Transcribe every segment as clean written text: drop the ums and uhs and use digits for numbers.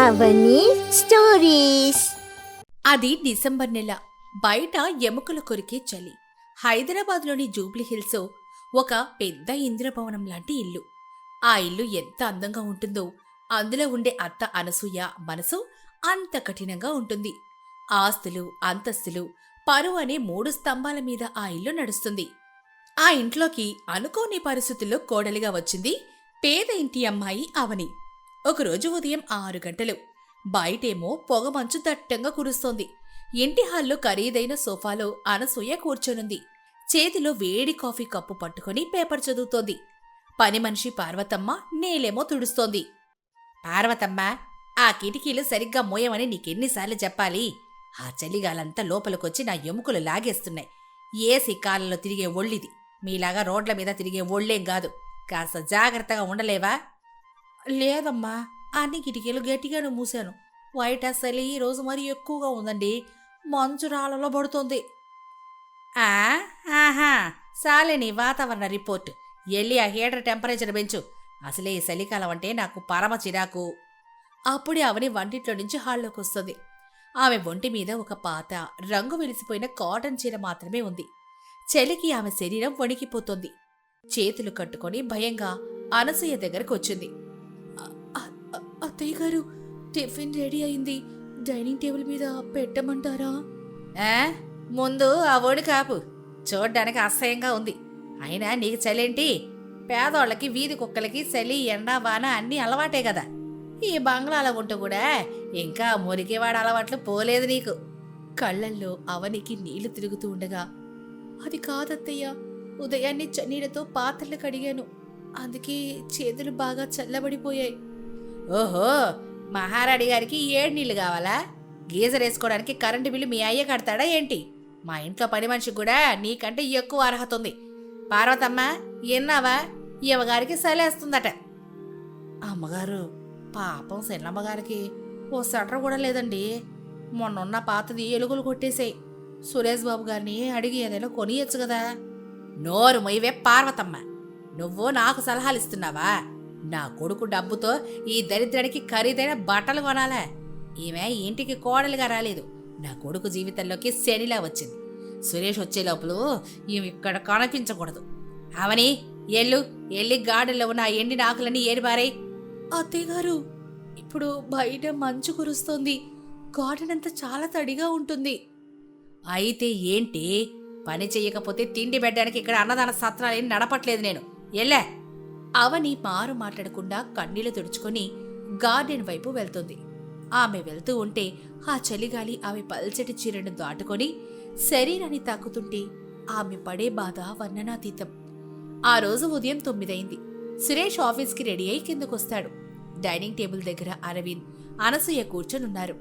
అవని stories. అది December నెల. బయట ఎముకలు కొరికే చలి. హైదరాబాద్లోని జూబ్లీహిల్స్ ఒక పెద్ద ఇంద్రభవనం లాంటి ఇల్లు. ఆ ఇల్లు ఎంత అందంగా ఉంటుందో అందులో ఉండే అత్త అనసూయ మనసు అంత కఠినంగా ఉంటుంది. ఆస్తులు, అంతస్తులు, పరువు అనే 3 స్తంభాల మీద ఆ ఇల్లు నడుస్తుంది. ఆ ఇంట్లోకి అనుకోని పరిస్థితుల్లో కోడలిగా వచ్చింది పేద ఇంటి అమ్మాయి అవని. ఒకరోజు ఉదయం 6 గంటలు. బయటేమో పొగమంచు దట్టంగా కురుస్తోంది. ఇంటి హాల్లో ఖరీదైన సోఫాలో అనసూయ కూర్చొనుంది. చేతిలో వేడి కాఫీ కప్పు పట్టుకుని పేపర్ చదువుతోంది. పని మనిషి పార్వతమ్మ నేలేమో తుడుస్తోంది. పార్వతమ్మ, ఆ కిటికీలు సరిగ్గా మోయమని నీకెన్నిసార్లు చెప్పాలి? ఆ చలిగాలంతా లోపలికొచ్చి నా ఎముకలు లాగేస్తున్నాయి. ఏసీ కాలంలో తిరిగే ఒళ్ళిది, మీలాగా రోడ్ల మీద తిరిగే ఒళ్ళేం కాదు. కాస్త జాగ్రత్తగా ఉండలేవా? లేదమ్మా, అన్ని కిటికీలు గట్టిగానే మూశాను. వైట్ అసలు ఈ రోజు మరీ ఎక్కువగా ఉందండి. మంచు రాళ్ళలో పడుతోంది. ఆహా, సాలే నీ వాతావరణ రిపోర్ట్. ఎల్లి ఆ హీటర్ టెంపరేచర్ పెంచు. అసలే ఈ చలికాలం అంటే నాకు పరమ చిరాకు. అప్పుడే అవని వంటింట్లో నుంచి హాల్లోకి వస్తుంది. ఆమె ఒంటి మీద ఒక పాత రంగు వెలిసిపోయిన కాటన్ చీర మాత్రమే ఉంది. చలికి ఆమె శరీరం వణికిపోతోంది. చేతులు కట్టుకొని భయంగా అనసూయ దగ్గరకు వచ్చింది. అత్తయ్య గారు, టిఫిన్ రెడీ అయింది. డైనింగ్ టేబుల్ మీద పెట్టమంటారా? ముందు ఆ ఓడి కాపు. చూడ్డానికి అసహ్యంగా ఉంది. అయినా నీకు చలేంటి? పేదోళ్ళకి, వీధి కుక్కలకి చలి, ఎండ, వాన అన్నీ అలవాటే కదా. ఈ బంగ్లాలో ఉంటూ కూడా ఇంకా మురికివాడ అలవాట్లు పోలేదు నీకు. కళ్ళల్లో అవనికి నీళ్లు తిరుగుతూ ఉండగా, అది కాదత్తయ్య, ఉదయాన్నే చన్నీళ్లతో పాత్రలు కడిగాను. అందుకే చేతులు బాగా చల్లబడిపోయాయి. ఓహో, మహారాణి గారికి 7 నీళ్లు కావాలా? గీజర్ వేసుకోవడానికి కరెంటు బిల్లు మీ అయ్య కడతాడా ఏంటి? మా ఇంట్లో పని మనిషికి కూడా నీకంటే ఎక్కువ అర్హత ఉంది. పార్వతమ్మ, విన్నావా? ఇవ్వగారికి సలేస్తుందట. అమ్మగారు, పాపం సెల్లమ్మగారికి ఓ స్వెటర్ కూడా లేదండి. మొన్నున్న పాతది ఎలుగులు కొట్టేసాయి. సురేష్ బాబు గారిని అడిగి ఏదైనా కొనియచ్చు కదా. నోరు మొయ్యవే పార్వతమ్మ, నువ్వు నాకు సలహాలు ఇస్తున్నావా? నా కొడుకు డబ్బుతో ఈ దరిద్రుడికి ఖరీదైన బట్టలు కొనాలా? ఈమె ఇంటికి కోడలుగా రాలేదు, నా కొడుకు జీవితంలోకి శనిలా వచ్చింది. సురేష్ వచ్చే లోపల ఈమె ఇక్కడ కనిపించకూడదు. అవని, ఎల్లి గార్డెన్లో ఉన్న ఆ ఎండిన ఆకులన్నీ ఏరిపారాయి. అత్తయ్య గారు, ఇప్పుడు బయట మంచు కురుస్తోంది. గార్డెన్ అంతా చాలా తడిగా ఉంటుంది. అయితే ఏంటి? పని చెయ్యకపోతే తిండి పెట్టడానికి ఇక్కడ అన్నదాన సత్రాలేం నడపట్లేదు నేను. ఎల్లే. అవని మారు మాట్లాడకుండా కన్నీళ్లు తుడుచుకొని గార్డెన్ వైపు వెళ్తుంది. ఆమె వెళ్తూ ఉంటే ఆ చలిగాలి ఆమె పల్చటి చీరను దాటుకొని శరీరాన్ని తాకుతుంటే ఆమె పడే బాధ వర్ణనాతీతం. ఆ రోజు ఉదయం 9 అయింది. సురేష్ ఆఫీస్కి రెడీ అయి కిందకొస్తాడు. డైనింగ్ టేబుల్ దగ్గర అరవింద్, అనసూయ కూర్చొనున్నారు.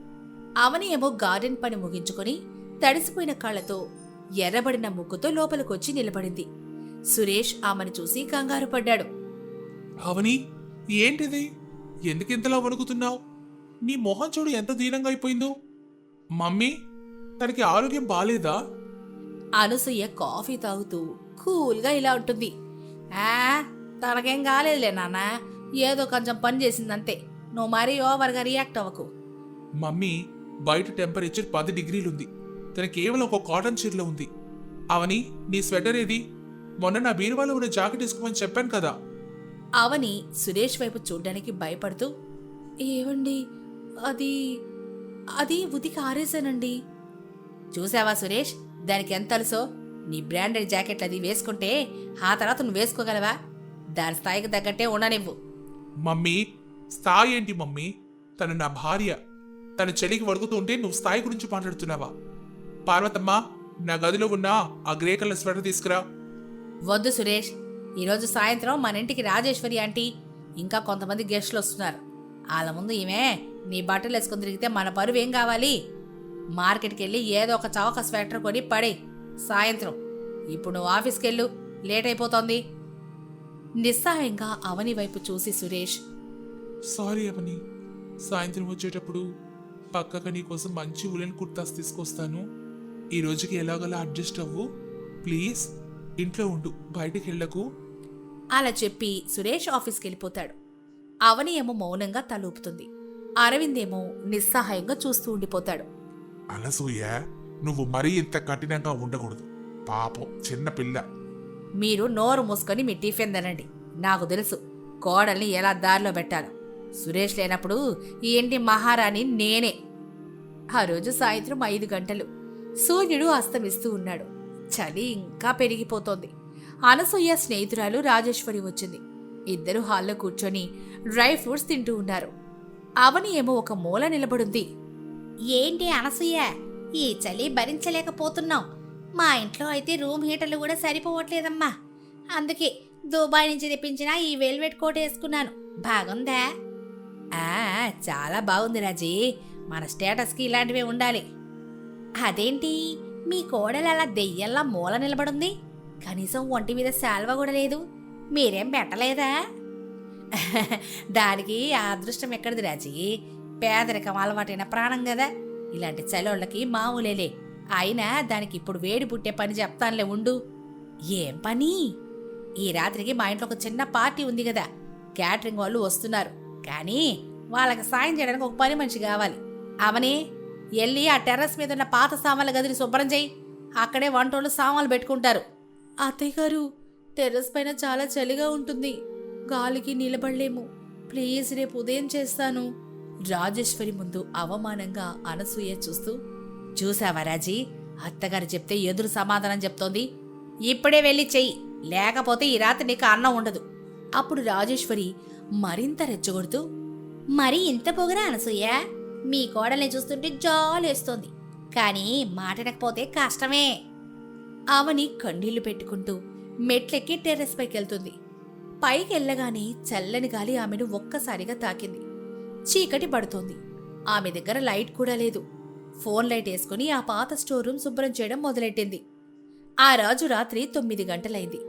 అవని ఏమో గార్డెన్ పని ముగించుకొని తడిసిపోయిన కాళ్లతో, ఎర్రబడిన ముక్కుతో లోపలికొచ్చి నిలబడింది. సురేష్ ఆమెను చూసి కంగారు పడ్డాడు. అవని, ఏంటిది? ఎందుకింతలా వణుకుతున్నావు? నీ మొహం చూడు ఎంత దీనంగా అయిపోయిందో. మమ్మీ, తనకి ఆరోగ్యం బాలేదా? అనసూయ కాఫీ తాగుతూ కూల్గా ఇలా ఉంటుంది. తనకేం కాలేదులే నాన్న, ఏదో కొంచెం పని చేసిందంతే. నువ్వు మరీ ఓవర్గా రియాక్ట్ అవ్వకు. మమ్మీ, బయట టెంపరేచర్ 10 డిగ్రీలుంది. తన కేవలం ఒక కాటన్ చీరలో ఉంది. అవని, నీ స్వెటర్ ఏది? మొన్న నా బీరువాలో ఉన్న జాకెట్ వేసుకోమని చెప్పాను కదా. అవని సురేష్ వైపు చూడ్డానికి భయపడుతూ, ఏవండి, అది ఉతికి ఆరేసానండి. చూసావా సురేష్, దానికి ఎంత అలుసో? నీ బ్రాండెడ్ జాకెట్లు అది వేసుకుంటే ఆ తర్వాత నువ్వు వేసుకోగలవా? దాని స్థాయికి తగ్గట్టే ఉండనివ్వు. మమ్మీ, స్థాయి ఏంటి మమ్మీ? తను నా భార్య. తను చలికి వణుకుతుంటే నువ్వు స్థాయి గురించి మాట్లాడుతున్నావా? పార్వతమ్మ, నా గదిలో ఉన్న ఆ గ్రే కలర్ స్వెటర్ తీసుకురా. వద్దు సురేష్, ఈరోజు సాయంత్రం మన ఇంటికి రాజేశ్వరి ఆంటీ, ఇంకా కొంతమంది గెస్టులు వస్తున్నారు. వాళ్ళ ముందు ఈమె నీ బట్టలు వేసుకొని తిరిగితే మన పరువు ఏం కావాలి? మార్కెట్కి వెళ్ళి ఏదో ఒక చౌక స్వెటర్ కొని పడే సాయంత్రం. ఇప్పుడు నువ్వు ఆఫీస్కి వెళ్ళు, లేట్ అయిపోతోంది. నిస్సహాయంగా అవని వైపు చూసి సురేష్, సారీ అవని, సాయంత్రం వచ్చేటప్పుడు పక్కగా నీ కోసం మంచి ఉలెన్ కుర్తాస్ తీసుకొస్తాను. ఈ రోజుకి ఎలాగోలా అడ్జస్ట్ అవ్వు ప్లీజ్. ఇంట్లో ఉండు, బయటికి వెళ్ళకు. అలా చెప్పి సురేష్ ఆఫీస్కి వెళ్ళిపోతాడు. అవని ఏమో మౌనంగా తలూపుతుంది. అరవిందేమో నిస్సహాయంగా చూస్తూ ఉండిపోతాడు. అనసూయ, నువ్వు మరీ ఇంత కఠినంగా ఉండకూడదు. పాపం చిన్న పిల్ల. మీరు నోరు మూసుకొని మీ టిఫిన్ తినండి. నాకు తెలుసు కోడల్ని ఎలా దారిలో పెట్టాలో. సురేష్ లేనప్పుడు ఈ ఇంటి మహారాణి నేనే. ఆ రోజు సాయంత్రం 5 గంటలు. సూర్యుడు అస్తమిస్తూ ఉన్నాడు. చలి ఇంకా పెరిగిపోతోంది. అనసూయ స్నేహితురాలు రాజేశ్వరి వచ్చింది. ఇద్దరు హాల్లో కూర్చొని డ్రై ఫ్రూట్స్ తింటూ ఉన్నారు. అవని ఏమో ఒక మూల నిలబడుంది. ఏంటి అనసూయ, ఈ చలి భరించలేకపోతున్నాం. మా ఇంట్లో అయితే రూమ్ హీటర్లు కూడా సరిపోవట్లేదమ్మా. అందుకే దుబాయ్ నుంచి తెప్పించిన ఈ వెల్వెట్ కోట్ వేసుకున్నాను. బాగుందా? చాలా బాగుంది రాజీ. మన స్టేటస్కి ఇలాంటివే ఉండాలి. అదేంటి మీ కోడలు అలా దెయ్యల్లా మూల నిలబడుంది? కనీసం ఒంటి మీద శాల్వా కూడా లేదు. మీరేం పెట్టలేదా? దానికి ఆ అదృష్టం ఎక్కడిది రాజీ. పేదరికం అలవాటైన ప్రాణం కదా. ఇలాంటి చలోళ్ళకి మామూలేలే. అయినా దానికి ఇప్పుడు వేడి పుట్టే పని చెప్తానులే ఉండు. ఏం పని? ఈ రాత్రికి మా ఇంట్లో ఒక చిన్న పార్టీ ఉంది కదా. క్యాటరింగ్ వాళ్ళు వస్తున్నారు. కానీ వాళ్ళకి సాయం చేయడానికి ఒక పని మనిషి కావాలి. అవని, వెళ్ళి ఆ టెర్రస్ మీద ఉన్న పాత సామాన్ల గదిని శుభ్రం చేయి. అక్కడే వంటోళ్ళు సామాన్లు పెట్టుకుంటారు. అత్తయ్య గారు, టెర్రస్ పైన చాలా చలిగా ఉంటుంది. గాలికి నిలబడలేము. ప్లీజ్ రేపు ఉదయం చేస్తాను. రాజేశ్వరి ముందు అవమానంగా అనసూయ చూస్తూ, చూసావా రాజీ, అత్తగారు చెప్తే ఎదురు సమాధానం చెప్తోంది. ఇప్పుడే వెళ్ళి చెయ్యి, లేకపోతే ఈ రాత్రి నీకు అన్నం ఉండదు. అప్పుడు రాజేశ్వరి మరింత రెచ్చగొడుతూ, మరి ఇంత పొగరా అనసూయ? మీ కోడల్ని చూస్తుంటే జాలేస్తోంది. కానీ మాటనకపోతే కష్టమే. అవని కన్నీళ్లు పెట్టుకుంటూ మెట్లెక్కి టెర్రస్ పైకెళ్తుంది. పైకెళ్లగానే చల్లని గాలి ఆమెను ఒక్కసారిగా తాకింది. చీకటి పడుతోంది. ఆమె దగ్గర లైట్ కూడా లేదు. ఫోన్ లైట్ వేసుకుని ఆ పాత స్టోర్ రూమ్ శుభ్రం చేయడం మొదలెట్టింది. ఆ రోజు రాత్రి 9 గంటలైంది.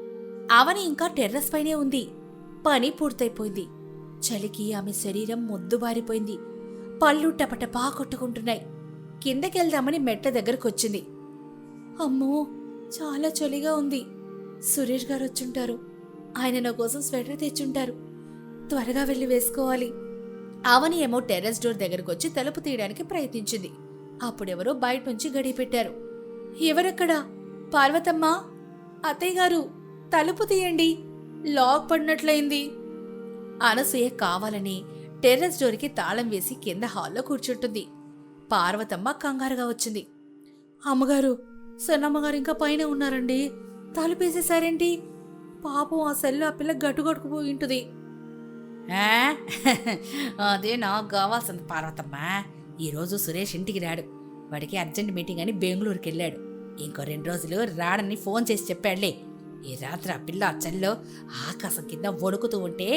అవని ఇంకా టెర్రస్ పైనే ఉంది. పని పూర్తయిపోయింది. చలికి ఆమె శరీరం మొద్దుబారిపోయింది. పళ్ళు టపటపా కొట్టుకుంటున్నాయి. కిందకెళ్దామని మెట్ల దగ్గరకొచ్చింది. అమ్మో, చాలా చలిగా ఉంది. సురేష్ గారు వచ్చుంటారు. ఆయన నా కోసం స్వెటర్ తెచ్చుంటారు. త్వరగా వెళ్ళి వేసుకోవాలి. అవని ఏమో టెర్రస్ డోర్ దగ్గరకొచ్చి తలుపు తీయడానికి ప్రయత్నించింది. అప్పుడెవరో బయట నుంచి గడియ పెట్టారు. ఎవరెక్కడా? పార్వతమ్మ, అత్తయ్య గారు, తలుపు తీయండి, లాక్ పడినట్లయింది. అనసూయ కావాలని టెర్రస్ డోర్కి తాళం వేసి కింద హాల్లో కూర్చుంటుంది. పార్వతమ్మ కంగారుగా వచ్చింది. అమ్మగారు, సన్నమ్మగారు ఇంకా పైన ఉన్నారండి. తలుపేసేసారేంటి? పాపం ఆ సెల్లు ఆ పిల్ల గట్టుగట్టుకుపోయింటుంది. అదే నాకు కావాల్సింది పార్వతమ్మ. ఈరోజు సురేష్ ఇంటికి రాడు. వాడికి అర్జెంట్ మీటింగ్ అని బెంగళూరుకి వెళ్ళాడు. ఇంకో 2 రోజులు రాడని ఫోన్ చేసి చెప్పాడులే. ఈ రాత్రి ఆ పిల్ల ఆ చలిలో ఆకాశం కింద వణుకుతూ ఉంటే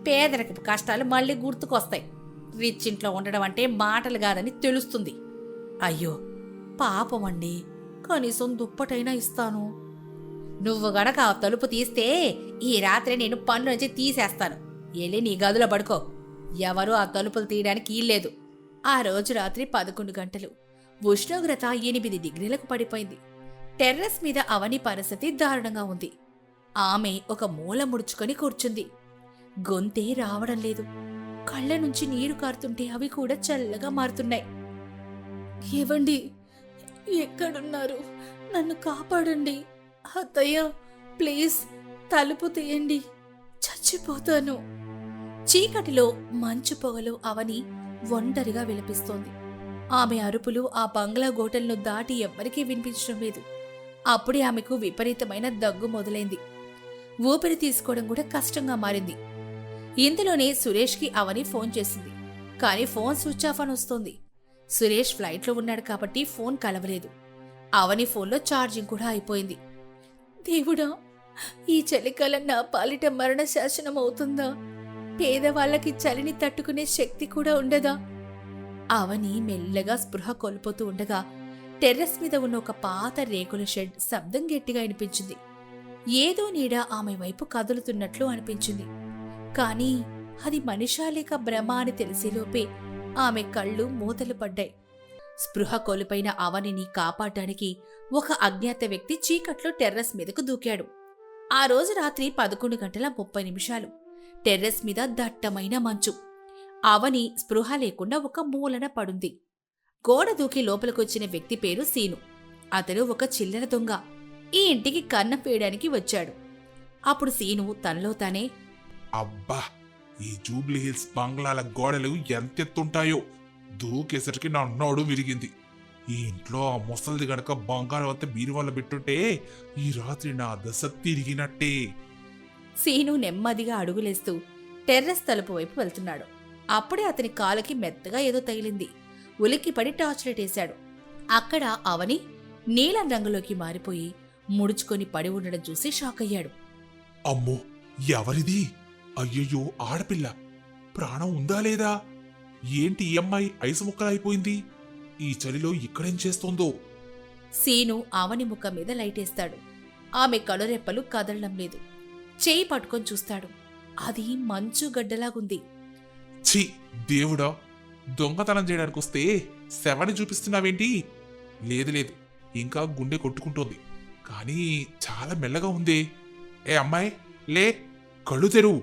పేదరికపు కష్టాలు మళ్ళీ గుర్తుకొస్తాయి. రిచ్ ఇంట్లో ఉండడం అంటే మాటలు కాదని తెలుస్తుంది. అయ్యో పాపం అండి, కనీసం దుప్పటైనా ఇస్తాను. నువ్వు గనక ఆ తలుపు తీస్తే ఈ రాత్రి నేను పన్ను నుంచి తీసేస్తాను. వెళ్ళి నీ గదిలో పడుకో. ఎవరూ ఆ తలుపులు తీయడానికి వీల్లేదు. ఆ రోజు రాత్రి 11 గంటలు. ఉష్ణోగ్రత 8 డిగ్రీలకు పడిపోయింది. టెర్రస్ మీద అవని పరిస్థితి దారుణంగా ఉంది. ఆమె ఒక మూల ముడుచుకొని కూర్చుంది. గొంతే రావడం లేదు. కళ్ళ నుంచి నీరు కారుతుంటే అవి కూడా చల్లగా మారుతున్నాయి. ఏవండి, ఎక్కడున్నారు? నన్ను కాపాడండి. అత్తయ్య, ప్లీజ్ తలుపు తీయండి, చచ్చిపోతాను. చీకటిలో మంచు పొగలో అవని ఒంటరిగా విలపిస్తోంది. ఆమె అరుపులు ఆ బంగ్లా గోటలను దాటి ఎవ్వరికీ వినిపించడం లేదు. అప్పుడే ఆమెకు విపరీతమైన దగ్గు మొదలైంది. ఊపిరి తీసుకోవడం కూడా కష్టంగా మారింది. ఇంతలోనే సురేష్కి అవని ఫోన్ చేసింది. కానీ ఫోన్ స్విచ్ ఆఫ్ అని వస్తోంది. సురేష్ ఫ్లైట్లో ఉన్నాడు కాబట్టి ఫోన్ కలవలేదు. అవని ఫోన్లో ఛార్జింగ్ కూడా అయిపోయింది. దేవుడా, ఈ చలికాలం నా పాలిట మరణ శాసనం అవుతుందా? పేదవాళ్లకి చలిని తట్టుకునే శక్తి కూడా ఉండదా? అవని మెల్లగా స్పృహ కోల్పోతూ ఉండగా టెర్రస్ మీద ఉన్న ఒక పాత రేకుల షెడ్ శబ్దం గట్టిగా అనిపించింది. ఏదో నీడ ఆమె వైపు కదులుతున్నట్లు అనిపించింది. కానీ అది మనిషా లేక భ్రమ అని తెలిసేలోపే ఆమె కళ్ళు మూతలు పడ్డాయి. స్పృహ కోల్పోయిన అవనిని కాపాడటానికి ఒక అజ్ఞాత వ్యక్తి చీకట్లో టెర్రస్ మీదకు దూకాడు. ఆ రోజు రాత్రి 11:30 టెర్రస్ మీద దట్టమైన మంచు. అవని స్పృహ లేకుండా ఒక మూలన పడుంది. గోడ దూకి లోపలికొచ్చిన వ్యక్తి పేరు సీను. అతను ఒక చిల్లర దొంగ. ఈ ఇంటికి కన్నం వేయడానికి వచ్చాడు. అప్పుడు సీను తనలో తానే, అబ్బా, ఈ జూబ్లీ హిల్స్ బంగ్లాల గోడలు ఎంతెత్తుంటాయో, దూకేసరికి నా నోడు విరిగింది. ఈ ఇంట్లో ఆ ముసలిది గనక బంగారం అంతా బీరువాళ్ళ పెట్టుంటే ఈ రాత్రి నా దశ తిరిగినట్టే. సీను నెమ్మదిగా అడుగులేస్తూ టెర్రస్ తలుపు వైపు వెళ్తున్నాడు. అప్పుడే అతని కాలుకి మెత్తగా ఏదో తగిలింది. ఉలిక్కిపడి టార్చ్ లైట్ వేశాడు. అక్కడ అవని నీలం రంగులోకి మారిపోయి ముడుచుకొని పడి ఉండడం చూసి షాక్ అయ్యాడు. అమ్మో, ఎవరిది? అయ్యయ్యో, ఆడపిల్ల. ప్రాణం ఉందా లేదా? ఏంటి ఈ అమ్మాయి ఐసు ముక్కలైపోయింది? ఈ చలిలో ఇక్కడేం చేస్తోందో? సీను అవని ముఖం మీద లైటేస్తాడు. ఆమె కనురెప్పలు కదలడం లేదు. చేయి పట్టుకొని చూస్తాడు. అది మంచు గడ్డలాగుంది. ఛీ, దేవుడా, దొంగతనం చేయడానికి వస్తే శవాన్ని చూపిస్తున్నావేంటి? లేదు లేదు, ఇంకా గుండె కొట్టుకుంటోంది. కానీ చాలా మెల్లగా ఉంది. ఏ అమ్మాయి, లే, కళ్ళు తెరువు.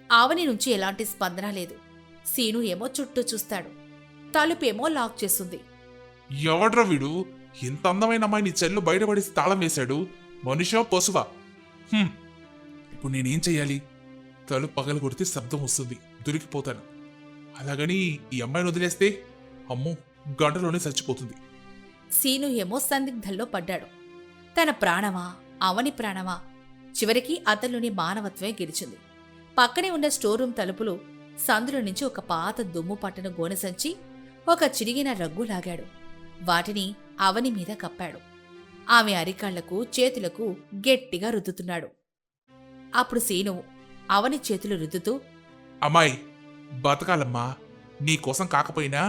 ఆవని నుంచి ఎలాంటి స్పందన లేదు. సీను ఏమో చుట్టూ చూస్తాడు. తలుపేమో లాక్ చేస్తుంది. ఎవడ్రా వీడు? ఇంత అందమైన అమ్మాయిని చెల్లు బయటపడేసి తాళం వేశాడు. మనిషో పశువా? ఇప్పుడు నేనేం చెయ్యాలి? తలుపు పగలు కొడితే శబ్దం వస్తుంది, దొరికిపోతాను. అలాగని ఈ అమ్మాయిని వదిలేస్తే అమ్మో, గంటలోనే చచ్చిపోతుంది. సీను ఏమో సందిగ్ధంలో పడ్డాడు. తన ప్రాణమా, అవని ప్రాణమా? చివరికి అతనిలోని మానవత్వమే గెలిచింది. పక్కనే ఉన్న స్టోర్ రూమ్ తలుపులు సందులో నుంచి ఒక పాత దుమ్ము పట్టిన గోనె సంచి, ఒక చిరిగిన రగ్గు లాగాడు. వాటిని అవని మీద కప్పాడు. ఆమె అరికాళ్లకు చేతులకు గట్టిగా రుద్దుతున్నాడు. అప్పుడు సీను అవని చేతులు రుద్దుతూ, అమ్మాయి, బతకాలమ్మా. నీకోసం కాకపోయినా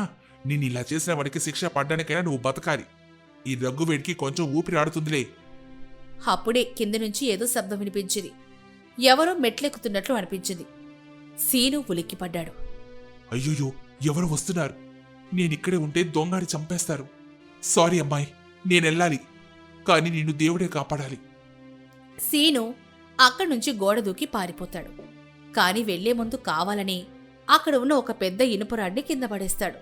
నేను ఇలా చేసిన వాడికి శిక్ష పడ్డానికైనా నువ్వు బతకాలి. ఈ రగ్గు వేడికి కొంచెం ఊపిరి ఆడుతుందిలే. అప్పుడే కింద నుంచి ఏదో శబ్దం వినిపించింది. ఎవరో మెట్లెక్కుతున్నట్లు అనిపించింది. సీను ఉలిక్కిపడ్డాడు. అయ్యోయ్యో, ఎవరు వస్తున్నారు? నేనిక్కడే ఉంటే దొంగాడి చంపేస్తారు. సారీ అమ్మాయి, నేనెళ్ళాలి. కానీ నిన్ను దేవుడే కాపాడాలి. సీను అక్కడి నుంచి గోడ దూకి పారిపోతాడు. కాని వెళ్లే ముందు కావాలని అక్కడ ఉన్న ఒక పెద్ద ఇనుపరాడ్ని కింద పడేస్తాడు.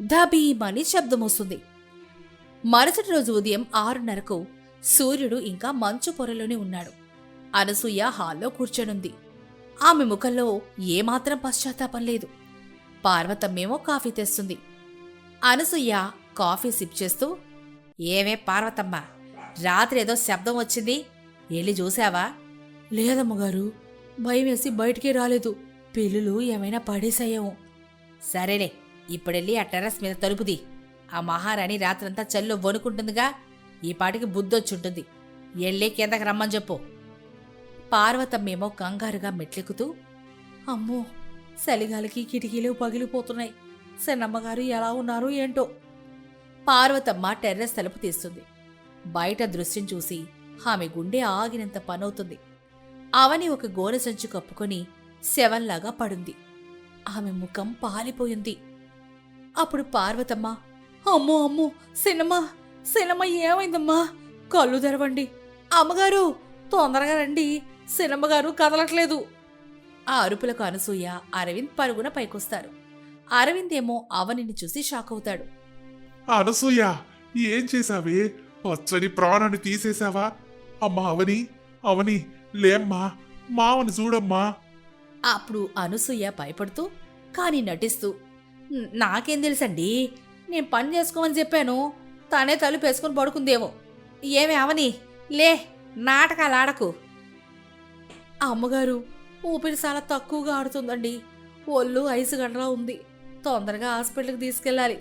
ధబీమని శబ్దం వస్తుంది. మరుసటి రోజు ఉదయం 6:30కు సూర్యుడు ఇంకా మంచు పొరలోనే ఉన్నాడు. అనసూయ హాల్లో కూర్చొనుంది. ఆమె ముఖంలో ఏమాత్రం పశ్చాత్తాపం లేదు. పార్వతమ్మేమో కాఫీ తెస్తుంది. అనసూయ కాఫీ సిప్ చేస్తూ, ఏవే పార్వతమ్మ, రాత్రి ఏదో శబ్దం వచ్చింది, వెళ్ళి చూసావా? లేదమ్మగారు, భయమేసి బయటికి రాలేదు. పిల్లులు ఏమైనా పడేసాయేమో. సరేలే, ఇప్పుడెళ్ళి ఆ టెర్రస్ మీద తలుపుది. ఆ మహారాణి రాత్రంతా చలిలో వణుకుంటుందిగా, ఈ పాటికి బుద్ధొచ్చుంటుంది. ఎళ్ళి కిందకి రమ్మని చెప్పు. పార్వతమ్మేమో కంగారుగా మెట్లెక్కుతూ, అమ్మో, చలిగాలికి కిటికీలు పగిలిపోతున్నాయి. సెన్నమ్మగారు ఎలా ఉన్నారు ఏంటో. పార్వతమ్మ టెర్రస్ తలుపు తీస్తుంది. బయట దృశ్యం చూసి ఆమె గుండె ఆగినంత పనవుతుంది. అవని ఒక గోనె సంచి కప్పుకొని శవంలాగా పడుంది. ఆమె ముఖం పాలిపోయింది. అప్పుడు పార్వతమ్మ, అమ్మో అమ్మో, సినమ్మ ఏమైందమ్మా? కళ్ళు తెరవండి. అమ్మగారు, తొందరగా రండి, సినమ్మగారు కదలట్లేదు. ఆ అరుపులకు అనసూయ, అరవింద్ పరుగున పైకొస్తారు. అరవింద్ ఏమో అవనిని చూసి షాక్ అవుతాడు. అనసూయ, ఏం చేశావే? వచ్చని ప్రాణాన్ని తీసేశావా? అమ్మా అవని, అవని, లేమ్మా, మావని చూడమ్మా. అప్పుడు అనసూయ భయపడుతూ కాని నటిస్తూ, నాకేం తెలుసండి, నేను పని చేసుకోమని చెప్పాను. తనే తలుపేసుకుని పడుకుందేమో. ఏమే అవని, లే, నాటకాలాడకు. అమ్మగారు, ఊపిరి చాలా తక్కువగా ఆడుతుందండి. ఒళ్ళు ఐసు గడ్డలా ఉంది. తొందరగా హాస్పిటల్కి తీసుకెళ్ళాలి.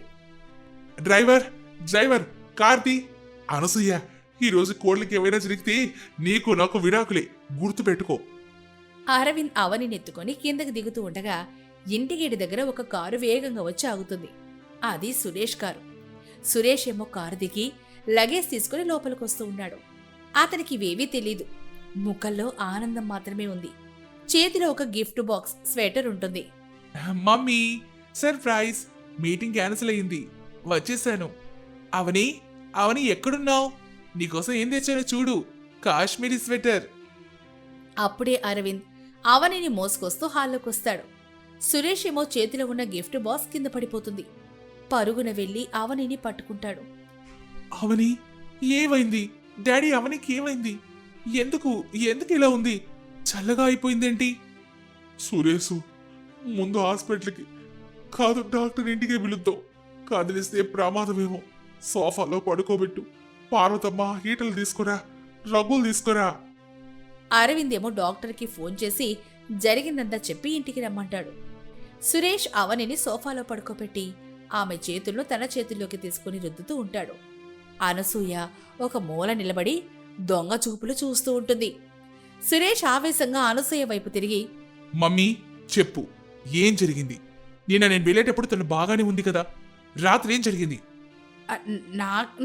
డ్రైవర్, కార్తీ. అనసూయ, ఈరోజు కోళ్ళకి ఏమైనా జరిగితే నీకు నాకు విడాకులే, గుర్తుపెట్టుకో. అరవింద్ అవని నెత్తుకొని కిందకి దిగుతూ ఉండగా ఇంటిగేటి దగ్గర ఒక కారు వేగంగా వచ్చి ఆగుతుంది. అది సురేష్ కారు. సురేష్ ఏమో కారు దిగి లగేజ్ తీసుకుని లోపలికొస్తూ ఉన్నాడు. అతనికి ఇవేవీ తెలీదు. ముఖంలో ఆనందం మాత్రమే ఉంది. చేతిలో ఒక గిఫ్ట్ బాక్స్, స్వెటర్ ఉంటుంది. మమ్మీ, సర్ప్రైజ్, మీటింగ్ క్యాన్సిల్ అయింది, వచ్చేసాను. అవని, అవని ఎక్కడున్నావు? నీకోసం ఏం తెచ్చానో చూడు, కాశ్మీరీ స్వెటర్. అప్పుడే అరవింద్ అవనిని మోసుకొస్తూ హాల్లోకొస్తాడు. సురేష్ ఏమో చేతిలో ఉన్న గిఫ్ట్ బాక్స్ కింద పడిపోతుంది. పరుగున వెళ్లి అవనిని పట్టుకుంటాడు. అవని ఏమైంది? డాడీ అవనికి ఏమైంది? ఎందుకు ఎందుకు ఇలా ఉంది? చల్లగా అయిపోయిందేంటి? సురేషు ముందు హాస్పిటల్కి కాదు డాక్టర్ ఇంటికే పిలుద్దాం. కదిలిస్తే ప్రమాదమేమో. సోఫాలో పడుకోబెట్టు. పార్వతమ్మ హీటర్లు తీసుకురా, రగ్గులు తీసుకురా. అరవింద్ ఏమో డాక్టర్కి ఫోన్ చేసి జరిగిందంతా చెప్పి ఇంటికి రమ్మంటాడు. సురేష్ అవనిని సోఫాలో పడుకోబెట్టి ఆమె చేతులను తన చేతుల్లోకి తీసుకుని రుద్దుతూ ఉంటాడు. అనసూయ ఒక మూల నిలబడి దొంగ చూపులు చూస్తూ ఉంటుంది. సురేష్ ఆవేశంగా అనసూయ వైపు తిరిగి, మమ్మీ చెప్పు, ఏం జరిగింది? నేను వెళ్ళేటప్పుడు తను బాగానే ఉంది కదా. రాత్రి ఏం జరిగింది?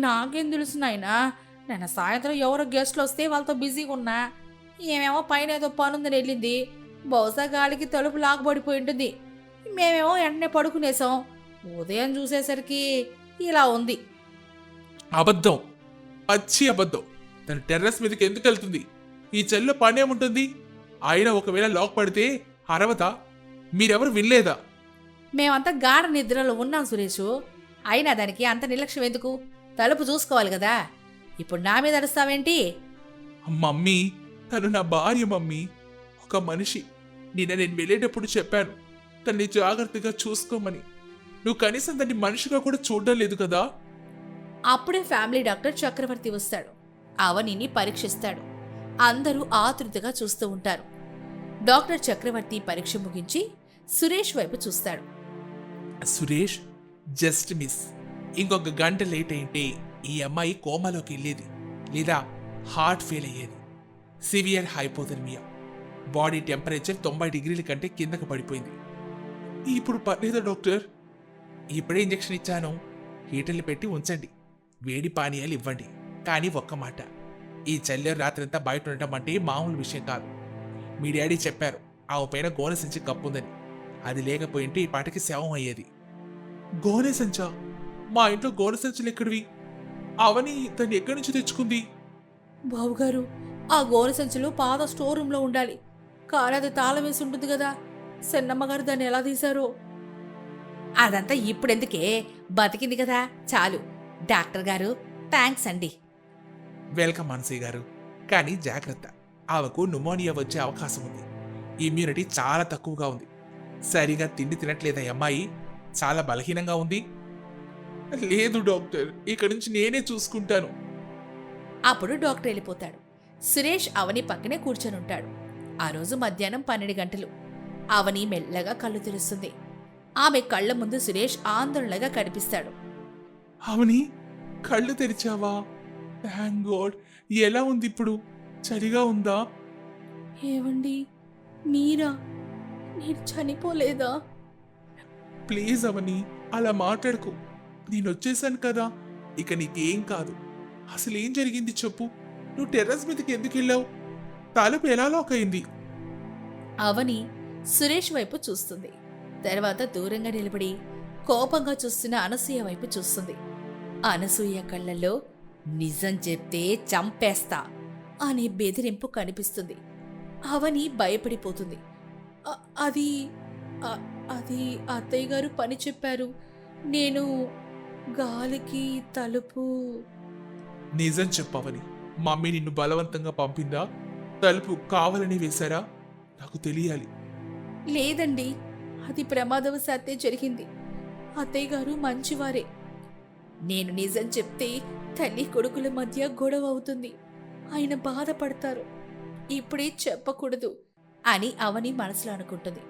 నాకేం తెలుసు నాయనా. నేను సాయంత్రం ఎవరో గెస్ట్లు వస్తే వాళ్ళతో బిజీగా ఉన్నా. ఏమేమో పైన ఏదో పనుందని వెళ్ళింది. బహుశా గాలికి తలుపు లాగబడిపోయి ఉంటుంది. మేమేమో వెంటనే పడుకునేసాం. ఉదయం చూసేసరికి ఇలా ఉంది. అబద్ధం, పచ్చి అబద్ధం. తను టెర్రస్ మీదకి ఎందుకు వెళ్తుంది? ఈ చెల్లో పనేముంటుంది? అయినా ఒకవేళ లాక్ పడితే అరవతా? మీరెవరు వినలేదా? మేమంతా గాఢ నిద్రలో ఉన్నాం సురేషు. అయినా దానికి అంత నిర్లక్ష్యం ఎందుకు? తలుపు చూసుకోవాలి కదా. ఇప్పుడు నా మీద అరుస్తావేంటి? మమ్మీ తను నా భార్య మమ్మీ, ఒక మనిషి. నేను వెళ్ళేటప్పుడు చెప్పాను తన్ని జాగ్రత్తగా చూసుకోమని. నువ్వు కనీసం దాన్ని మనిషిగా కూడా చూడడం లేదు కదా. అప్పుడే ఫ్యామిలీ డాక్టర్ చక్రవర్తి వస్తాడు. అవనిని పరీక్షిస్తాడు. అందరూ ఆతృతగా చూస్తూ ఉంటారు. డాక్టర్ చక్రవర్తి పరీక్ష ముగించి సురేష్ వైపు చూస్తాడు. Suresh, just miss. ఇంకొక గంట లేట్ అయింటే ఈ అమ్మాయి కోమాలోకి వెళ్ళేది, లేదా హార్ట్ ఫెయిల్ అయ్యేది. Severe hypothermia. బాడీ టెంపరేచర్ 90 డిగ్రీల కంటే కిందకు పడిపోయింది. ఇప్పుడు పర్లేదా డాక్టర్? ఇప్పుడే ఇంజెక్షన్ ఇచ్చాను. హీటర్లు పెట్టి ఉంచండి, వేడి పానీయాలు ఇవ్వండి. కానీ ఒక్క మాట, ఈ చల్లెరు రాత్రంతా బయట ఉండటం అంటే మామూలు విషయం కాదు. మీ డాడీ చెప్పారు ఆమె పైన గోనె సంచి కప్పుందని. అది లేకపోయింటే ఈ పాటికి శవం అయ్యేది. గోనె సంచా? మా ఇంట్లో గోనె సంచులు ఎక్కడివి? అవని దాన్ని ఎక్కడి నుంచి తెచ్చుకుంది? బావుగారు, ఆ గోనె సంచులు పాత స్టోర్ రూమ్లో ఉండాలి. కానీ అది తాళం వేసి ఉంటుంది కదా. సెన్నమ్మగారు దాన్ని ఎలా తీశారో. అదంతా ఇప్పుడెందుకే, బతికింది కదా చాలు. డాక్టర్ గారు థ్యాంక్స్ అండి. వెల్కమ్ మానసయ్య గారు. కానీ జాగ్రత్త, ఆమెకు న్యూమోనియా వచ్చే అవకాశం ఉంది. ఇమ్యూనిటీ చాలా తక్కువగా ఉంది. సరిగా తిండి తినట్లేదా అమ్మాయి? చాలా బలహీనంగా ఉంది. లేదు డాక్టర్, ఇక్కడి నుంచి నేనే చూసుకుంటాను. అప్పుడు డాక్టర్ వెళ్ళిపోతాడు. సురేష్ అవని పక్కనే కూర్చొనుంటాడు. ఆ రోజు మధ్యాహ్నం 12 గంటలు. అవని మెల్లగా కళ్ళు తెరుస్తుంది. ఆమె కళ్ల ముందు సురేష్ ఆందోళనగా కనిపిస్తాడు. అవని, కళ్ళు తెరిచావా? Thank God. ఎలా ఉంది ఇప్పుడు? చలిగా ఉందా? ఏవండి మీరా? నేను చనిపోలేదా? ప్లీజ్ అవని, అలా మాట్లాడుకో. నేను వచ్చేసాను కదా, ఇక నీకేం కాదు. అసలు ఏం జరిగింది చెప్పు. నువ్వు టెర్రస్ మీదకి ఎందుకు వెళ్ళావు? తలుపు ఎలా లాక్ అయింది? అవని సురేష్ వైపు చూస్తుంది. తర్వాత దూరంగా నిలబడి కోపంగా చూస్తున్న అనసూయ వైపు చూస్తుంది. అనసూయ కళ్ళల్లో నిజం చెప్తే చంపేస్తా అనే బెదిరింపు కనిపిస్తుంది. అవని భయపడిపోతుంది. అది అది అత్తయ్య గారు పని చెప్పారు. నేను గాలికి తలుపు. నిజం చెప్పవని. మమ్మీ నిన్ను బలవంతంగా పంపిందా? తలుపు కావాలని వేశారా? నాకు తెలియాలి. లేదండి, అది ప్రమాదవశాత్తే జరిగింది. అత్తయ్య గారు మంచివారే. నేను నిజం చెప్తే తల్లి కొడుకుల మధ్య గొడవ అవుతుంది. ఆయన బాధపడతారు. ఇప్పుడే చెప్పకూడదు అని అవని మనసులో అనుకుంటుంది.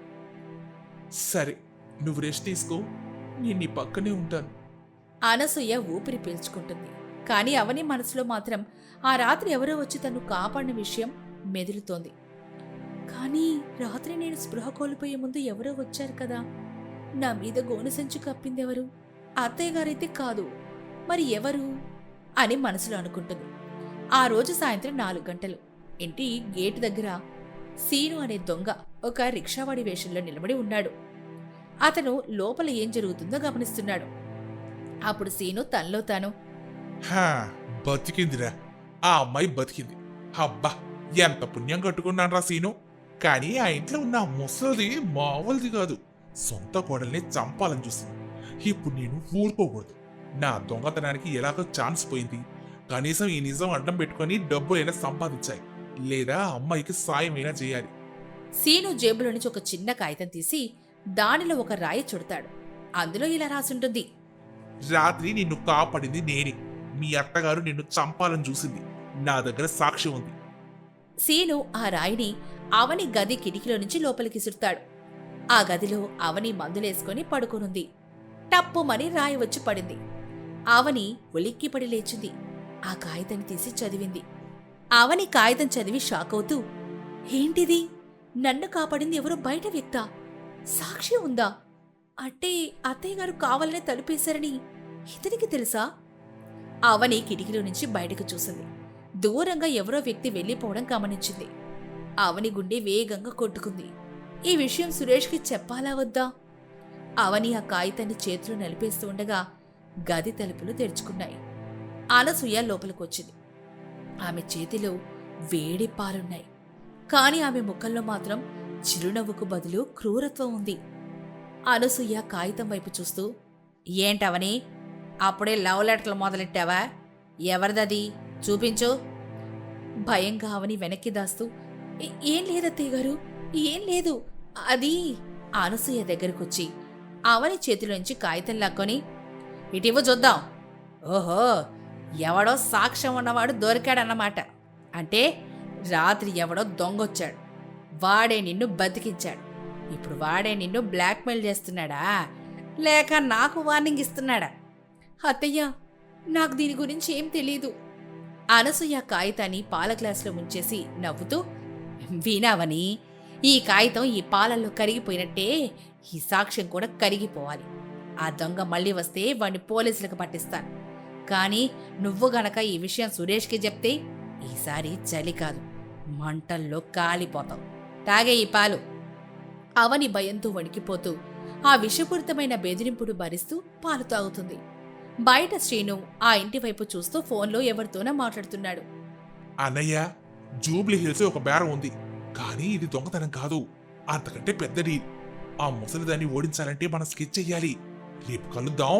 సరే, నువ్వు రెస్ట్ తీసుకో. నేను నీ పక్కనే ఉంటాను. అనసూయ ఊపిరి పీల్చుకుంటుంది. కానీ అవని మనసులో మాత్రం ఆ రాత్రి ఎవరో వచ్చి తను కాపాడిన విషయం మెదులుతోంది. కానీ రాత్రి నేను స్పృహ కోల్పోయే ముందు ఎవరో వచ్చారు కదా. నా మీద గోనె సంచి కప్పిందెవరు? అత్తయ్య గారైతే కాదు, మరి ఎవరు అని మనసులో అనుకుంటుంది. ఆ రోజు సాయంత్రం 4 గంటలు. ఇంటి గేటు దగ్గర సీను అనే దొంగ ఒక రిక్షావాడి వేషంలో నిలబడి ఉన్నాడు. అతను లోపల ఏం జరుగుతుందో గమనిస్తున్నాడు. అప్పుడు సీను తనలో తాను, బతికిందిరా, ఆ అమ్మాయి బతికింది. అబ్బా, ఎంత పుణ్యం కట్టుకున్నాను రా సీను. కానీ ఆ ఇంట్లో ఉన్న ముసలిది మామూలుది కాదు. సొంత కోడల్ని చంపాలని చూసింది. ఇప్పుడు నేను ఊరుకోకూడదు. నా దొంగతనానికి ఎలాగో ఛాన్స్ పోయింది. కనీసం ఈ నిజం అడ్డం పెట్టుకొని డబ్బులైనా సంపాదించాయి, లేదా అమ్మాయికి సాయమైనా చేయాలి. సీను జేబులో నుంచి ఒక చిన్న కాగితం తీసి దానిలో ఒక రాయి చుడతాడు. అందులో ఇలా రాసుంటుంది: రాత్రి నిన్ను కాపాడింది నేనే. మీ అత్తగారు నిన్ను చంపాలని చూసింది. నా దగ్గర సాక్ష్యం ఉంది. సీను ఆ రాయిని అవని గది కిటికీలో నుంచి లోపలికి విసురుతాడు. ఆ గదిలో అవని మందులేసుకొని పడుకోనుంది. టప్పుమని రాయి వచ్చి పడింది. అవని ఉలిక్కిపడి లేచింది. ఆ కాగితాన్ని తీసి చదివింది. అవని కాగితం చదివి షాక్ అవుతూ, ఏంటిది? నన్ను కాపాడింది ఎవరో బయట వ్యక్తా? సాక్షి ఉందా? అంటే అత్తయ్య గారు కావాలనే తలుపేశారని ఇతనికి తెలుసా? అవని కిటికీలో నుంచి బయటకు చూసింది. దూరంగా ఎవరో వ్యక్తి వెళ్లిపోవడం గమనించింది. అవని గుండె వేగంగా కొట్టుకుంది. ఈ విషయం సురేష్కి చెప్పాలా వద్దా? అవని ఆ కాగితాన్ని చేతిలో నలిపేస్తూ ఉండగా గది తలుపులు తెరుచుకున్నాయి. అనసూయ లోపలికొచ్చింది. ఆమె చేతిలో వేడి పాలున్నాయి. కాని ఆమె ముఖంలో మాత్రం చిరునవ్వుకు బదులు క్రూరత్వం ఉంది. అనసూయ కాగితం వైపు చూస్తూ, ఏంటవని, అప్పుడే లవ్ లెటర్లు మొదలెట్టావా? ఎవరిదది? చూపించు. భయంగా అవని వెనక్కి దాస్తూ, ఏం లేదత్తయ్య గారు, ఏం లేదు. అది అనసూయ దగ్గరకొచ్చి అవని చేతిలోంచి కాగితం లాక్కొని, ఇటివ్వు చూద్దాం. ఓహో, ఎవడో సాక్ష్యం ఉన్నవాడు దొరికాడన్నమాట. అంటే రాత్రి ఎవడో దొంగొచ్చాడు. వాడే నిన్ను బతికించాడు. ఇప్పుడు వాడే నిన్ను బ్లాక్మెయిల్ చేస్తున్నాడా, లేక నాకు వార్నింగ్ ఇస్తున్నాడా? అత్తయ్య, నాకు దీని గురించి ఏం తెలీదు. అనసూయ కాగితాన్ని పాల గ్లాసులో ముంచేసి నవ్వుతూ, వినావని, ఈ కాగితం ఈ పాలల్లో కరిగిపోయినట్టే ఈ సాక్ష్యం కూడా కరిగిపోవాలి. ఆ దొంగ మళ్ళీ వస్తే వాణ్ణి పోలీసులకు పట్టిస్తాను. కానీ నువ్వు గనక ఈ విషయం సురేష్కి చెప్తే ఈసారి చలి కాదు, మంటల్లో కాలిపోతావు. తాగే ఈ పాలు. అవని భయంతో వణికిపోతూ ఆ విషపూరితమైన బెదిరింపుడు భరిస్తూ పాలు తాగుతుంది. బయట శ్రీను ఆ ఇంటి వైపు చూస్తూ ఫోన్లో ఎవరితోనో మాట్లాడుతున్నాడు. అన్నయ్య, జూబ్లీ హిల్స్ ఒక బేరం ఉంది, కానీ ఇది దొంగతనం కాదు, అంతకంటే పెద్ద డీల్. ఆ ముసలిదాన్ని ఓడించాలంటే మనం స్కెచ్ చెయ్యాలి. రేపు కలుద్దాం.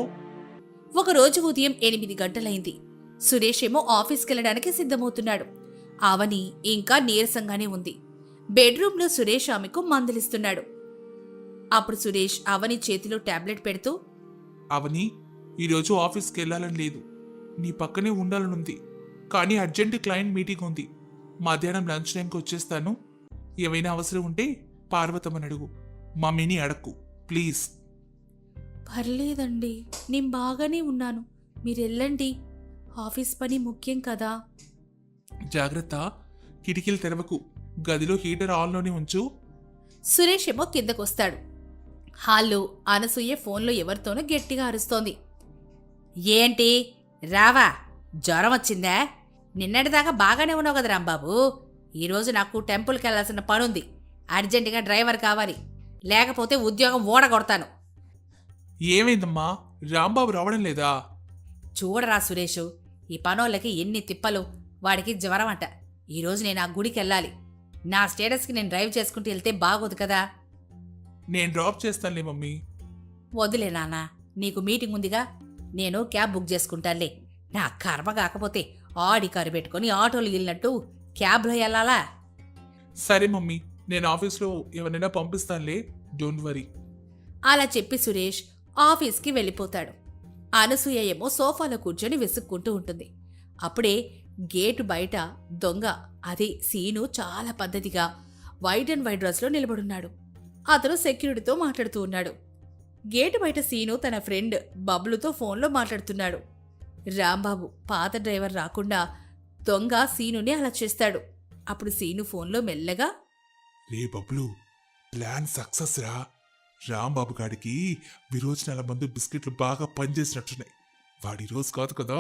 ఒకరోజు ఉదయం 8 గంటలైంది. సురేష్ ఏమో ఆఫీస్కెళ్లడానికి సిద్ధమవుతున్నాడు. అవని ఇంకా నీరసంగానే ఉంది. బెడ్రూంలో సురేష్ ఆమెకు మందులిస్తున్నాడు. అప్పుడు సురేష్ అవని చేతిలో టాబ్లెట్ పెడుతూ, అవని, ఈరోజు ఆఫీస్కి వెళ్ళాలని లేదు, నీ పక్కనే ఉండాలనుంది. కానీ అర్జెంట్ క్లయింట్ మీటింగ్ ఉంది. మధ్యాహ్నం లంచ్ టైంకి వచ్చేస్తాను. ఏమైనా అవసరం ఉంటే పార్వతమ్మని అడుగు, మమ్మీని అడక్కు ప్లీజ్. పర్లేదండి, నేను బాగానే ఉన్నాను, మీరెళ్ళండి. ఆఫీస్ పని ముఖ్యం కదా. జాగ్రత్త, కిటికీలు తెరవకు, గదిలో హీటర్ ఆన్లోనే ఉంచు. సురేష్ ఏమో కిందకొస్తాడు. హాల్లో అనసూయ ఫోన్లో ఎవరితోనో గట్టిగా అరుస్తోంది. ఏంటి రావా, జ్వరం వచ్చిందా? నిన్నటిదాకా బాగానే ఉన్నావు కదా రాంబాబు. ఈరోజు నాకు టెంపుల్కి వెళ్లాల్సిన పనుంది. అర్జెంటుగా డ్రైవర్ కావాలి, లేకపోతే ఉద్యోగం ఓడగొడతాను. ఏమైందమ్మా, రాంబాబు రావడం లేదా? చూడరా సురేషు, ఈ పనోళ్ళకి ఎన్ని తిప్పలు. వాడికి జ్వరం అంట. ఈరోజు నేను ఆ గుడికి వెళ్ళాలి. నా స్టేటస్కి నేను డ్రైవ్ చేసుకుంటూ వెళ్తే బాగోదు కదా. నేను డ్రాప్ చేస్తానులే మమ్మీ. వదిలే నాన్న, నీకు మీటింగ్ ఉందిగా, నేను క్యాబ్ బుక్ చేసుకుంటానులే. నా కర్మ కాకపోతే ఆడి కారు పెట్టుకుని ఆటోలు వెళ్ళినట్టు క్యాబ్లో వెళ్ళాలా? సరే మమ్మీ, నేను ఆఫీస్లో ఎవరైనా పంపిస్తానులే, డోంట్ వరీ. అలా చెప్పి సురేష్ ఆఫీస్కి వెళ్ళిపోతాడు. అనసూయ ఏమో సోఫాలో కూర్చొని విసుక్కుంటూ ఉంటుంది. అప్పుడే గేటు బయట దొంగ, అదే సీను, చాలా పద్ధతిగా వైట్ అండ్ వైట్ డ్రెస్లో నిలబడున్నాడు. అతను సెక్యూరిటీతో మాట్లాడుతూ ఉన్నాడు. గేటు బయట సీను తన ఫ్రెండ్ బబ్లుతో ఫోన్లో మాట్లాడుతున్నాడు. రాంబాబు, పాత డ్రైవర్ రాకుండా దొంగ సీనుని అలా చేస్తాడు. అప్పుడు సీను ఫోన్లో మెల్లగా, రే బబ్లు, ప్లాన్ సక్సెస్ రా. రాంబాబు గాడికి విరోచనాల మందు బిస్కెట్లు బాగా పనిచేసినట్టున్నాయి. వాడి రోజు కాదు కదా,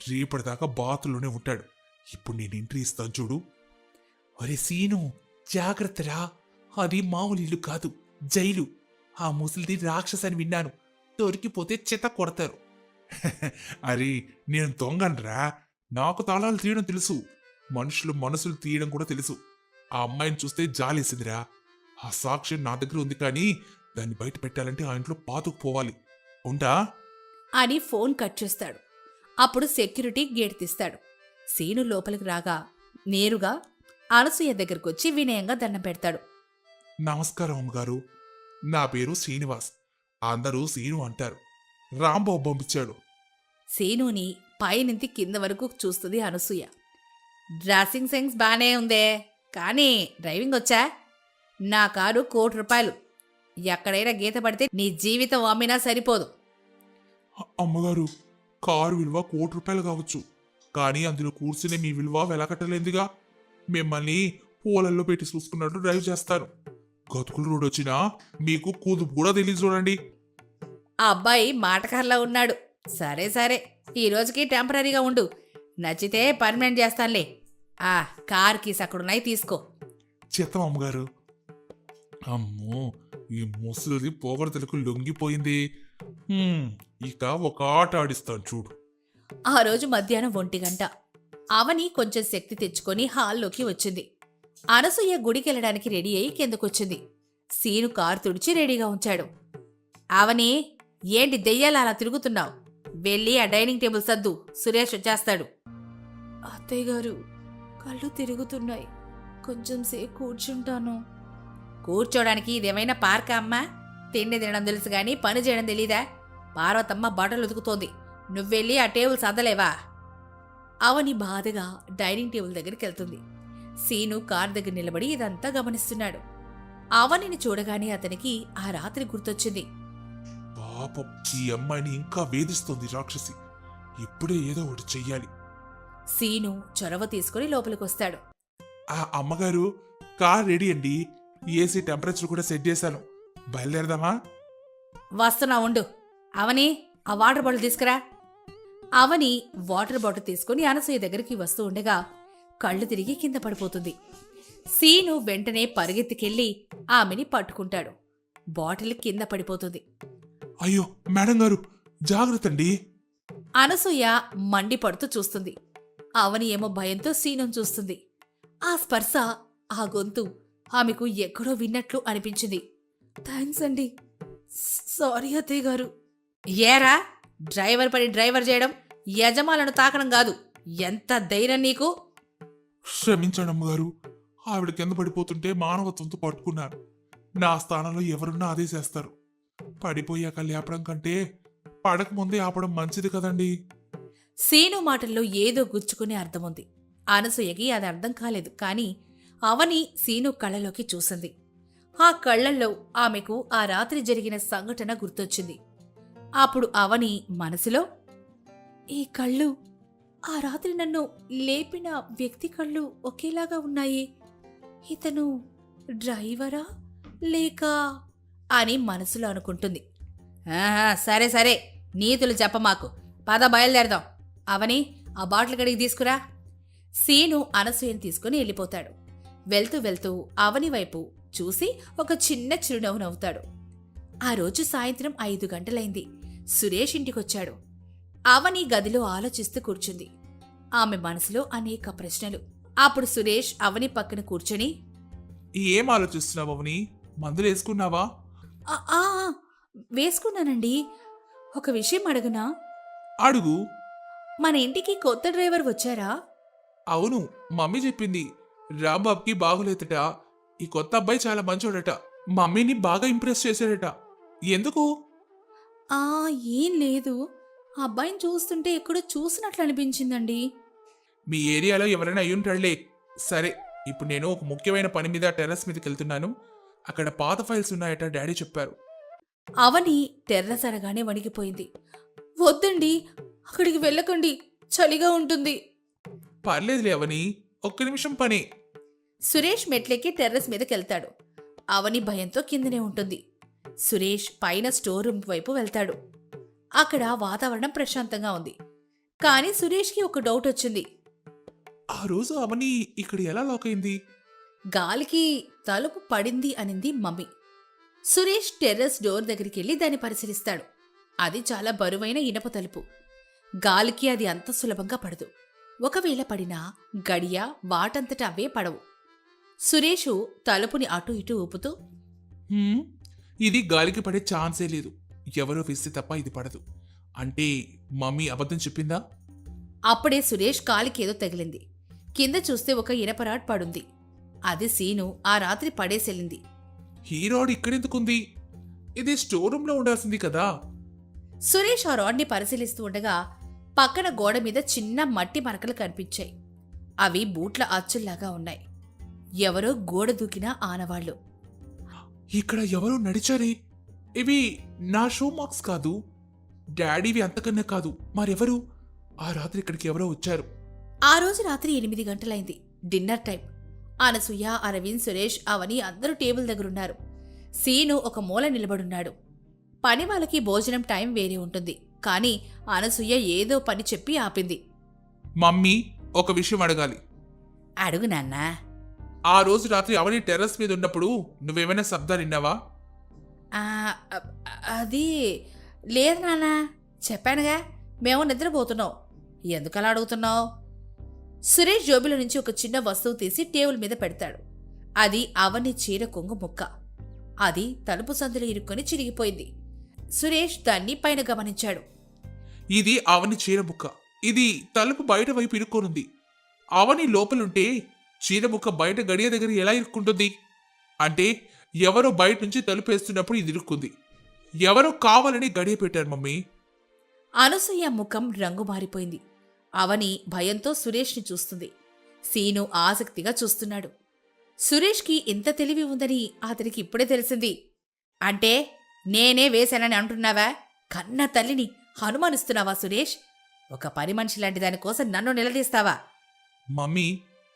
రేపటిదాకా బాతుల్లోనే ఉంటాడు. ఇప్పుడు నేను ఎంట్రీ ఇస్తాను చూడు. ఒరే సీను, జాగ్రత్తరా, అది మామూలు ఇల్లు కాదు, జైలు. ఆ ముసలిది రాక్షస్ అని విన్నాను, దొరికిపోతే చెత్త కొడతారు. అరే, నేను దొంగనరా, నాకు తాళాలు తీయడం తెలుసు, మనుషులు మనసులు తీయడం కూడా తెలుసు. ఆ అమ్మాయిని చూస్తే జాలేసిందిరా. ఆ సాక్ష్యం నా దగ్గర ఉంది, కానీ దాన్ని బయట పెట్టాలంటే ఆ ఇంట్లో పాతుకుపోవాలి. ఉంటా. అని ఫోన్ కట్ చేస్తాడు. అప్పుడు సెక్యూరిటీ గేట్ తీస్తాడు. సీను లోపలికి రాగా నేరుగా అనసూయ దగ్గరకొచ్చి వినయంగా దండం పెడతాడు. నమస్కారం అమ్మగారు. నా పేరు శ్రీనివాస్. అందరూ సీను అంటారు. రాంబాబు పంపించాడు. సీనుని పైనుంచి కింద వరకు చూస్తుంది అనసూయ. డ్రెస్సింగ్ సెన్స్ బానే ఉందే, కానీ డ్రైవింగ్ వచ్చా? నా కారు ₹1,00,00,000. ఎక్కడైనా గీత పడితే నీ జీవితం అమ్మినా సరిపోదు. అమ్మగారు, కారు విలువ ₹1,00,00,000 కావచ్చు, కానీ అందులో కూర్చునే మీ విలువ వెలకట్టలేదుగా. మిమ్మల్ని పూలల్లో పెట్టి చూసుకున్నట్టు డ్రైవ్ చేస్తాను. గతుకులు రోడ్ వచ్చినా మీకు కూదుపు కూడా తెలియదు చూడండి. ఆ అబ్బాయి మాటకారులా ఉన్నాడు. సరే సరే, ఈ రోజుకి టెంపరీగా ఉండు, నచ్చితే పర్మనెంట్ చేస్తానులే. కార్ కీస్ అక్కడున్నాయి, తీసుకో. చిత్తం అమ్మగారు. అమ్మో, ఈ ముసలిది పోగొడతలకు లొంగిపోయింది. ఇక ఒక ఆట ఆడిస్తాను చూడు. ఆ రోజు మధ్యాహ్నం 1 అవని కొంచెం శక్తి తెచ్చుకొని హాల్లోకి వచ్చింది. అనసూయ గుడికెళ్ళడానికి రెడీ అయి కిందకొచ్చింది. సీను కారు తుడిచి రెడీగా ఉంచాడు. అవని, ఏంటి దెయ్యాల అలా తిరుగుతున్నావు? వెళ్ళి ఆ డైనింగ్ టేబుల్ సర్దు, సురేష్ వచ్చేస్తాడు. అత్తయ్య గారు, కళ్ళు తిరుగుతున్నాయి, కొంచెం సేపు కూర్చుంటాను. కూర్చోడానికి ఇదేమైనా పార్కా అమ్మా? తిండి తినడం తెలుసు గాని పని చేయడం తెలీదా? పార్వతమ్మ బట్టలు ఉతుకుతోంది, నువ్వెళ్ళి ఆ టేబుల్ సర్దలేవా? అవని బాధగా డైనింగ్ టేబుల్ దగ్గరికి వెళ్తుంది. సీను కార్ దగ్గర నిలబడి ఇదంతా గమనిస్తున్నాడు. అవనిని చూడగానే అతనికి ఆ రాత్రి గుర్తొచ్చింది. పాపం, ఈ అమ్మాయిని ఇంకా వేధిస్తోంది రాక్షసి. ఇప్పుడే ఏదో ఒకటి చెయ్యాలి. సీను చొరవ తీసుకుని లోపలికొస్తాడు. ఆ అమ్మగారు, కార్ రెడీ అండి. ఏసీ టెంపరేచర్ కూడా సెట్ చేశాను. బయలుదేరదామా? వస్తున్నా ఉండు. అవని, ఆ వాటర్ బాటిల్ తీసుకురా. అవని వాటర్ బాటిల్ తీసుకుని అనసూయ దగ్గరికి వస్తూ ఉండగా కళ్ళు తిరిగి కింద పడిపోతుంది. సీను వెంటనే పరిగెత్తికెళ్లి ఆమెని పట్టుకుంటాడు. బాటిల్ కింద పడిపోతుంది. అయ్యో మేడం గారు, జాగ్రత్త అండి. అనసూయ మండిపడుతూ చూస్తుంది. అవని ఏమో భయంతో సీనును చూస్తుంది. ఆ స్పర్శ, ఆ గొంతు ఆమెకు ఎక్కడో విన్నట్లు అనిపించింది. థ్యాంక్స్ అండి. సారీ అత్తయ్య గారు. ఏరా, డ్రైవర్ పని డ్రైవర్ చేయడం, యజమానులను తాకడం కాదు. ఎంత ధైర్యం నీకు? క్షమించండి అమ్మగారు. ఆవిడ కింద పడిపోతుంటే మానవత్వంతో పట్టుకున్నాను. నా స్థానంలో ఎవరున్నా అదే చేస్తారు. పడిపోయాక లేపడం కంటే పడకముందే ఆపడం మంచిది కదండి. సీను మాటల్లో ఏదో గుచ్చుకునే అర్థముంది. అనసూయకి అది అర్థం కాలేదు. కాని అవని సీను కళ్ళలోకి చూసింది. ఆ కళ్లల్లో ఆమెకు ఆ రాత్రి జరిగిన సంఘటన గుర్తొచ్చింది. అప్పుడు అవని మనసులో, ఈ కళ్ళు ఆ రాత్రి నన్ను లేపిన వ్యక్తి కళ్ళు ఒకేలాగా ఉన్నాయి. ఇతను డ్రైవరా లేక అని మనసులో అనుకుంటుంది. సరే సరే, నీతులు చెప్పమాకు, పద బయలుదేరదాం. అవని, ఆ బాటిల్ గడికి తీసుకురా. సీను అనసూయని తీసుకుని వెళ్ళిపోతాడు. వెళ్తూ వెళ్తూ అవని వైపు చూసి ఒక చిన్న చిరునవ్వు నవ్వుతాడు. ఆ రోజు సాయంత్రం 5 గంటలైంది. సురేష్ ఇంటికొచ్చాడు. అవని గదిలో ఆలోచిస్తూ కూర్చుంది. ఆమె మనసులో అనేక ప్రశ్నలు. అప్పుడు సురేష్ అవని పక్కన కూర్చొని, ఏం ఆలోచిస్తున్నావు అవని? మందులు వేసుకున్నావా? వేసుకున్నానండి. ఒక విషయం అడగనా? అడుగు. మన ఇంటికి కొత్త డ్రైవర్ వచ్చారా? అవును, మమ్మీ చెప్పింది. రాంబాబుకి బాగులేదట. ఈ కొత్త అబ్బాయి చాలా మంచోడట. మమ్మీని బాగా ఇంప్రెస్ చేశాడట. ఎందుకు? ఏం లేదు, ఆ అబ్బాయిని చూస్తుంటే ఎక్కడో చూసినట్లు అనిపించిందండి. మీ ఏరియాలో ఎవరైనా అయ్యుంటాడులే. సరే, ఇప్పుడు నేను ఒక ముఖ్యమైన పని మీద టెర్రస్ మీదకి వెళ్తున్నాను. అక్కడ పాత ఫైల్స్ ఉన్నాయట, డాడీ చెప్పారు. అవని టెర్రస్ అనగానే వణికిపోయింది. వద్దండి, అక్కడికి వెళ్ళకండి, చలిగా ఉంటుంది. పర్లేదులే అవని, ఒక్క నిమిషం పని. సురేష్ మెట్లెక్కి టెర్రస్ మీదకెళ్తాడు. అవని భయంతో కిందనే ఉంటుంది. సురేష్ పైన స్టోర్ రూమ్ వైపు వెళ్తాడు. అక్కడ వాతావరణం ప్రశాంతంగా ఉంది. కానీ సురేష్కి ఒక డౌట్ వచ్చింది. ఆ రోజు అవని ఇక్కడ ఎలా లాక్ అయింది? గాలికి తలుపు పడింది అనింది మమ్మీ. సురేష్ టెర్రస్ డోర్ దగ్గరికి వెళ్ళి దాన్ని పరిశీలిస్తాడు. అది చాలా బరువైన ఇనప తలుపు. గాలికి అది అంత సులభంగా పడదు. ఒకవేళ పడినా గడియ వాటంతట అవే పడవు. సురేషు తలుపుని అటూ ఇటూ ఊపుతూ, ఇది గాలికి పడే ఛాన్సే లేదు. ఎవరో వేస్తే తప్ప ఇది పడదు. అంటే మమ్మీ అబద్ధం చెప్పిందా? అప్పుడే సురేష్ కాలికేదో తగిలింది. కింద చూస్తే ఒక ఇనపరాడ్ పడుంది. అది సీను ఆ రాత్రి పడేసెళ్ళింది. హీరోడ్ ఇక్కడెందుకుంది? ఇది స్టోర్ రూమ్ లో ఉండాల్సింది కదా. సురేష్ ఆ రాడ్ని పరిశీలిస్తూ ఉండగా పక్కన గోడ మీద చిన్న మట్టి మరకలు కనిపించాయి. అవి బూట్ల అచ్చుల్లాగా ఉన్నాయి. ఎవరో గోడ దూకిన ఆనవాళ్లు. ఇక్కడ ఎవరో నడిచారే. ఇవి నా షూ మార్క్స్ కాదు. డాడీవి అంతకన్నా కాదు. మరెవరు? ఆ రాత్రి ఇక్కడికి ఎవరో వచ్చారు. ఆ రోజు రాత్రి 8 గంటలైంది. Dinner time. అనసూయ, అరవింద్, సురేష్, అవని అందరూ టేబుల్ దగ్గరున్నారు. సీను ఒక మూల నిలబడున్నాడు. పని వాళ్ళకి భోజనం టైం వేరే ఉంటుంది. కానీ అనసూయ ఏదో పని చెప్పి ఆపింది. మమ్మీ, ఒక విషయం అడగాలి. అడుగు నాన్నా. ఆ రోజు రాత్రి అవని టెర్రస్ మీద ఉన్నప్పుడు నువ్వేమైనా శబ్దాలు విన్నావా? ఆ, అది లేదు నాన్నా. చెప్పానుగా, మేము నిద్రపోతున్నాం. ఎందుకలా అడుగుతున్నావు? సురేష్ జోబులో నుంచి ఒక చిన్న వస్తువు తీసి టేబుల్ మీద పెడతాడు. అది అవని చీర కొంగు ముక్క. అది తలుపు సందులో ఇరుక్కొని చిరిగిపోయింది. సురేష్ దాన్ని పైన గమనించాడు. ఇది అవని చీర ముక్క. ఇది తలుపు బయట వైపు ఇరుక్కోనుంది. అవని లోపలుంటే చీర ముక్క బయట గడియ దగ్గర ఎలా ఇరుక్కుంటుంది? అంటే ఎవరో బయట నుంచి తలుపు వేస్తున్నప్పుడు ఇది ఇరుక్కుంది. ఎవరో కావాలని గడియ పెట్టారు మమ్మీ. అనసూయ ముఖం రంగు మారిపోయింది. అవని భయంతో సురేష్ని చూస్తుంది. సీను ఆసక్తిగా చూస్తున్నాడు. సురేష్కి ఎంత తెలివి ఉందని అతనికి ఇప్పుడే తెలిసింది. అంటే నేనే వేశానని అంటున్నావా? కన్న తల్లిని అనుమానిస్తున్నావా సురేష్? ఒక పని మనిషి లాంటి దానికోసం నన్ను నిలదీస్తావా? మమ్మీ,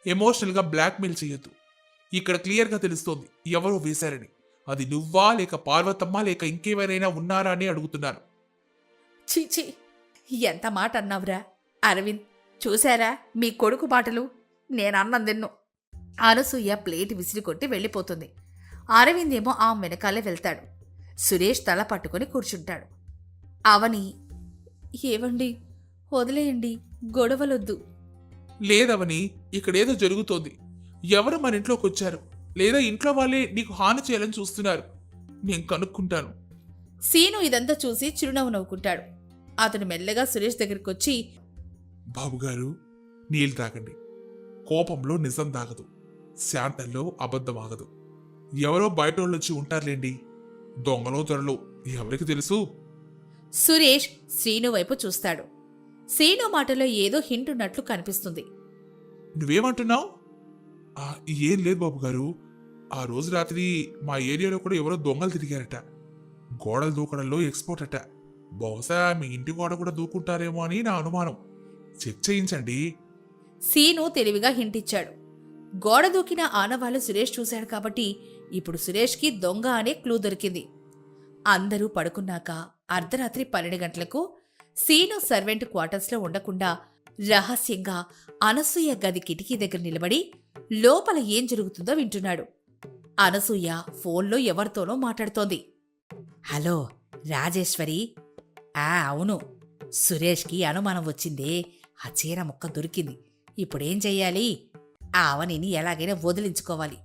ఎమోషనల్గా బ్లాక్మెయిల్ చెయ్యొద్దు. ఇక్కడ క్లియర్గా తెలుస్తోంది ఎవరో వేశారని. అది నువ్వా, లేక పార్వతమ్మ, లేక ఇంకెవరైనా ఉన్నారా అని అడుగుతున్నాను. చీచీ, ఎంత మాట అన్నావురా అరవింద్. చూశారా మీ కొడుకు మాటలు? నేనన్నం తిన్ను. అనసూయ ప్లేట్ విసిరికొట్టి వెళ్ళిపోతుంది. అరవింద్ ఏమో ఆ వెనకాలే వెళ్తాడు. సురేష్ తల పట్టుకొని కూర్చుంటాడు. అవని, ఏవండి, వదిలేయండి, గొడవలొద్దు. లేదవని, ఇక్కడేదో జరుగుతోంది. ఎవరు మన ఇంట్లోకి వచ్చారు, లేదా ఇంట్లో వాళ్ళే నీకు హాని చేయాలని చూస్తున్నారు. నేను కనుక్కుంటాను. సీను ఇదంతా చూసి చిరునవ్వు నవ్వుకుంటాడు. అతను మెల్లగా సురేష్ దగ్గరికొచ్చి, బాబుగారు, నీళ్ళు తాగండి. కోపంలో నిజం తాగదు, శాంతంలో అబద్ధం ఆగదు. ఎవరో బయట వాళ్ళు వచ్చి ఉంటారులేండి. దొంగలో దొరలు ఎవరికి తెలుసు? సురేష్ శ్రీను వైపు చూస్తాడు. శ్రీను మాటలో ఏదో హింట్ ఉన్నట్లు కనిపిస్తుంది. నువ్వేమంటున్నావు? ఏం లేదు బాబుగారు. ఆ రోజు రాత్రి మా ఏరియాలో కూడా ఎవరో దొంగలు తిరిగారట. గోడలు దూకడంలో ఎక్స్పోర్ట్ అట. బహుశా మీ ఇంటి గోడ కూడా దూకుంటారేమో అని నా అనుమానం. చెక్ చేయించండి. సీను తెలివిగా హింటిచ్చాడు. గోడ దూకిన ఆనవాళ్లు సురేష్ చూశాడు కాబట్టి ఇప్పుడు సురేష్కి దొంగ అనే క్లూ దొరికింది. అందరూ పడుకున్నాక అర్ధరాత్రి 12 గంటలకు సీను సర్వెంట్ క్వార్టర్స్లో ఉండకుండా రహస్యంగా అనసూయ గది కిటికీ దగ్గర నిలబడి లోపల ఏం జరుగుతుందో వింటున్నాడు. అనసూయ ఫోన్లో ఎవరితోనో మాట్లాడుతోంది. హలో రాజేశ్వరి. అవును, సురేష్కి అనుమానం వచ్చిందే. ఆ చీర ముక్క దొరికింది. ఇప్పుడేం చెయ్యాలి? ఆ అవనిని ఎలాగైనా వదిలించుకోవాలి.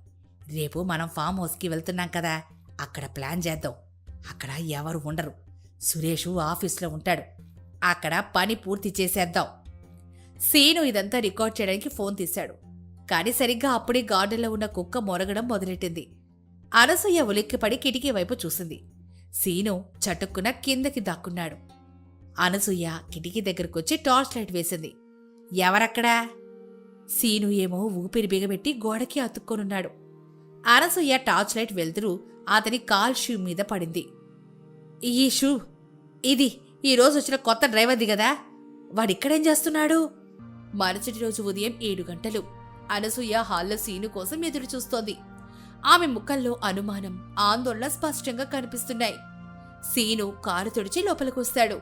రేపు మనం ఫామ్ హౌస్కి వెళ్తున్నాం కదా, అక్కడ ప్లాన్ చేద్దాం. అక్కడ ఎవరు ఉండరు. సురేషు ఆఫీస్లో ఉంటాడు. అక్కడ పని పూర్తి చేసేద్దాం. సీను ఇదంతా రికార్డ్ చేయడానికి ఫోన్ తీశాడు. కాని సరిగ్గా అప్పుడే గార్డెన్లో ఉన్న కుక్క మొరగడం మొదలెట్టింది. అనసూయ ఉలిక్కిపడి కిటికీ వైపు చూసింది. సీను చటుక్కున కిందకి దాక్కున్నాడు. అనసూయ కిటికీ దగ్గరకొచ్చి టార్చ్ లైట్ వేసింది. ఎవరక్కడా? సీను ఏమో ఊపిరి బిగబెట్టి గోడకి అతుక్కొనున్నాడు. అనసూయ టార్చ్ లైట్ వెళ్తురు అతని కాల్ షూ మీద పడింది. ఈ షూ ఇది ఈరోజు వచ్చిన కొత్త డ్రైవర్ది కదా, వాడిక్కడేం చేస్తున్నాడు? మరుసటి రోజు ఉదయం 7 గంటలు అనసూయ హాల్లో సీను కోసం ఎదురు చూస్తోంది. ఆమె ముఖంలో అనుమానం, ఆందోళన స్పష్టంగా కనిపిస్తున్నాయి. సీను కారు తుడిచి లోపలికొస్తాడు.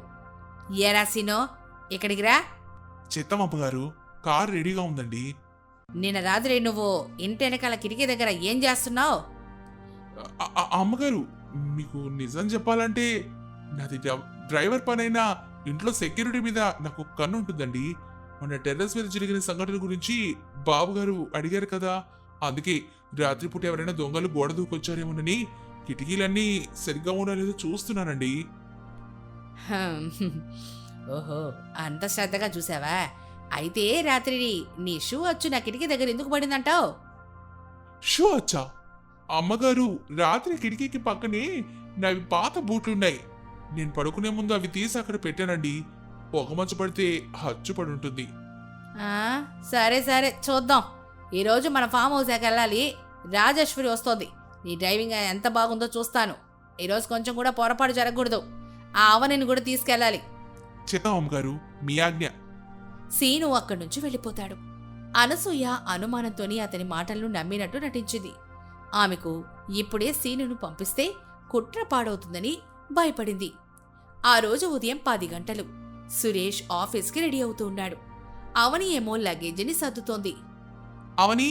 ఏరా సీనో, ఇక్కడికి రా. చిత్తమ్మగారు, కారు రెడీగా ఉందండి. నిన్న రాత్రి నువ్వు ఇంటి వెనకాల కిటికీ దగ్గర ఏం చేస్తున్నావు? అమ్మగారు, మీకు నిజం చెప్పాలంటే నాది డ్రైవర్ పనైనా ఇంట్లో సెక్యూరిటీ మీద నాకు కన్ను ఉంటుందండి. మన టెర్రస్ మీద జరిగిన సంఘటన గురించి బాబుగారు అడిగారు కదా, అందుకే రాత్రిపూట ఎవరైనా దొంగలు గోడ దూకొచ్చారేమోనని కిటికీలన్నీ సరిగ్గా ఉండలేదో చూస్తున్నానండి. హమ్. ఓహో, అంత శ్రద్ధగా చూసావా? అయితే రాత్రి నీ షూ వచ్చి నా కిటికీ దగ్గర ఎందుకు పడిందంటావు? షూ వచ్చా? అమ్మగారు, రాత్రి కిటికీకి పక్కనే నావి పాత బూట్లున్నాయి. నేను పడుకునే ముందు అవి తీసి అక్కడ పెట్టానండి. పొగమంచు పడితే హచ్చుపడి ఉంటుంది. సరే సరే, చూద్దాం. ఈరోజు మన ఫామ్ హౌస్కి వెళ్ళాలి. రాజేశ్వరి వస్తోంది. నీ డ్రైవింగ్ ఎంత బాగుందో చూస్తాను. ఈరోజు కొంచెం కూడా పొరపాటు జరగకూడదు. ఆ అవనిని కూడా తీసుకెళ్ళాలి. చిత్తం అమ్మగారు, మీ ఆజ్ఞ. సీను అక్కడి నుంచి వెళ్ళిపోతాడు. అనసూయ అనుమానంతోని అతని మాటలను నమ్మినట్టు నటించింది. ఆమెకు ఇప్పుడే సీనును పంపిస్తే కుట్ర పాడవుతుందని భయపడింది. ఆ రోజు ఉదయం 10 గంటలు. సురేష్ ఆఫీస్కి రెడీ అవుతూ ఉన్నాడు. అవని ఏమో లగేజీని సర్దుతోంది. అవని,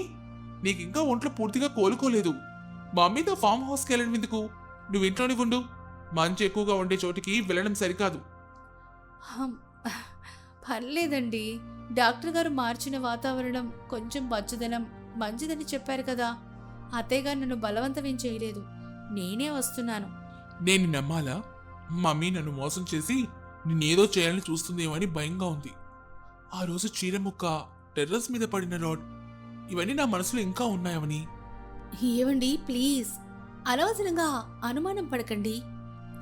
నీకింకా ఒంట్లో పూర్తిగా కోలుకోలేదు. మమ్మీతో ఫామ్ హౌస్కి వెళ్ళడం ఎందుకు? నువ్వు ఇంట్లోనే ఉండు. మంచు ఎక్కువగా ఉండే చోటికి వెళ్ళడం సరికాదు. పర్లేదండి, డాక్టర్ గారు మార్చిన వాతావరణం కొంచెం పచ్చదనం మంచిదని చెప్పారు కదా. అత్తయ్య గారు నన్ను బలవంతం చేయలేదు. నేనే వస్తున్నాను. నేను నమ్మాలా? మమ్మీ నన్ను మోసం చేసి నిన్నేదో చేయాలని చూస్తుందేమో అని భయంగా ఉంది. ఆ రోజు చీరముక్క, టెర్రస్ మీద పడిన రాడ్, ఇవన్నీ నా మనసులో ఇంకా ఉన్నాయవని. ఏవండి, ప్లీజ్ అనవసరంగా అనుమానం పడకండి.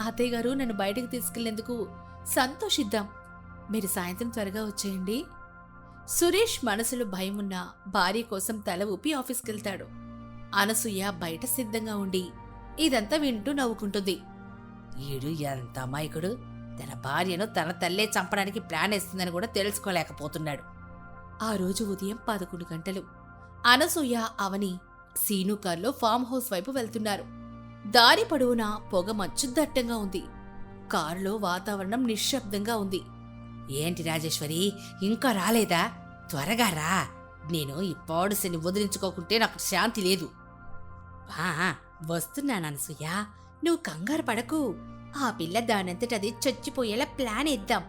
అత్తయ్య గారు నన్ను బయటకు తీసుకెళ్లేందుకు సంతోషిద్దాం. మీరు సాయంత్రం త్వరగా వచ్చేయండి. సురేష్ మనసులో భయమున్న భార్య కోసం తల ఊపి ఆఫీస్కెళ్తాడు. అనసూయ బయట సిద్ధంగా ఉండి ఇదంతా వింటూ నవ్వుకుంటుంది. ఈడు ఎంత అమాయకుడు! తన భార్యను తన తల్లే చంపడానికి ప్లాన్ వేస్తుందని కూడా తెలుసుకోలేకపోతున్నాడు. ఆ రోజు ఉదయం 11 గంటలు. అనసూయ, అవని సీను కార్లో ఫామ్ హౌస్ వైపు వెళ్తున్నారు. దారి పొడవునా పొగ మంచు దట్టంగా ఉంది. కారులో వాతావరణం నిశ్శబ్దంగా ఉంది. ఏంటి రాజేశ్వరి, ఇంకా రాలేదా? త్వరగా రా. నేను ఈ పాడుసిని వదిలించుకోకుంటే నాకు శాంతి లేదు. వస్తున్నాను అనసూయ, నువ్వు కంగారు పడకు. ఆ పిల్ల దానంతటది చచ్చిపోయేలా ప్లాన్ ఇద్దాం.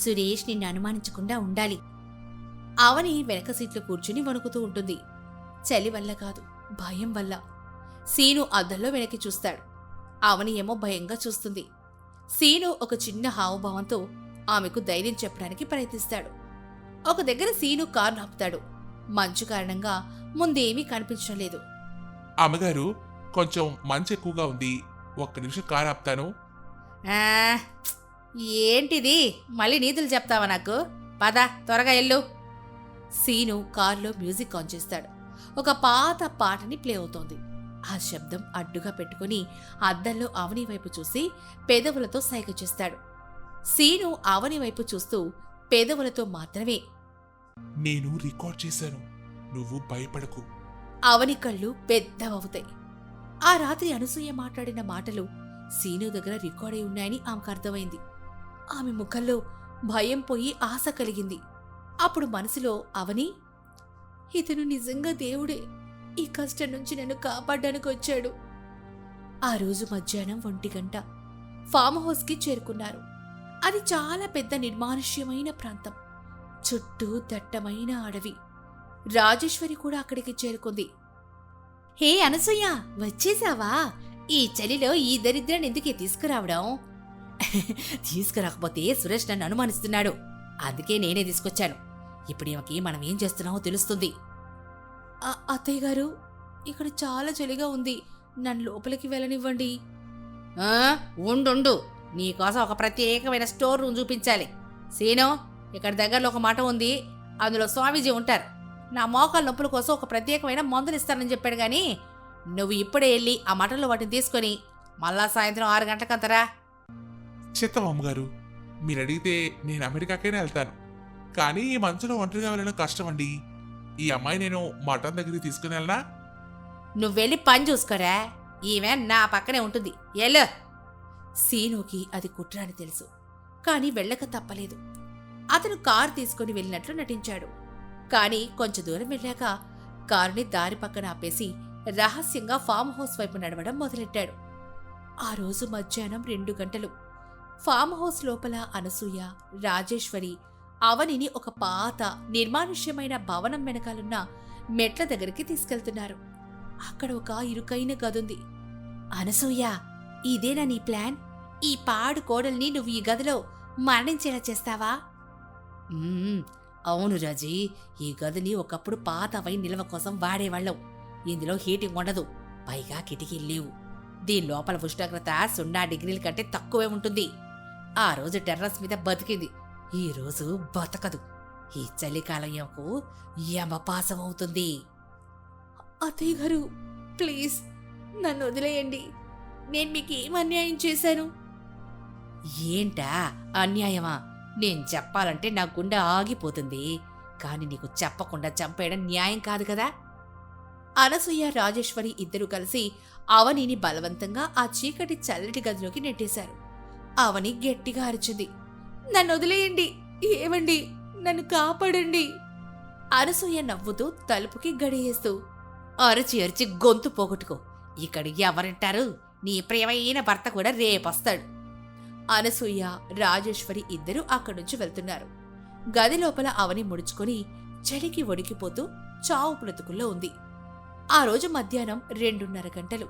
సురేష్ నిన్ను అనుమానించకుండా ఉండాలి. అవని వెనక సీట్లో కూర్చుని వణుకుతూ ఉంటుంది. చలి వల్ల కాదు, భయం వల్ల. సీను అద్దంలో వెనక్కి చూస్తాడు. అవని ఏమో భయంగా చూస్తుంది. సీను ఒక చిన్న హావభావంతో ఆమెకు ధైర్యం చెప్పడానికి ప్రయత్నిస్తాడు. ఒక దగ్గర సీను కారు ఆపుతాడు. మంచు కారణంగా ముందేమీ కనిపించడం లేదు. అమ్మగారు, కొంచెం మంచు ఎక్కువగా ఉంది. ఒక్క నిమిషం కారు ఆపుతాను. ఏంటిది, మళ్ళీ నీతులు చెప్తావా నాకు? పద, త్వరగా ఎల్లు. సీను కారులో మ్యూజిక్ ఆన్ చేస్తాడు. ఒక పాత పాటని ప్లే అవుతోంది. ఆ శబ్దం అడ్డుగా పెట్టుకుని అద్దంలో అవని వైపు చూసి పెదవులతో సైగ చేస్తాడు. సీను అవని వైపు చూస్తూ పెదవులతో మాత్రమే, నేను రికార్డ్ చేశాను, నువ్వు భయపడకు. అవని కళ్ళు పెద్దవవుతాయి. ఆ రాత్రి అనసూయ మాట్లాడిన మాటలు సీను దగ్గర రికార్డ్ అయి ఉన్నాయని ఆమెకు అర్థమైంది. ఆమె ముఖంలో భయం పోయి ఆశ కలిగింది. అప్పుడు మనసులో, అవని, ఇతను నిజంగా దేవుడే. ఈ కష్టం నుంచి నన్ను కాపాడడానికి వచ్చాడు. ఆ రోజు మధ్యాహ్నం 1 గంట ఫామ్ హౌస్కి చేరుకున్నారు. అది చాలా పెద్ద నిర్మానుష్యమైన ప్రాంతం. చుట్టూ దట్టమైన అడవి. రాజేశ్వరి కూడా అక్కడికి చేరుకుంది. హే అనసూయ, వచ్చేసావా? ఈ చలిలో ఈ దరిద్రాన్ని ఎందుకే తీసుకురావడం? తీసుకురాకపోతే సురేష్ నన్ను అనుమానిస్తున్నాడు. అందుకే నేనే తీసుకొచ్చాను. ఇప్పుడు ఈమెకి మనం ఏం చేస్తున్నామో తెలుస్తుంది. అత్తయ్య గారు, ఇక్కడ చాలా చలిగా ఉంది. నన్ను లోపలికి వెళ్ళనివ్వండి. ఉండు, నీకోసం ఒక ప్రత్యేకమైన స్టోర్ రూమ్ చూపించాలి. సీను, ఇక్కడ దగ్గరలో ఒక మఠం ఉంది. అందులో స్వామీజీ ఉంటారు. నా మోకాల నొప్పుల కోసం ఒక ప్రత్యేకమైన మందులు ఇస్తానని చెప్పాడు. గాని నువ్వు ఇప్పుడే వెళ్ళి ఆ మఠంలో వాటిని తీసుకొని మళ్ళా సాయంత్రం 6 గంటలకంతరా. చిత్తం అమ్మగారు, మీరు అడిగితే నేను అమెరికాకైనా వెళ్తాను. కానీ ఈ మంచులో ఒంటరిగా వెళ్ళడం కష్టం అండి. ఈ అమ్మాయి నేను మఠం దగ్గరికి తీసుకుని వెళ్ళనా? నువ్వెళ్ళి పని చూసుకోరా. ఈమె నా పక్కనే ఉంటుంది. ఎల్లో. సీనుకి అది కుట్ర అని తెలుసు. కాని వెళ్ళక తప్పలేదు. అతను కారు తీసుకుని వెళ్ళినట్లు నటించాడు. కాని కొంచెం దూరం వెళ్ళాక కారుని దారి పక్కన ఆపేసి రహస్యంగా ఫామ్ హౌస్ వైపు నడవడం మొదలెట్టాడు. ఆ రోజు మధ్యాహ్నం 2 గంటలు. ఫామ్ హౌస్ లోపల అనసూయ, రాజేశ్వరి అవనిని ఒక పాత నిర్మానుష్యమైన భవనం వెనకాలన్న మెట్ల దగ్గరికి తీసుకెళ్తున్నారు. అక్కడ ఒక ఇరుకైన గదుంది. అనసూయ, ఇదేనా నీ ప్లాన్? ఈ పాడు కోడల్ని నువ్వు ఈ గదిలో మరణించేలా చేస్తావా? అవును రాజీ, ఈ గదిని ఒకప్పుడు పాత వైన్ నిల్వ కోసం వాడేవాళ్ళం. ఇందులో హీటింగ్ ఉండదు, పైగా కిటికీలు లేవు. దీని లోపల ఉష్ణోగ్రత 0 డిగ్రీల కంటే తక్కువే ఉంటుంది. ఆ రోజు టెర్రస్ మీద బతికింది, ఈ రోజు బతకదు. ఈ చలికాలం యమకు యమపాసం అవుతుంది. అత్తయ్య గారు, ప్లీజ్ నన్ను వదిలేయండి. నేను మీకేం అన్యాయం చేశాను? ఏంటా అన్యాయమా? నేను చెప్పాలంటే నా గుండె ఆగిపోతుంది, కాని నీకు చెప్పకుండా చంపేయడం న్యాయం కాదు కదా. అనసూయ, రాజేశ్వరి ఇద్దరూ కలిసి అవనిని బలవంతంగా ఆ చీకటి చల్లటి గదిలోకి నెట్టేశారు. అవని గట్టిగా అరిచింది, నన్ను వదిలేయండి, ఏమండి, నన్ను కాపాడండి. అనసూయ నవ్వుతూ తలుపుకి గడియేస్తూ, అరిచి అరిచి గొంతు పోగొట్టుకో, ఇక్కడ ఎవరింటారు? నీ ప్రియమైన భర్త కూడా రేపొస్తాడు. అనసూయ, రాజేశ్వరి ఇద్దరూ అక్కడ్నుంచి వెళ్తున్నారు. గది లోపల అవని ముడుచుకొని చలికి వణికిపోతూ చావు బ్రతుకుల్లో ఉంది. ఆ రోజు మధ్యాహ్నం 2:30 గంటలు.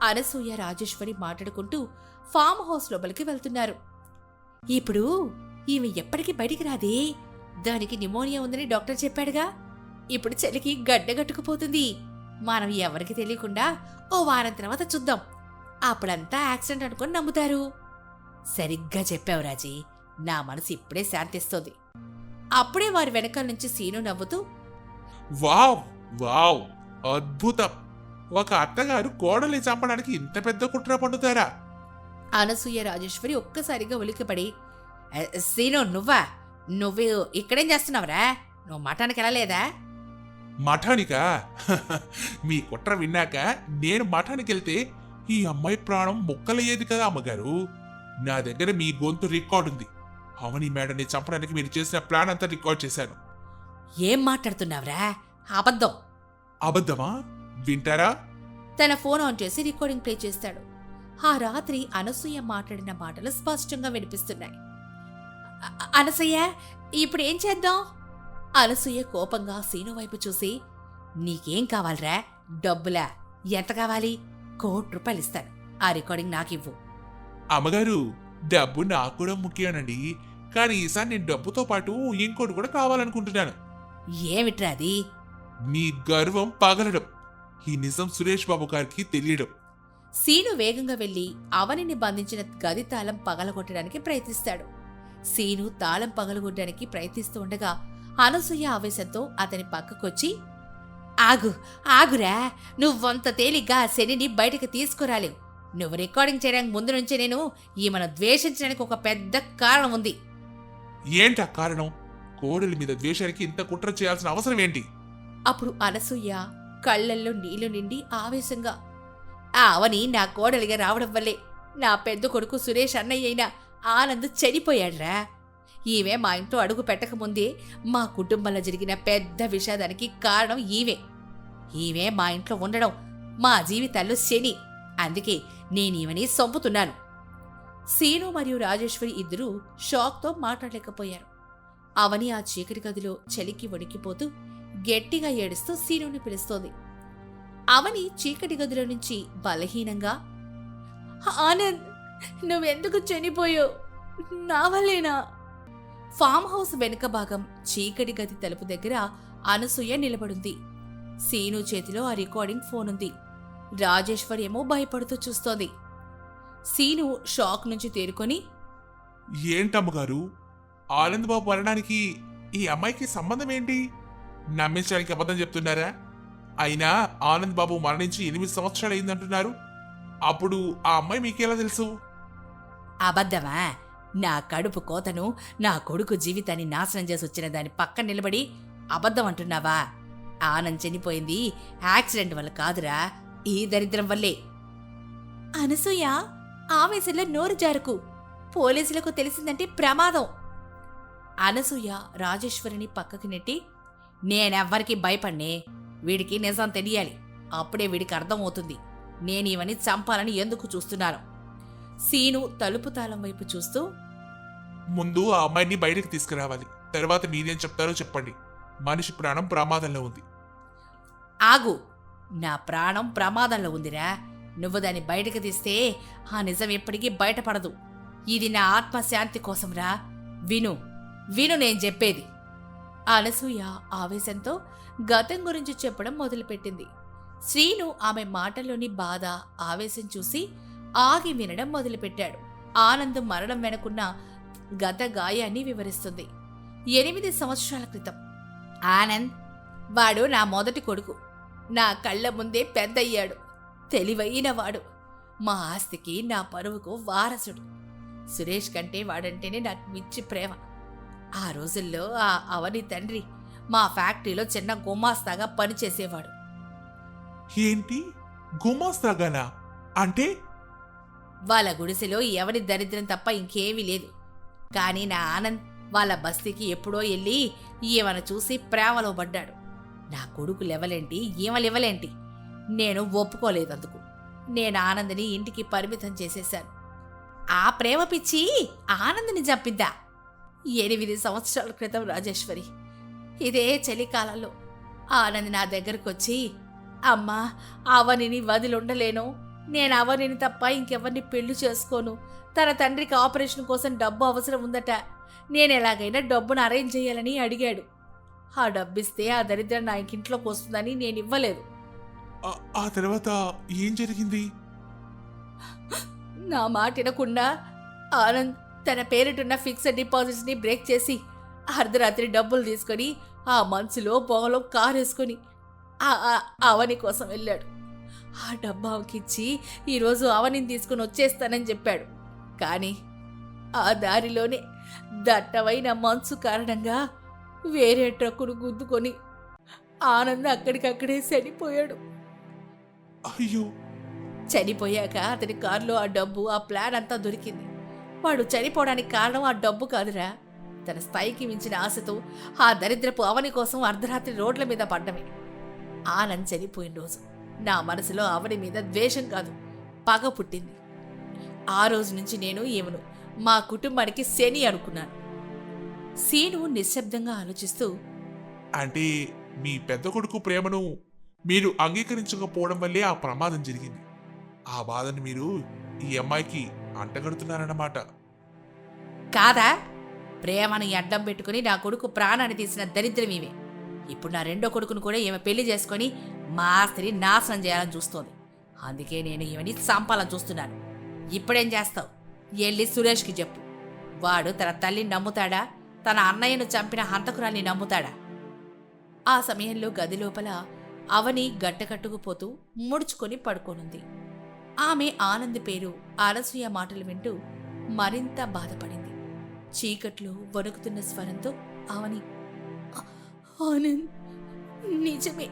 అనసూయ, రాజేశ్వరి మాట్లాడుకుంటూ ఫామ్ హౌస్ లోపలికి వెళ్తున్నారు. ఇప్పుడు ఈమె ఎప్పటికీ బయటికి రాదే, దానికి న్యూమోనియా ఉందని డాక్టర్ చెప్పాడుగా. ఇప్పుడు చలికి గడ్డగట్టుకుపోతుంది. మనం ఎవరికి తెలియకుండా ఓ వారం తర్వాత చూద్దాం, అప్పుడంతా యాక్సిడెంట్ అనుకుని నమ్ముతారు. సరిగ్గా చెప్పావు రాజీ, నా మనసు ఇప్పుడే శాంతిస్తోంది. అప్పుడే వారి వెనకాల నుంచి సీను నవ్వుతూ, వావ్ వావ్, అద్భుతం! ఒక అత్తగారు కోడల్ని చంపడానికి ఇంత పెద్ద కుట్ర పన్నుతారా? అనసూయ, రాజేశ్వరి ఒక్కసారిగా ఉలిక్కిపడి, సీను నువ్వు ఇక్కడేం చేస్తున్నావురా? నువ్వు మఠానికి వెళ్ళలేదా? మఠానికా? మీ కుట్ర విన్నాక నేను మఠానికి వెళ్తే ఈ అమ్మాయి ప్రాణం ముక్కలయ్యేది కదా అమ్మగారు. నా దగ్గర మీ గొంతు రికార్డు ఉంది. అవని మేడని చంపడానికి మీరు చేసిన ప్లాన్ అంతా రికార్డ్ చేశాను. ఏం మాట్లాడుతున్నావురా? అబద్ధం. అబద్ధమా? వింటారా? తన ఫోన్ ఆన్ చేసి రికార్డింగ్ ప్లే చేస్తాడు. ఆ రాత్రి అనసూయ మాట్లాడిన మాటలు స్పష్టంగా వినిపిస్తున్నాయి. అనసూయ, ఇప్పుడు ఏం చేద్దాం? అనసూయ కోపంగా సీను వైపు చూసి, నీకేం కావాలరా? డబ్బులా? ఎంత కావాలి? ₹1 కోటి ఇస్తాను, ఆ రికార్డింగ్ నాకివ్వు. అమ్మగారు, డబ్బు నాకు కూడా ముఖ్యమేనండి, కానీ ఈసారి నేను డబ్బుతో పాటు ఇంకోటి కూడా కావాలనుకుంటున్నాను. ఏమిట్రా అది? మీ గర్వం పగలడం, ఈ నిజం సురేష్ బాబు గారికి తెలియడం. సీను వేగంగా వెళ్లి అవనిని బంధించిన గది తాళం పగలగొట్టడానికి ప్రయత్నిస్తాడు. సీను తాళం పగలగొట్టడానికి ప్రయత్నిస్తూ ఉండగా అనసూయ ఆవేశంతో అతని పక్కకొచ్చి, ఆగురా, నువ్వంత తేలిగ్గా శనిని బయటకు తీసుకురాలేవు. నువ్వు రికార్డింగ్ చేయడానికి ముందు నుంచే నేను ఈమెను ద్వేషించడానికి ఒక పెద్ద కారణం ఉంది. ఏంటా కారణం? కోడలి మీద ద్వేషానికి ఇంత కుట్ర చేయాల్సిన అవసరం ఏంటి? అప్పుడు అనసూయ కళ్లల్లో నీళ్లు నిండి ఆవేశంగా, అవని నా కోడలిగా రావడం వల్లే నా పెద్ద కొడుకు సురేష్ అన్నయ్య అయిన ఆనంద్ చనిపోయాడ్రా. ఈమె మా ఇంట్లో అడుగు పెట్టకముందే మా కుటుంబంలో జరిగిన పెద్ద విషాదానికి కారణం ఈమె మా ఇంట్లో ఉండడం మా జీవితాల్లో శని. అందుకే నేనీమెని చంపుతున్నాను. సీను మరియు రాజేశ్వరి ఇద్దరూ షాక్తో మాట్లాడలేకపోయారు. అవని ఆ చీకటి గదిలో చలికి వణికిపోతూ గట్టిగా ఏడుస్తూ సీనుని పిలుస్తోంది. అవని చీకటి గదిలో నుంచి బలహీనంగా, ఆనంద్, నువ్వెందుకు చనిపోయావు? నా వల్లేనా? ఫామ్ హౌస్ వెనుక భాగం చీకటి గది తలుపు దగ్గర అనసూయ నిలబడుంది. సీను చేతిలో ఆ రికార్డింగ్ ఫోన్ ఉంది. రాజేశ్వరి ఏమో భయపడుతూ చూస్తోంది. సీను షాక్ నుంచి తేరుకొని, ఏంటమ్మగారు, ఆనంద్ బాబు మరణానికి ఈ అమ్మాయికి సంబంధం ఏంటి? నమ్మించడానికి అబద్ధం చెప్తున్నారా? అయినా ఆనంద్ బాబు మరణించి 8 సంవత్సరాలు అయిందంటున్నారు. అప్పుడు ఆ అమ్మాయి మీకెలా తెలుసు? అబద్ధమా? నా కడుపు కోతను, నా కొడుకు జీవితాన్ని నాశనం చేసి వచ్చిన దాని పక్కన నిలబడి అబద్ధం అంటున్నావా? ఆనంద్ చనిపోయింది యాక్సిడెంట్ వల్ల కాదురా, ఈ దరిద్రం వల్లే. అనసూయ, ఆవేశంలో నోరు జారుకు, పోలీసులకు తెలిసిందంటే ప్రమాదం. అనసూయ రాజేశ్వరిని పక్కకి నెట్టి, నేనెవ్వరికి భయపడ్నే, వీడికి నిజం తెలియాలి, అప్పుడే వీడికి అర్థమవుతుంది నేను ఇవన్నీ చంపాలని ఎందుకు చూస్తున్నాను. సీను తలుపు తాళం వైపు చూస్తూ, ముందు ఆ అమ్మాయిని బయటకు తీసుకురావాలి, తర్వాత మీరేం చెప్తారో చెప్పండి. మనిషి ప్రాణం ప్రమాదంలో ఉంది. ఆగు, నా ప్రాణం ప్రమాదంలో ఉందిరా. నువ్వు దాన్ని బయటకు తీస్తే ఆ నిజం ఎప్పటికీ బయటపడదు. ఇది నా ఆత్మశాంతి కోసంరా. విను విను నేను చెప్పేది. అనసూయ ఆవేశంతో గతం గురించి చెప్పడం మొదలుపెట్టింది. శ్రీను ఆమె మాటల్లోని బాధ, ఆవేశం చూసి ఆగి వినడం మొదలుపెట్టాడు. ఆనంద్ మరణం వెనుకున్న గత గాయాన్ని వివరిస్తుంది. 8 సంవత్సరాల క్రితం ఆనంద్, వాడు నా మొదటి కొడుకు. నా కళ్ళ ముందే పెద్దయ్యాడు. తెలివైనవాడు. మా ఆస్తికి, నా పరువుకు వారసుడు. సురేష్ కంటే వాడంటేనే నాకు మిచ్చి ప్రేమ. ఆ రోజుల్లో ఆ అవని తండ్రి మా ఫ్యాక్టరీలో చిన్న గుమాస్తాగా పనిచేసేవాడు. ఏంటి, గుమాస్తాగానా? అంటే వాళ్ళ గుడిసెలో ఎవరి దరిద్రం తప్ప ఇంకేమీ లేదు. కానీ నా ఆనంద్ వాళ్ళ బస్తీకి ఎప్పుడో వెళ్ళి ఈమెను చూసి ప్రేమలో పడ్డాడు. నా కొడుకు లెవలేంటి, ఈమె లెవలేంటి? నేను ఒప్పుకోలేదందుకు. నేను ఆనంద్ని ఇంటికి పరిమితం చేసేశాను. ఆ ప్రేమ పిచ్చి ఆనంద్ని చంపిద్దా? 8 సంవత్సరాల క్రితం రాజేశ్వరి, ఇదే చలికాలంలో ఆనంద్ నా దగ్గరకొచ్చి, అమ్మా, అవనిని వదిలుండలేను. నేను అవనిని తప్ప ఇంకెవరిని పెళ్లి చేసుకోను. తన తండ్రికి ఆపరేషన్ కోసం డబ్బు అవసరం ఉందట. నేను ఎలాగైనా డబ్బును అరేంజ్ చేయాలని అడిగాడు. ఆ డబ్బిస్తే ఆ దరిద్రం నా ఇంట్లోకి వస్తుందని నేను ఇవ్వలేదు. ఆ తర్వాత ఏం జరిగింది? నా మాట వినకుండా ఆనంద్ తన పేరిటున్న ఫిక్స్డ్ డిపాజిట్స్ని బ్రేక్ చేసి అర్ధరాత్రి డబ్బులు తీసుకొని ఆ మనసులో పొగలో కారేసుకొని అవని కోసం వెళ్ళాడు. ఆ డబ్బు ఆమెకిచ్చి ఈరోజు అవనిని తీసుకుని వచ్చేస్తానని చెప్పాడు. కానీ ఆ దారిలోనే దట్టమైన మంచు కారణంగా వేరే ట్రక్కును గుద్దుకొని ఆనంద్ అక్కడికక్కడే చనిపోయాడు. అయ్యో! చనిపోయాక అతని కారులో ఆ డబ్బు, ఆ ప్లాన్ అంతా దొరికింది. వాడు చనిపోవడానికి కారణం ఆ డబ్బు కాదురా, తన స్థాయికి మించిన ఆశతో ఆ దరిద్రపు అవని కోసం అర్ధరాత్రి రోడ్ల మీద పడ్డమే. ఆనంద్ చనిపోయిన రోజు నా మనసులో అవని మీద ద్వేషం కాదు, పగ పుట్టింది. ఆ రోజు నుంచి నేను ఈమెను మా కుటుంబానికి శని అనుకున్నాను. సీను నిశ్శబ్దంగా ఆలోచిస్తూ, అంటే మీ పెద్ద కొడుకు ప్రేమను మీరు అంగీకరించకపోవడం వల్లే ఆ ప్రమాదం జరిగింది. ఆ బాధను మీరు ఈ అమ్మాయికి అంటగడుతున్నారన్నమాట. కాదా? ప్రేమని అడ్డం పెట్టుకుని నా కొడుకు ప్రాణాన్ని తీసిన దరిద్రం ఇవే. ఇప్పుడు నా రెండో కొడుకును కూడా ఈమె పెళ్లి చేసుకుని మా ఆస్తిని నాశనం చేయాలని చూస్తోంది. అందుకే నేను ఈమెని చంపాలని చూస్తున్నాను. ఇప్పుడేం చేస్తావు? వెళ్ళి సురేష్కి చెప్పు. వాడు తన తల్లిని నమ్ముతాడా? తన అన్నయ్యను చంపిన హంతకురాల్ని నమ్ముతాడా? ఆ సమయంలో గది లోపల అవని గట్టకట్టుకుపోతూ ముడుచుకొని పడుకోనుంది. ఆమె ఆనంద్ పేరు, అనసూయ మాటలు వింటూ మరింత బాధపడింది. చీకట్లో వణుకుతున్న స్వరంతో అవని, ఆనంద్, నిజమే,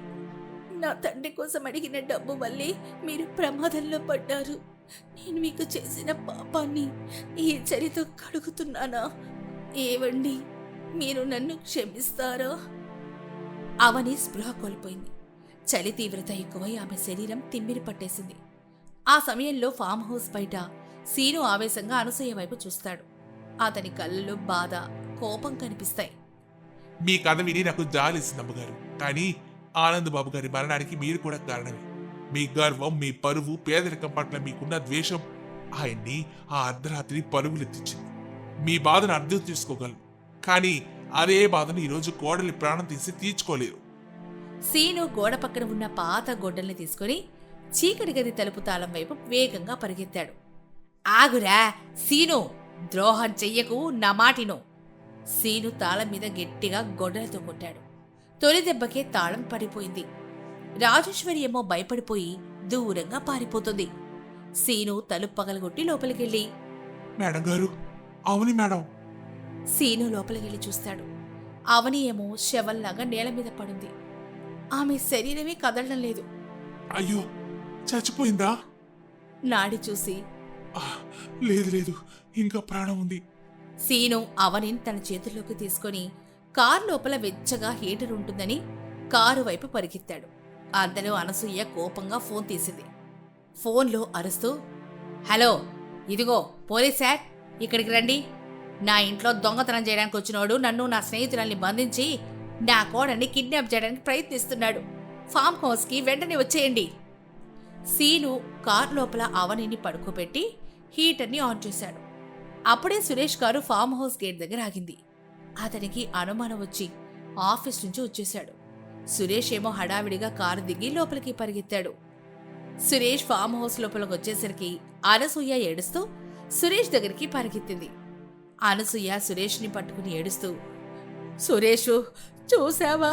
నా తండ్రి కోసం అడిగిన డబ్బు వల్లే మీరు ప్రమాదంలో పడ్డారు. నేను మీకు చేసిన పాపాన్ని ఈ చరితో కడుగుతున్నానా? ఏవండి, మీరు నన్ను క్షమిస్తారా? అవని స్పృహ కోల్పోయింది. చలి తీవ్రత ఎక్కువై ఆమె శరీరం తిమ్మిరి పట్టేసింది. ఆ సమయంలో ఫామ్ హౌస్ బయట సీను ఆవేశంగా అనసూయ వైపు చూస్తాడు. అతని కళ్ళలో బాధ, కోపం కనిపిస్తాయి. మీ కథ విని నాకు జాలేసింది అమ్మగారు. కానీ ఆనంద్ బాబు గారి మరణానికి మీరు కూడా కారణమే. మీ గర్వం, మీ పరువు, పేదరికం పట్ల మీకున్న ద్వేషం ఆయన్ని ఆ అర్ధరాత్రి పరుగులెత్తించింది. మీ బాధను అర్థం చేసుకోగలను, కానీ అదే బాధను ఈరోజు కోడలి ప్రాణం తీసి తీర్చుకోలేరు. సీను గోడ పక్కన ఉన్న పాత గొడ్డల్ని తీసుకుని చీకటి గది తలుపు తాళం వైపు వేగంగా పరిగెత్తాడు. ఆగురా సీను, ద్రోహం చెయ్యకు, నా మాటిను. సీను తాళం మీద గట్టిగా గొడ్డలతో కొట్టాడు. తొలి దెబ్బకే తాళం పడిపోయింది. రాజేశ్వరి ఏమో భయపడిపోయి దూరంగా పారిపోతుంది. సీను తలుపు పగలగొట్టి లోపలికెళ్ళి, మేడం గారు, అవుని మేడం. సీను లోపలికెళ్ళి చూస్తాడు. అవని ఏమో శవంలాగా నేల మీద పడుంది. ఆమె శరీరమే కదలడం లేదు. అయ్యో, చచ్చిపోయిందా? నాడి చూసి, లేదు లేదు, ఇంకా ప్రాణం ఉంది. సీను అవనిని తన చేతుల్లోకి తీసుకుని కారు లోపల వెచ్చగా హీటర్ ఉంటుందని కారు వైపు పరిగెత్తాడు. అంతలో అనసూయ కోపంగా ఫోన్ తీసింది. ఫోన్లో అరుస్తూ, హలో, ఇదిగో పోలీస్ సార్, ఇక్కడికి రండి. నా ఇంట్లో దొంగతనం చేయడానికి వచ్చినోడు నన్ను, నా స్నేహితురాల్ని బంధించి నా కోడని కిడ్నాప్ చేయడానికి ప్రయత్నిస్తున్నాడు. ఫామ్ హౌస్కి వెంటనే వచ్చేయండి. సీను కార్ లోపల అవనిని పడుకోబెట్టి హీటర్ని ఆన్ చేశాడు. అప్పుడే Suresh car farm house gate దగ్గర ఆగింది. అతనికి అనుమానం వచ్చి ఆఫీస్ నుంచి వచ్చేశాడు. సురేష్ ఏమో హడావిడిగా కారు దిగి లోపలికి పరిగెత్తాడు. సురేష్ ఫామ్ హౌస్ లోపలికి వచ్చేసరికి అనసూయ ఏడుస్తూ సురేష్ దగ్గరికి పరిగెత్తింది. అనసూయ సురేష్ని పట్టుకుని ఏడుస్తూ, సురేషు చూసావా,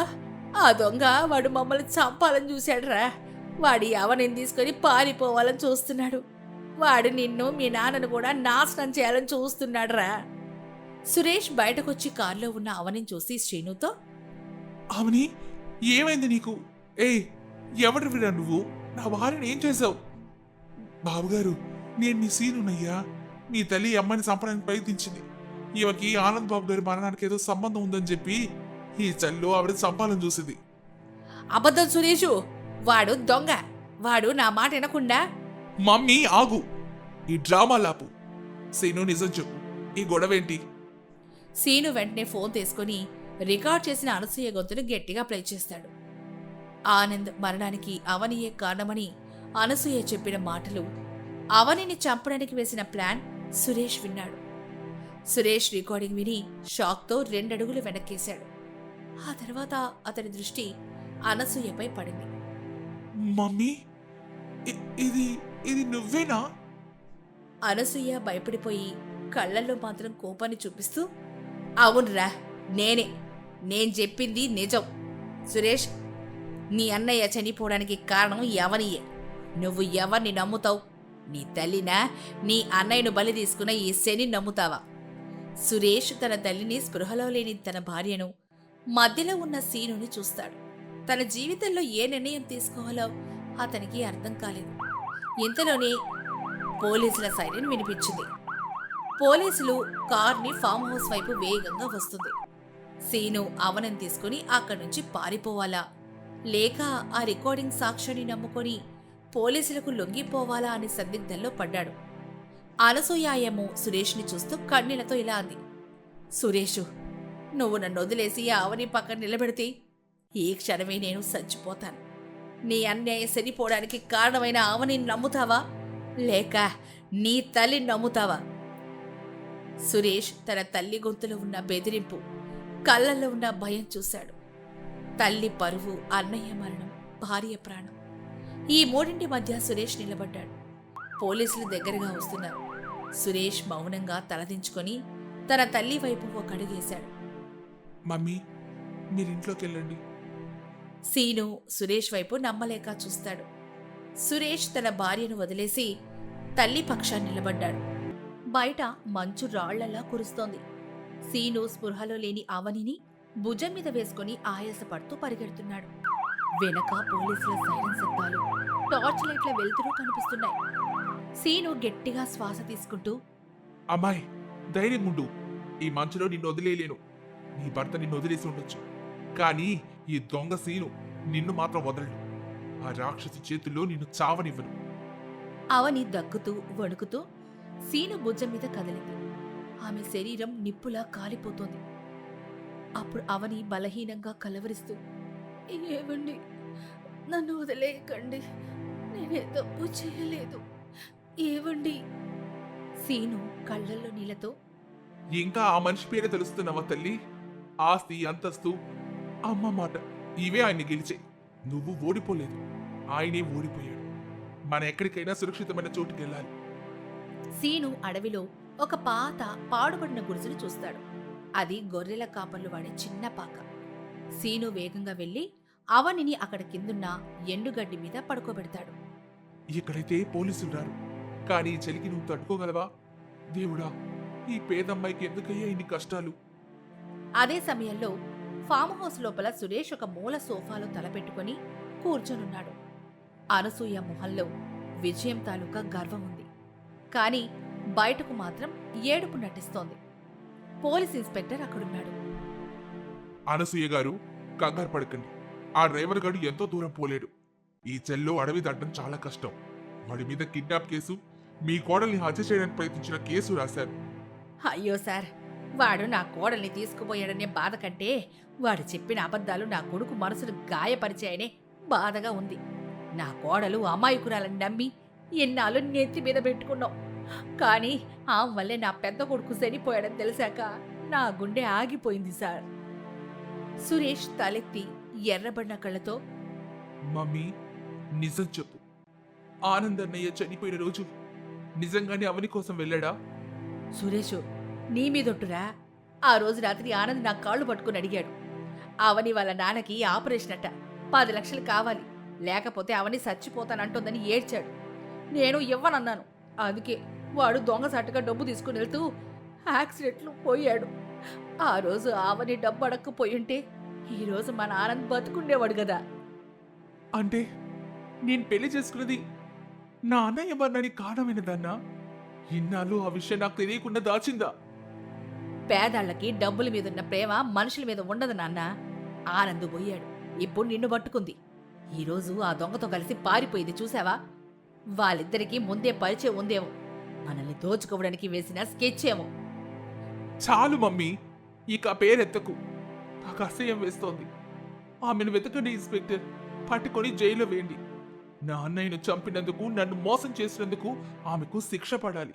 ఆ దొంగ వాడు మమ్మల్ని చంపాలని చూశాడురా. వాడి అవనిని తీసుకొని పారిపోవాలని చూస్తున్నాడు. వాడు నిన్ను మీ నాన్నను కూడా నాశనం చేయాలని చూస్తున్నాడురా. సురేష్ బయటకొచ్చి కారులో ఉన్న అవనిని చూసి శ్రీనుతో, అవని ఏమైంది నీకు? ఏయ్, ఎవరివిరా నువ్వు? నా భార్యను ఏం చేశావు? బాబుగారు, నేను మీ సీనునయ్యా. మీ తల్లి అమ్మని చంపడానికి ప్రయత్నించింది. ఈమెకి ఆనంద్ బాబు గారి మరణానికి ఏదో సంబంధం ఉందని చెప్పి ఈ చల్లో ఆవిడ చంపాలని చూసింది. అబద్ధం సురేషు, వాడు దొంగ. వాడు నా మాట వినకుండా. మమ్మీ ఆగు, ఈ డ్రామా లాపు. సీను నిజం చెప్పు, ఈ గొడవేంటి? సీను వెంటనే ఫోన్ తీసుకుని రికార్డ్ చేసిన అనసూయ గొంతును గట్టిగా ప్లే చేస్తాడు. ఆనంద్ మరణానికి అవనియే కారణమని అనసూయ చెప్పిన మాటలు, అవనిని చంపడానికి వేసిన ప్లాన్ సురేష్ విన్నాడు. సురేష్ రికార్డింగ్ విని షాక్తో 2 అడుగులు వెనక్కేశాడు. ఆ తర్వాత అతని దృష్టి అనసూయపై పడింది. మమ్మీ, ఇది ఇది నువ్వేనా? అనసూయ భయపడిపోయి కళ్ళల్లో మాత్రం కోపాన్ని చూపిస్తూ, అవునురా, నేను చెప్పింది నిజం. సురేష్, నీ అన్నయ్య చనిపోవడానికి కారణం ఎవనియే. నువ్వు ఎవరిని నమ్ముతావు? నీ తల్లినా, నీ అన్నయ్యను బలి తీసుకున్న ఈ శని నమ్ముతావా? సురేష్ తన తల్లిని స్పృహలో లేని తన భార్యను, మధ్యలో ఉన్న సీనుని చూస్తాడు. తన జీవితంలో ఏ నిర్ణయం తీసుకోవాలో అతనికి అర్థం కాలేదు. ఇంతలోనే పోలీసుల సైరన్ వినిపించింది. పోలీసులు కార్ని ఫామ్ హౌస్ వైపు వేగంగా వస్తుంది. సీను అవనని తీసుకుని అక్కడి నుంచి పారిపోవాలా, లేక ఆ రికార్డింగ్ సాక్ష్యాన్ని నమ్ముకొని పోలీసులకు లొంగిపోవాలా అనే సందిగ్ధంలో పడ్డాడు. అనసూయాయేమో సురేష్ని చూస్తూ కన్నీళ్లతో ఇలా అంది, సురేషు, నువ్వు నన్ను వదిలేసి అవని పక్కన నిలబెడితే ఈ క్షణమే నేను చచ్చిపోతాను. నీ అన్యాయం సరిపోవడానికి కారణమైన అవని నమ్ముతావా, లేక నీ తల్లిని నమ్ముతావా? సురేష్ తన తల్లి గొంతులో ఉన్న బెదిరింపు, కళ్ళల్లో ఉన్న భయం చూశాడు. తల్లి పరువు, అన్నయ్య మరణం, భార్య ప్రాణం, ఈ మూడింటి మధ్య సురేష్ నిలబడ్డాడు. పోలీసులు దగ్గరగా వస్తున్నారు. సురేష్ మౌనంగా తలదించుకొని తన తల్లి వైపు ఒక అడుగేశాడు. మమ్మీ, మీరింట్లోకి వెళ్ళండి. సీను సురేష్ వైపు నమ్మలేక చూస్తాడు. సురేష్ తన భార్యను వదిలేసి తల్లి పక్షాన్ని నిలబడ్డాడు. బయట మంచు రాళ్లలా కురుస్తోంది. సీను స్పృహలో లేని అవనిని భుజం మీద వేసుకుని ఆయాసపడుతూ పరిగెడుతున్నాడు. వెనక పోలీసుల సైరన్ శబ్దాలు, టార్చ్ లైట్ల వెలుతురు కనిపిస్తున్నాయి. సీను గట్టిగా శ్వాస తీసుకుంటూ, అమ్మాయి, ధైర్యం ఉండు. ఈ మంచులో నిన్ను వదిలేయలేను. నీ భర్త నిన్ను వదిలేసి ఉండొచ్చు, కానీ ఈ దొంగ సీను నిన్ను మాత్రం వదలడు. ఆ రాక్షసి చేతుల్లో నిన్ను చావనివ్వను. అవని దగ్గుతూ వణుకుతూ సీను భుజం మీద కదిలింది. ఆమె శరీరం నిప్పులా కాలిపోతోంది. అప్పుడు అవని బలహీనంగా కలవరిస్తూ, ఏవండి, నన్ను వదిలేయకండి, నేనే తప్పు చేయలేదు, ఏవండి. సీను కళ్ళల్లో నీళ్లతో, ఇంకా ఆ మనిషి పేరే తెలుస్తున్నావా తల్లి? ఆస్తి, అంతస్తు, అమ్మ మాట, ఇవే ఆయన్ని గెలిచాయి. నువ్వు ఓడిపోలేదు, ఆయనే ఓడిపోయాడు. మన ఎక్కడికైనా సురక్షితమైన చోటుకి వెళ్ళాలి. సీను అడవిలో ఒక పాత పాడుబడిన గుడిసెను చూస్తాడు. అది గొర్రెల కాపర్లు వాడే చిన్న పాక. సీను వేగంగా వెళ్లి అవనిని అక్కడ కిందున్న ఎండుగడ్డి మీద పడుకోబెడతాడు. ఇక్కడైతే పోలీసులు రారు, కానీ ఈ చలికి నువ్వు తట్టుకోగలవా? దేవుడా, ఈ పేదమ్మాయికి ఎందుకయ్యా ఇన్ని కష్టాలు? అదే సమయంలో ఫామ్ హౌస్ లోపల సురేష్ ఒక మూల సోఫాలో తలపెట్టుకుని కూర్చొనున్నాడు. అనసూయ మొహంలో విజయం తాలూకా గర్వం ఉంది, కాని బయటకు మాత్రం ఏడుపు నటిస్తోంది. Police inspector అక్కడున్నాడు. అనసూయ గారు, కంగారు పడకండి. ఆ డ్రైవర్ గారు ఎంతో దూరం పోలేడు. ఈ చెల్లో అడవి దాటడం చాలా కష్టం. వాడి మీద కిడ్నాప్ కేసు, మీ కోడల్ని హత్య చేయడానికి ప్రయత్నించిన కేసు రాశారు. అయ్యో సార్, వాడు నా కోడల్ని తీసుకుపోయాడనే బాధ కంటే వాడు చెప్పిన అబద్ధాలు నా కొడుకు మనసును గాయపరిచాయనే బాధగా ఉంది. నా కోడలు అమాయకురాలని నమ్మి ఎన్నాళ్ళు నెత్తి మీద పెట్టుకున్నాం. కానీ ఆ వల్లే నా పెద్ద కొడుకు చనిపోయాడని తెలిసాక నా గుండె ఆగిపోయింది సార్. సురేష్ తలెత్తి ఎర్రబడిన కళ్ళతో, మమ్మీ నిజం చెప్పు, ఆనంద్ అన్నయ్య చనిపోయిన రోజు నిజంగానే అవని కోసం వెళ్ళాడా? సురేషు, నీ మీదొట్టురా. ఆ రోజు రాత్రి ఆనంద్ నా కాళ్ళు పట్టుకుని అడిగాడు. అవని వాళ్ళ నాన్నకి ఆపరేషన్ అట్ట, 10 లక్షలు కావాలి, లేకపోతే అవని చచ్చిపోతానంటోందని ఏడ్చాడు. నేను ఇవ్వనన్నాను. అందుకే వాడు దొంగసాటుగా డబ్బు తీసుకుని వెళ్తూ యాక్సిడెంట్లు పోయాడు. ఆ రోజు అవని డబ్బు అడక్కపోయుంటే ఈరోజు మన ఆనంద్ బతుకుండేవాడు కదా. అంటే నేను పెళ్లి చేసుకున్నది నా అన్నయ్య మరణానికి కారణమైనదన్నా? ఇన్నాళ్ళు ఆ విషయం నాకు తెలియకుండా దాచిందా? పేదాళ్ళకి డబ్బుల మీదున్న ప్రేమ మనుషుల మీద ఉండదు నాన్న. ఆనంద్ పోయాడు, ఇప్పుడు నిన్ను పట్టుకుంది. ఈరోజు ఆ దొంగతో కలిసి పారిపోయింది చూసావా? వాళ్ళిద్దరికీ ముందే పరిచయం ఉందేమో. మనల్ని దోచుకోవడానికి వేసిన స్కెచ్ ఏమో. చాలు మమ్మీ, ఇక ఆ పేరెత్తకు. నాకు అసహ్యం వేస్తోంది. ఆమెను వెతకండి ఇన్స్పెక్టర్, పట్టుకొని జైల్లో వేయండి. నా అన్నయ్యను చంపినందుకు, నన్ను మోసం చేసినందుకు ఆమెకు శిక్ష పడాలి.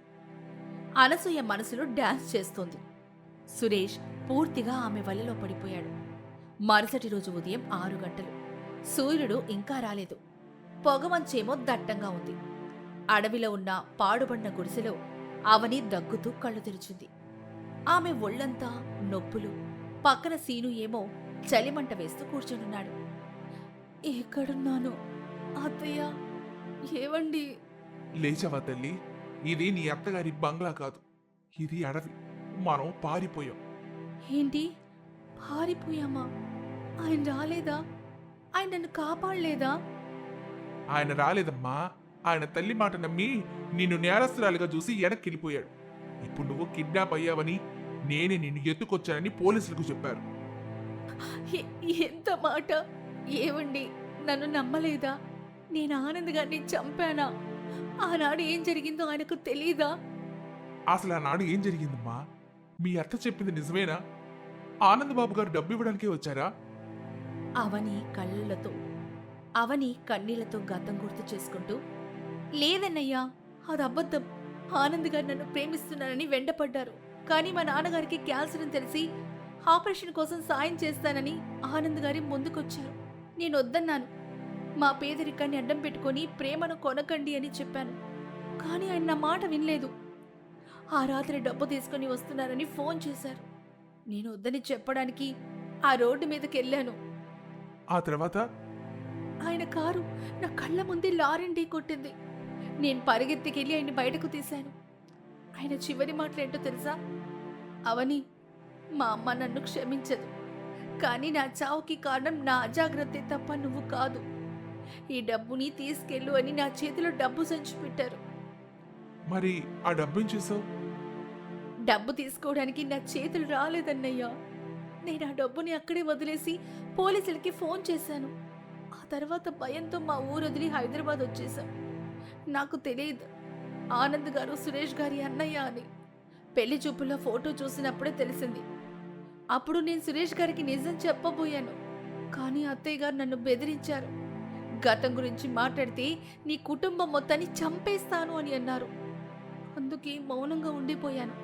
అనసూయ మనసులో డాన్స్ చేస్తోంది. సురేష్ పూర్తిగా ఆమె వలలో పడిపోయాడు. మరుసటి రోజు ఉదయం 6 గంటలు. సూర్యుడు ఇంకా రాలేదు. పొగమంచేమో దట్టంగా ఉంది. అడవిలో ఉన్న పాడుబడిన గుడిసెలో అవని దగ్గుతూ కళ్ళు తెరిచింది. ఆమె ఒళ్లంతా నొప్పులు. పక్కన సీను ఏమో చలిమంట వేస్తూ కూర్చొనున్నాడు. ఎక్కడున్నాను అత్తయ్య? ఏవండి? లేచవా తల్లి, ఇది నీ అత్తగారి బంగ్లా కాదు, ఇది అడవి. మనం పారిపోయాం. ఏంటి, పారిపోయామా? ఆయన రాలేదా? ఆయన నన్ను కాపాడలేదా? ఆయన రాలేదమ్మా. ఆయన తల్లి మాట నమ్మి నిన్ను నేరస్తురాలుగా చూసి వెనక్కి వెళ్ళిపోయాడు. ఇప్పుడు నువ్వు కిడ్నాప్ అయ్యావని, నేనే నిన్ను ఎత్తుకొచ్చానని పోలీసులకు చెప్పారు. ఎంత మాట! ఏవండి, నన్ను నమ్మలేదా? నేను ఆనంద్ గారిని చంపానా? ఆనాడు ఏం జరిగిందో ఆయనకు తెలీదా? అసలు ఆనాడు ఏం జరిగిందమ్మా? మీ అత్త చెప్పింది నిజమేనా? ఆనంద్ బాబు గారు డబ్బు ఇవ్వడానికే వచ్చారా? అవని కన్నీళ్లతో గతం గుర్తు చేసుకుంటూ, లేదన్నయ్యా, అది అబద్ధం. ఆనంద్ గారు నన్ను ప్రేమిస్తున్నానని వెంటపడ్డారు. కానీ మా నాన్నగారికి క్యాన్సర్ అని తెలిసి ఆపరేషన్ కోసం సాయం చేస్తానని ఆనంద్ గారి ముందుకొచ్చారు. నేను వద్దన్నాను. మా పేదరికాన్ని అడ్డం పెట్టుకొని ప్రేమను కొనకండి అని చెప్పాను. కానీ ఆయన నా మాట వినలేదు. ఆ రాత్రి డబ్బు తీసుకుని వస్తున్నారని ఫోన్ చేశారు. నేను వద్దని చెప్పడానికి ఆ రోడ్డు మీదకి వెళ్ళాను. ఆ తర్వాత ఆయన కారు నా కళ్ళ ముందే లారీని ఢీ కొట్టింది. నేను పరిగెత్తికెళ్ళి ఆయన్ని బయటకు తీశాను. ఆయన చివరి మాటలేంటో తెలుసా? అవని, మా అమ్మ నన్ను క్షమించదు, కానీ నా చావుకి కారణం నా అజాగ్రత్తే తప్ప నువ్వు కాదు. ఈ డబ్బుని తీసుకెళ్ళు అని నా చేతిలో డబ్బు సంచి పెట్టారు. మరి ఆ డబ్బుని చూసావు? డబ్బు తీసుకోవడానికి నా చేతులు రాలేదన్నయ్యా. నేను ఆ డబ్బుని అక్కడే వదిలేసి పోలీసులకి ఫోన్ చేశాను. ఆ తర్వాత భయంతో మా ఊరు వదిలి హైదరాబాద్ వచ్చేసాం. నాకు తెలియదు ఆనంద్ గారు సురేష్ గారి అన్నయ్య అని. పెళ్లి చూపుల్లో ఫోటో చూసినప్పుడే తెలిసింది. అప్పుడు నేను సురేష్ గారికి నిజం చెప్పబోయాను. కానీ అత్తయ్య గారు నన్ను బెదిరించారు. గతం గురించి మాట్లాడితే నీ కుటుంబం మొత్తాన్ని చంపేస్తాను అని అన్నారు. అందుకే మౌనంగా ఉండిపోయాను.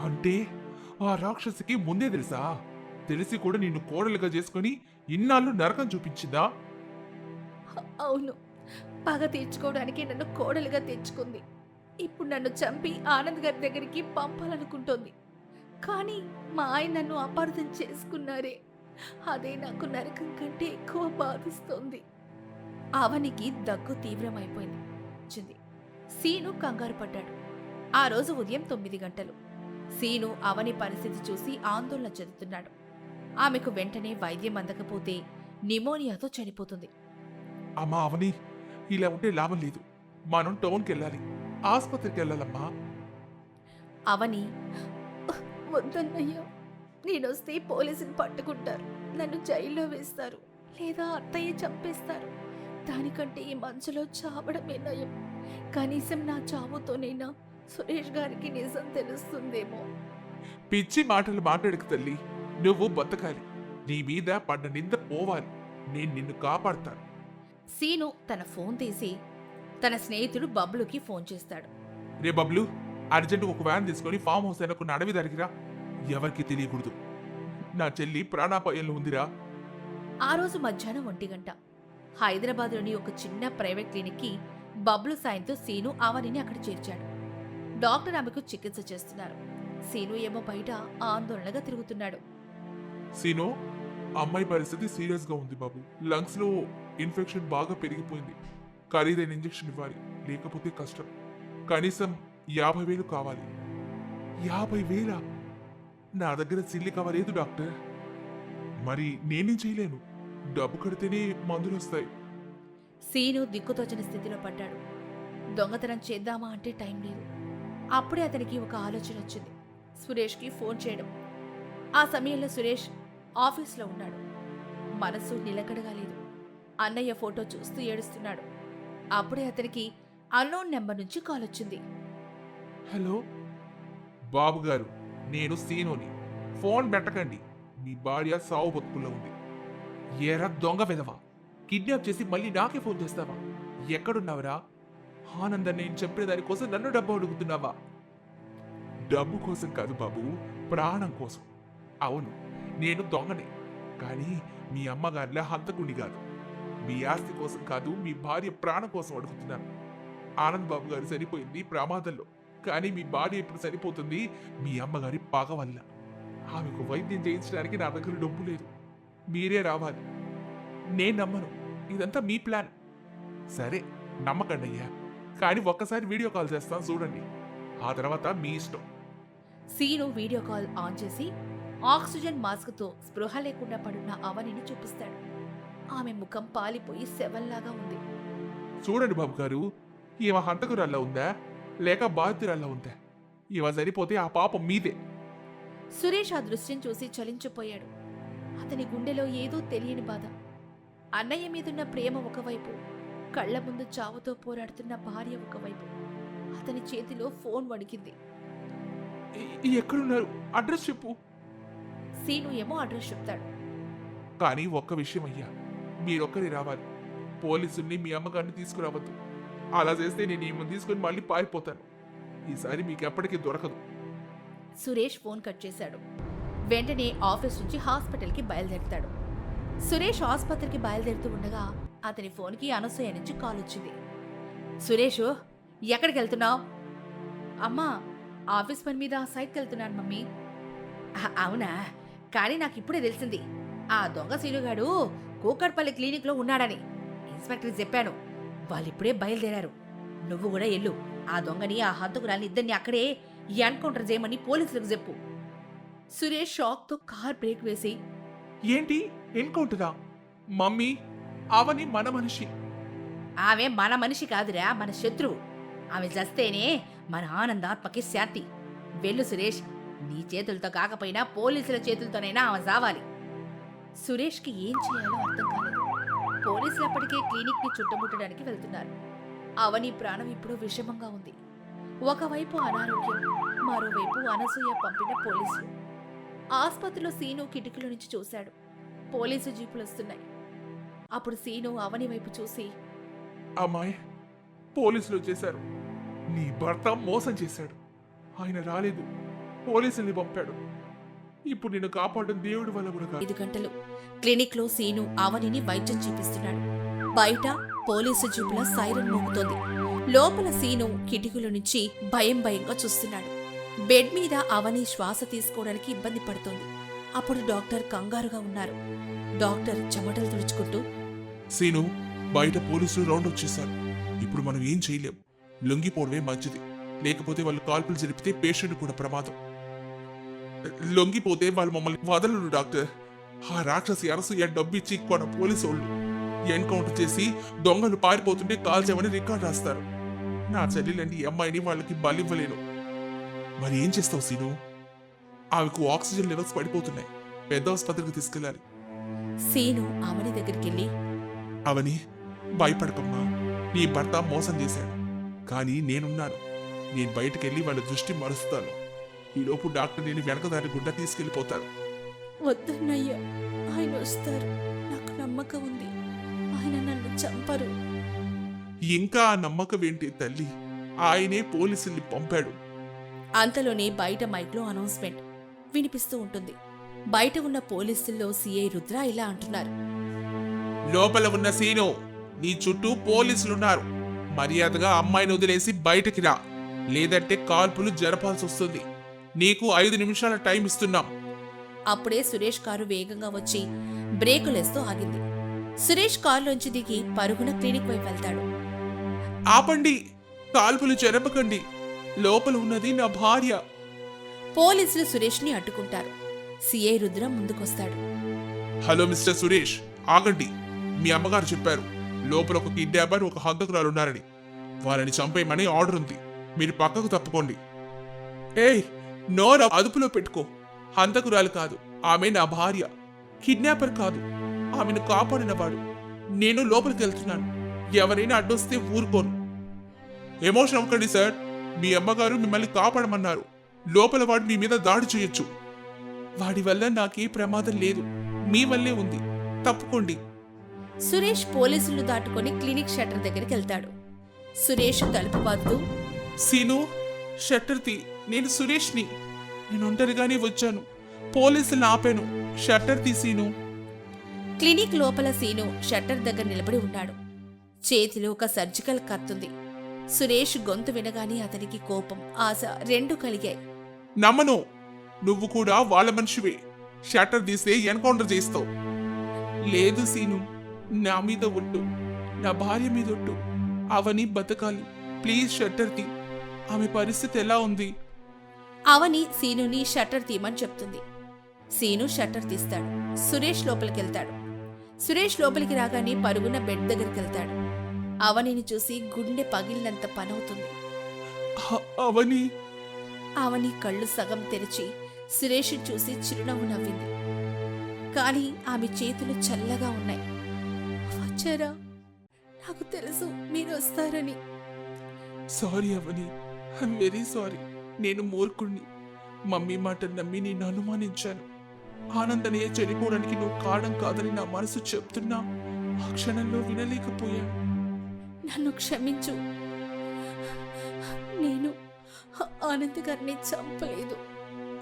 అంటే ఆ రాక్షసికి ముందే తెలుసా? తెలిసి కూడా నిన్ను కోడలుగా చేసుకుని ఇన్నాళ్ళు నరకం చూపించిందా? అవును, పగ తీర్చుకోవడానికి నన్ను కోడలుగా తెచ్చుకుంది. ఇప్పుడు నన్ను చంపి ఆనంద్ గారి దగ్గరికి పంపాలనుకుంటోంది. కానీ మా ఆయన నన్ను అపార్థం చేసుకున్నారే, అదే నాకు నరకం కంటే ఎక్కువ బాధిస్తోంది. అవనికి దగ్గు తీవ్రమైపోయింది. సీను కంగారు పడ్డాడు. ఆ రోజు ఉదయం 9 గంటలు. సీను అవని పరిస్థితి చూసి ఆందోళన చెందుతున్నాడు. ఆమెకు వెంటనే వైద్యం అందకపోతే నిమోనియాతో చనిపోతుంది. అమ్మా అవని, ఇలా ఉంటే లాభం లేదు. మనం టౌన్కి వెళ్ళాలి, ఆసుపత్రికి వెళ్ళాలమ్మా. అవని, వద్దన్నయ్యా, నేనొస్తే పోలీసులు పట్టుకుంటారు, నన్ను జైల్లో వేస్తారు, లేదా అత్తయ్య చంపేస్తారు. దానికంటే ఈ మంచులో చావడమే నయం. కనీసం నా చావుతోనైనా సురేష్ గారికి నిజం తెలుస్తుందేమో. పిచ్చి మాటలు మాట్లాడకు తల్లి. నువ్వు బతకాలి, నీ మీద పడ్డ నింద పోవాలి. నేను నిన్ను కాపాడతాను. సీను తన ఫోన్ తీసి తన స్నేహితుడు బబ్లుకి ఫోన్ చేస్తాడు. రే బబ్లు, అర్జెంట్ ఒక వ్యాన్ తీసుకొని ఫామ్ హౌస్ అయిన కొన్ని అడవి దగ్గర ఎవరికి తెలియకూడదు. నా చెల్లి ప్రాణాపాయంలో ఉందిరా. ఆ రోజు మధ్యాహ్నం 1 గంట హైదరాబాద్లోని ఒక చిన్న ప్రైవేట్ క్లినిక్కి బబ్లు సాయంతో సీను అవనిని అక్కడ చేర్చాడు. డాక్టర్ ఆమెకు చికిత్స చేస్తున్నారు. సీను ఏమో బయట ఆందోళనగా తిరుగుతున్నాడు. సీను, అమ్మాయి పరిస్థితి సీరియస్ గా ఉంది బాబు. లంగ్స్ లో ఇన్ఫెక్షన్ బాగా పెరిగిపోయింది. ఖరీదైన ఇంజెక్షన్ ఇవ్వాలి, లేకపోతే కష్టం. కనీసం 50,000 కావాలి. 50,000? నా దగ్గర సిల్లి కావలేదు డాక్టర్. మరి నేనేం చేయలేను. డబ్బు కడితేనే మందులు వస్తాయి. సీను దిక్కుతోచని స్థితిలో పడ్డాడు. దొంగతనం చేద్దామా అంటే టైం లేదు. అప్పుడే అతనికి ఒక ఆలోచన వచ్చింది. సురేష్కి ఫోన్ చేయడం. ఆ సమయంలో సురేష్ ఆఫీస్లో ఉన్నాడు. మనసు నిలకడగా లేదు. అన్నయ్య ఫోటో చూస్తూ ఏడుస్తున్నాడు. అప్పుడే అతనికి అన్నోన్ నెంబర్ నుంచి కాల్ వచ్చింది. హలో బాబు గారు, నేను సీనుని. ఫోన్ పెట్టకండి. మీ భార్య సావు బతుకుల్లో ఉంది. ఏరా దొంగ విధవా, కిడ్నాప్ చేసి మళ్ళీ నాకే ఫోన్ చేస్తావా? ఎక్కడున్నావురా? ఆనందం నేను చెప్పిన దానికోసం నన్ను డబ్బు అడుగుతున్నావా? డబ్బు కోసం కాదు బాబు, ప్రాణం కోసం. అవును, నేను దొంగనే, కానీ మీ అమ్మగారిలా హంతకుణ్ణి కాదు. మీ ఆస్తి కోసం కాదు, మీ భార్య ప్రాణం కోసం అడుగుతున్నాను. ఆనంద్ బాబు గారు సరిపోయింది ప్రమాదంలో, కానీ మీ భార్య ఇప్పుడు సరిపోతుంది మీ అమ్మగారి పగ వల్ల. ఆమెకు వైద్యం చేయించడానికి నా దగ్గర డబ్బు లేదు. మీరే రావాలి. నేను నమ్మను. ఇదంతా మీ ప్లాన్. సరే, నమ్మకండి అయ్యా, కానీ ఒక్కసారి వీడియో కాల్ చేస్తాను చూడండి. ఆ తర్వాత మీ ఇష్టం. సీను వీడియో కాల్ ఆన్ చేసి ఆక్సిజన్ మాస్క్తో స్పృహ లేకుండా పడున్న అవనిని చూపిస్తాడు. ఆమె ముఖం పాలిపోయి శవంలాగా ఉంది. చూడండి బాబు గారు, ఈమె హంతకురాల్లా ఉందా లేక బాధితురాల్లా ఉందా? ఈమె సరిపోతే ఆ పాపం మీదే. సురేష్ ఆ దృశ్యం చూసి చలించిపోయాడు. అతని గుండెలో ఏదో తెలియని బాధ. అన్నయ్య మీదున్న ప్రేమ ఒకవైపు, కళ్ల ముందు చావుతో పోరాడుతున్న భార్య ఒకవైపు. అతని చేతిలో ఫోన్ వణికింది. ఎక్కడున్నారు? అడ్రస్ చెప్పు. సీను ఏమో అడ్రస్ చెప్తాడు. కానీ ఒక్క విషయం అయ్యా, మీరొక్కరే రావాలి. పోలీసుల్ని మీ అమ్మగారిని తీసుకురావద్దు. అలా చేస్తే నేను ఈమెను తీసుకుని మళ్ళీ పారిపోతాను. ఈసారి మీకు ఎప్పటికీ దొరకదు. సురేష్ ఫోన్ కట్ చేశాడు. వెంటనే ఆఫీస్ నుంచి హాస్పిటల్కి బయలుదేరుతాడు. సురేష్ ఆసుపత్రికి బయలుదేరుతూ ఉండగా అతని ఫోన్కి అనసూయ నుంచి కాల్ వచ్చింది. సురేష్, ఎక్కడికి వెళ్తున్నావు? అమ్మా, ఆఫీస్ పని మీద సైట్కి వెళ్తున్నాను మమ్మీ. అవునా? కానీ నాకు ఇప్పుడే తెలిసింది ఆ దొంగ సీనుగాడు కూకట్పల్లి క్లినిక్లో ఉన్నాడని. ఇన్స్పెక్టర్ చెప్పాను. వాళ్ళిప్పుడే బయలుదేరారు. నువ్వు కూడా ఎల్లు. ఆ దొంగని, ఆ హంతకురాల్ని ఇద్దరిని అక్కడే ఎన్కౌంటర్ చేయమని పోలీసులకు చెప్పు. సురేష్ షాక్తో కార్ బ్రేక్ వేసి, ఏంటి ఎన్కౌంటరా? మమ్మీ, అవని మన మనిషి. ఆమె మన మనిషి కాదురా, మన శత్రువు. ఆమె చస్తేనే మన ఆనందాత్మకి శాంతి. వెళ్ళు సురేష్. నీ చేతులతో కాకపోయినా పోలీసుల చేతులతోనైనా ఆమె చావాలి. సురేష్కి ఏం చేయాలో అర్థం కాలేదు. పోలీసులు అప్పటికే క్లినిక్ని చుట్టుముట్టడానికి వెళ్తున్నారు. అవని ప్రాణం ఇప్పుడు విషమంగా ఉంది. ఒకవైపు అనారోగ్యం, మరోవైపు అనసూయ పంపిన పోలీసులు. ఆసుపత్రిలో సీను కిటికీల నుంచి చూశాడు. పోలీసు జీపులు వస్తున్నాయి. అప్పుడు సీను అవని వైపు చూసి, అమ్మాయి, పోలీసులు వచ్చేశారు. నీ భర్త మోసం చేశాడు. ఆయన రాలేదు, పోలీసుల్ని పంపాడు. ఇప్పుడు నిన్ను కాపాడడం దేవుడి వల్ల కూడా కాదు. 5 గంటలు క్లినిక్లో సీను అవనిని వైద్యం చూపిస్తున్నాడు. బయట పోలీసు జీపుల సైరన్ మోగుతోంది. లోపల సీను కిటికీల నుంచి భయంగా చూస్తున్నాడు. బెడ్ మీద అవని శ్వాస తీసుకోవడానికి ఇబ్బంది పడుతోంది. అప్పుడు డాక్టర్ కంగారుగా ఉన్నారు. డాక్టర్ చెమటలు తుడుచుకుంటూ, సీను, బయట పోలీసులు రౌండ్ వచ్చేసారు. ఇప్పుడు మనం ఏం చేయలేం. లొంగిపోవడమే మంచిది. లేకపోతే వాళ్ళు కాల్పులు జరిపితే పేషెంట్ కూడా ప్రమాదం. లొంగిపోతే వాళ్ళు మమ్మల్ని వదలరు డాక్టర్. ఆ రాక్షసి అనసూయ డబ్బిచ్చి కొన్న పోలీసు వాళ్ళు ఎన్కౌంటర్ చేసి దొంగలు పారిపోతుంటే కాల్చేమని రికార్డ్ రాస్తారు. నా చెల్లెలండి ఈ అమ్మాయిని వాళ్ళకి బలివ్వలేను. మరి ఏం చేస్తావు సీను? ఆమెకు ఆక్సిజన్ లెవెల్స్ పడిపోతున్నాయి. పెద్ద ఆసుపత్రికి తీసుకెళ్ళాలి. సీను అవని దగ్గరికెళ్ళి, అవని, భయపడకమ్మా. నీ భర్త మోసం చేశాడు, కానీ నేనున్నాను. నేను బయటకెళ్ళి వాళ్ళ దృష్టి మరుస్తాను. ఈలోపు డాక్టర్ నేను వెనకదారి గుండా తీసుకెళ్లిపోతారు. వద్దన్నయ్య, ఆయన వస్తారు. నాకు నమ్మకం ఉంది. ఆయన నన్ను చంపరు. ఇంకా ఆ నమ్మకం ఏంటి తల్లి? ఆయనే పోలీసుల్ని పంపాడు. అంతలోనే బయట మైక్లో అనౌన్స్మెంట్ వినిపిస్తూ ఉంటుంది. బయట ఉన్న పోలీసుల్లో సిఐ రుద్ర ఇలా అంటున్నారు. లోపల ఉన్న సీను, నీ చుట్టూ పోలీసులున్నారు. మర్యాదగా అమ్మాయిని వదిలేసి బయటికి రా, లేదంటే కాల్పులు జరపాల్సి వస్తుంది. నీకు 5 నిమిషాల టైం ఇస్తున్నాం. అప్పుడే సురేష్ కారు వేగంగా వచ్చి బ్రేకులేస్తూ ఆగింది. సురేష్ కారులోంచి దిగి పరుగున క్లినిక్ వైపు వెళ్తాడు. ఆపండి, కాల్పులు జరపకండి, లోపల ఉన్నది నా భార్య. పోలీసులు సురేష్ని అడ్డుకుంటారు. సిఐ రుద్ర ముందుకొస్తాడు. హలో మిస్టర్ సురేష్, ఆగండి. మీ అమ్మగారు చెప్పారు లోపల ఒక కిడ్నాపర్, ఒక హంతకురాలున్నారని. వాళ్ళని చంపేయమని ఆర్డర్ ఉంది. మీరు పక్కకు తప్పుకోండి. ఏయ్, నోరు అదుపులో పెట్టుకో. హంతకురాలు కాదు, ఆమె నా భార్య. కిడ్నాపర్ కాదు, ఆమెను కాపాడినవాడు. నేను లోపలికి వెళ్తున్నాను. ఎవరైనా అడ్డొస్తే ఊరుకోను. ఎమోషన్ అవ్వకండి సార్. మీ అమ్మగారు మిమ్మల్ని కాపాడమన్నారు. లోపల వాడు మీ మీద దాడి చేయొచ్చు. వాడి వల్ల నాకే ప్రమాదం లేదు, మీ వల్లే ఉంది. తప్పుకోండి. సురేష్ పోలీసులు దాటుకొని క్లినిక్ షట్టర్ దగ్గరికి వెళ్తాడు. సురేష్ తలుపు బాదుతూ, సీను, షట్టర్ తీ. నేను సురేష్ని. నేను ఒంటరిగానే వచ్చాను. పోలీసులను ఆపాను. షట్టర్ తీ సీను. క్లినిక్ లోపల సీను షట్టర్ దగ్గర నిలబడి ఉన్నాడు. చేతిలో ఒక సర్జికల్ కత్తుంది. సురేష్ గొంతు వినగానే అతనికి కోపం, ఆశ రెండూ కలిగాయి. నమ్మను, నువ్వు కూడా వాళ్ళ మనిషివే. షట్టర్ తీస్తే ఎన్కౌంటర్ చేస్తావు. లేదు సీను, నా మీద ఒట్టు, నా భార్య మీద ఒట్టు. అవని బతకాలి. ప్లీజ్ షట్టర్ తీ. ఆమె పరిస్థితి ఎలా ఉంది? అవని సీనుని షట్టర్ తీయమని చెప్తుంది. సీను షట్టర్ తీస్తాడు. సురేష్ లోపలికెళ్తాడు. సురేష్ లోపలికి రాగానే పరుగున బెడ్ దగ్గరికి వెళ్తాడు. అవనిని చూసి గుండె పగిలినంత పనవుతుంది. అవని అవని కళ్ళు సగం తెరిచి సురేష్ చూసి చిరునవ్వు నవ్వింది. కానీ ఆమె చేతులు చల్లగా ఉన్నాయి. వచ్చారా? నాకు తెలుసు మీరు వస్తారని. Sorry Avani, I'm very sorry. నేను మూర్ఖుణ్ణి. మమ్మీ మాట నమ్మి నేను అనుమానించాను. ఆనందనయ్య చనిపోవడానికి నువ్వు కారణం కాదని నా మనసు చెప్తున్నా ఆ క్షణంలో వినలేకపోయాను. నన్ను క్షమించు. నేను ఆనంద్ గారిని చంపలేదు.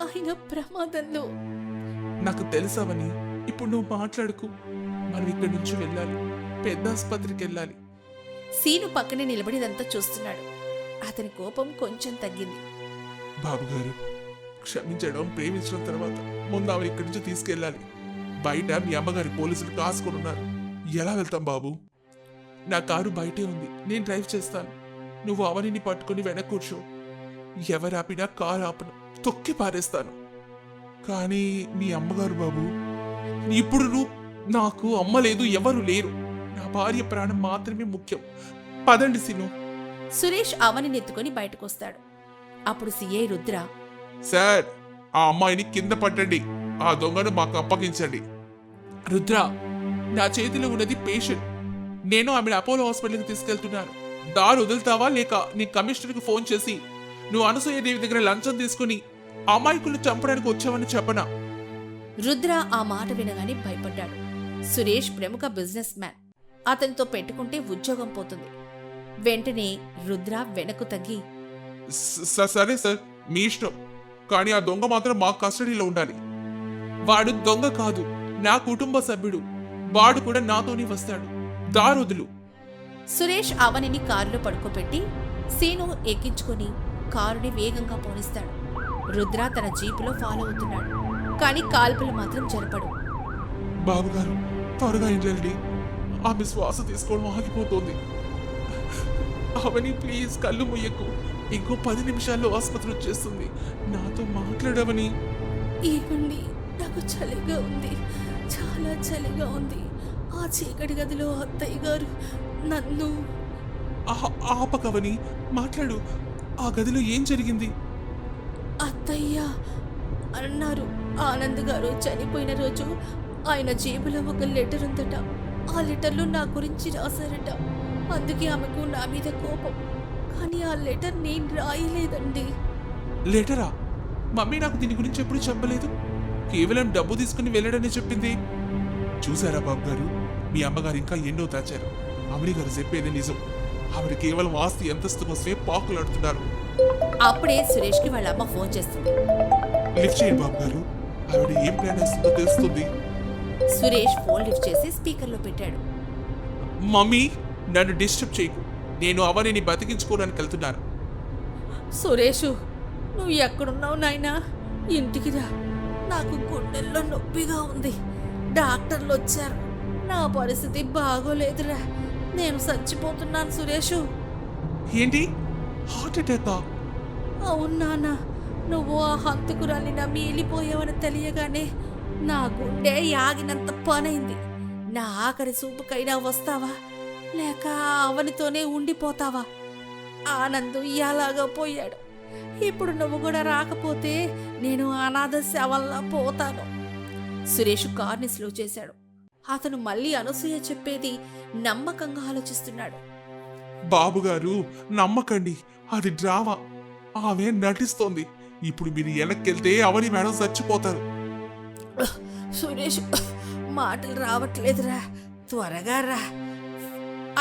ఆయన ప్రమాదంలో. నాకు తెలుసవని, ఇప్పుడు నువ్వు మాట్లాడుకు. మనం ఇక్కడి నుంచి వెళ్ళాలి. పెద్ద ఆసుపత్రికి వెళ్ళాలి. సీను పక్కనే నిలబడిదంతా చూస్తున్నాడు. అతని కోపం కొంచెం తగ్గింది. బాబుగారు, క్షమించడం ప్రేమించడం తర్వాత ముందు ఆమె ఇక్కడి నుంచి తీసుకెళ్ళాలి. బయట మీ అమ్మగారి పోలీసులు కాసుకొని ఉన్నారు. ఎలా వెళ్తాం బాబు? నా కారు బయటే ఉంది, నేను డ్రైవ్ చేస్తాను. నువ్వు అవనిని పట్టుకుని వెనక కూర్చో. ఎవరు ఆపినా కారు ఆపను, తొక్కి పారేస్తాను. కానీ మీ అమ్మగారు బాబు, ఇప్పుడు నువ్వు, నాకు అమ్మ లేదు, ఎవరు లేరు. నా భార్య ప్రాణం మాత్రమే ముఖ్యం. పదండి సీను. సురేష్ అవని నెత్తుకొని బయటకొస్తాడు. అప్పుడు సిఐ రుద్ర, సార్, ఆ అమ్మాయిని కింద పట్టండి. ఆ దొంగను మాకు అప్పగించండి. రుద్ర, నా చేతిలో ఉన్నది పేషెంట్. నేను ఆమెను అపోలో హాస్పిటల్కి తీసుకెళ్తున్నాను. దారి వదులుతావా లేక నీ కమిషనర్కి ఫోన్ చేసి నువ్వు అనసూయదేవి దగ్గర లంచం తీసుకుని అమాయకులు చంపడానికి వచ్చావని చెప్పనా? రుద్ర ఆ మాట వినగానే భయపడ్డాడు. సురేష్ ప్రముఖ బిజినెస్ మ్యాన్. అతనితో పెట్టుకుంటే ఉద్యోగం పోతుంది. వెంటనే రుద్ర వెనక్కు తగ్గి, సరే సార్, మీ ఇష్టం. కానీ ఆ దొంగ మాత్రం మా కస్టడీలో ఉండాలి. వాడు దొంగ కాదు, నా కుటుంబ సభ్యుడు. వాడు కూడా నాతోనే వస్తాడు. దారుదులు. సురేష్ అవనిని కారులో పడుకోబెట్టి సీను ఎక్కించుకుని కారుని వేగంగా పోనిస్తాడు. రుద్ర తన జీపులో ఫాలో అవుతున్నాడు. కానీ కాల్పులు మాత్రం జరపడు. బాబుగారు, త్వరగా ఇంటండి. ఆమె శ్వాస తీసుకోవడం ఆగిపోతుంది. అవని ప్లీజ్ కళ్ళు ముయ్యకు. ఇంకో 10 నిమిషాల్లో ఆసుపత్రి వచ్చేస్తుంది. నాతో మాట్లాడవని. ఏమండి, నాకు చలిగా ఉంది, చాలా చలిగా ఉంది. ఆ చీకటి గదిలో అత్తయ్య గారు నన్ను. ఆపకవని, మాట్లాడు. ఆ గదిలో ఏం జరిగింది? అత్తయ్య అన్నారు, ఆనంద్ గారు చనిపోయిన రోజు ఆయన జేబులో ఒక లెటర్ ఉందట. ఆ లెటర్లో నా గురించి రాశారట. అందుకే ఆమెకు నా మీద కోపం. కానీ ఆ లెటర్ నేను రాయలేదండి. లెటరా? మమ్మీ నాకు దీని గురించి ఎప్పుడు చెప్పలేదు. కేవలం డబ్బు తీసుకుని వెళ్ళడని చెప్పింది. చూసారా బాబు గారు, మీ అమ్మగారు ఇంకా ఎన్నో దాచారు. అవని గారు చెప్పేది నిజం. ఆవిడ కేవలం ఆస్తి అంతస్తు కోసమే పాకులాడుతున్నారు. అప్పుడే సురేష్కి వాళ్ళ అమ్మ ఫోన్ చేస్తుంది. లిఫ్ట్ చేయండి బాబు గారు, ఆవిడ ఏం ప్లాన్ వేస్తుందో తెలుస్తుంది. సురేష్ ఫోన్ లిఫ్ట్ చేసి స్పీకర్లో పెట్టాడు. మమ్మీ, నన్ను డిస్టర్బ్ చేయకు. నేను అవనిని బతికించుకోవడానికి వెళ్తున్నాను. సురేషు, నువ్వు ఎక్కడున్నావు నాయనా? ఇంటికి రా. నాకు గుండెల్లో నొప్పిగా ఉంది. డాక్టర్లు వచ్చారు. నా పరిస్థితి బాగోలేదురా. నేను చచ్చిపోతున్నాను సురేషు. ఏంటి, హార్ట్ అటాకా? అవును నాన్న, నువ్వు ఆ హంతకురాల్ని నమ్మి వెళ్ళిపోయావని తెలియగానే నా గుండె ఆగినంత పనైంది. నా ఆఖరి చూపుకైనా వస్తావా, లేక అవనితోనే ఉండిపోతావా? ఆనంద్ ఇలాగా పోయాడు. ఇప్పుడు నువ్వు కూడా రాకపోతే నేను అనాథ శవంలా పోతాను. సురేష్ కార్ని స్లో చేశాడు. అతను మళ్ళీ అనసూయ చెప్పేది నమ్మకంగా ఆలోచిస్తున్నాడు. బాబుగారు, నమ్మకండి, అది డ్రామా. ఆమె నటిస్తోంది. ఇప్పుడు మీరు వెనక్కెళ్తే అవని మేడం చచ్చిపోతారు. సురేష్, మాటలు రావట్లేదురా, త్వరగా రా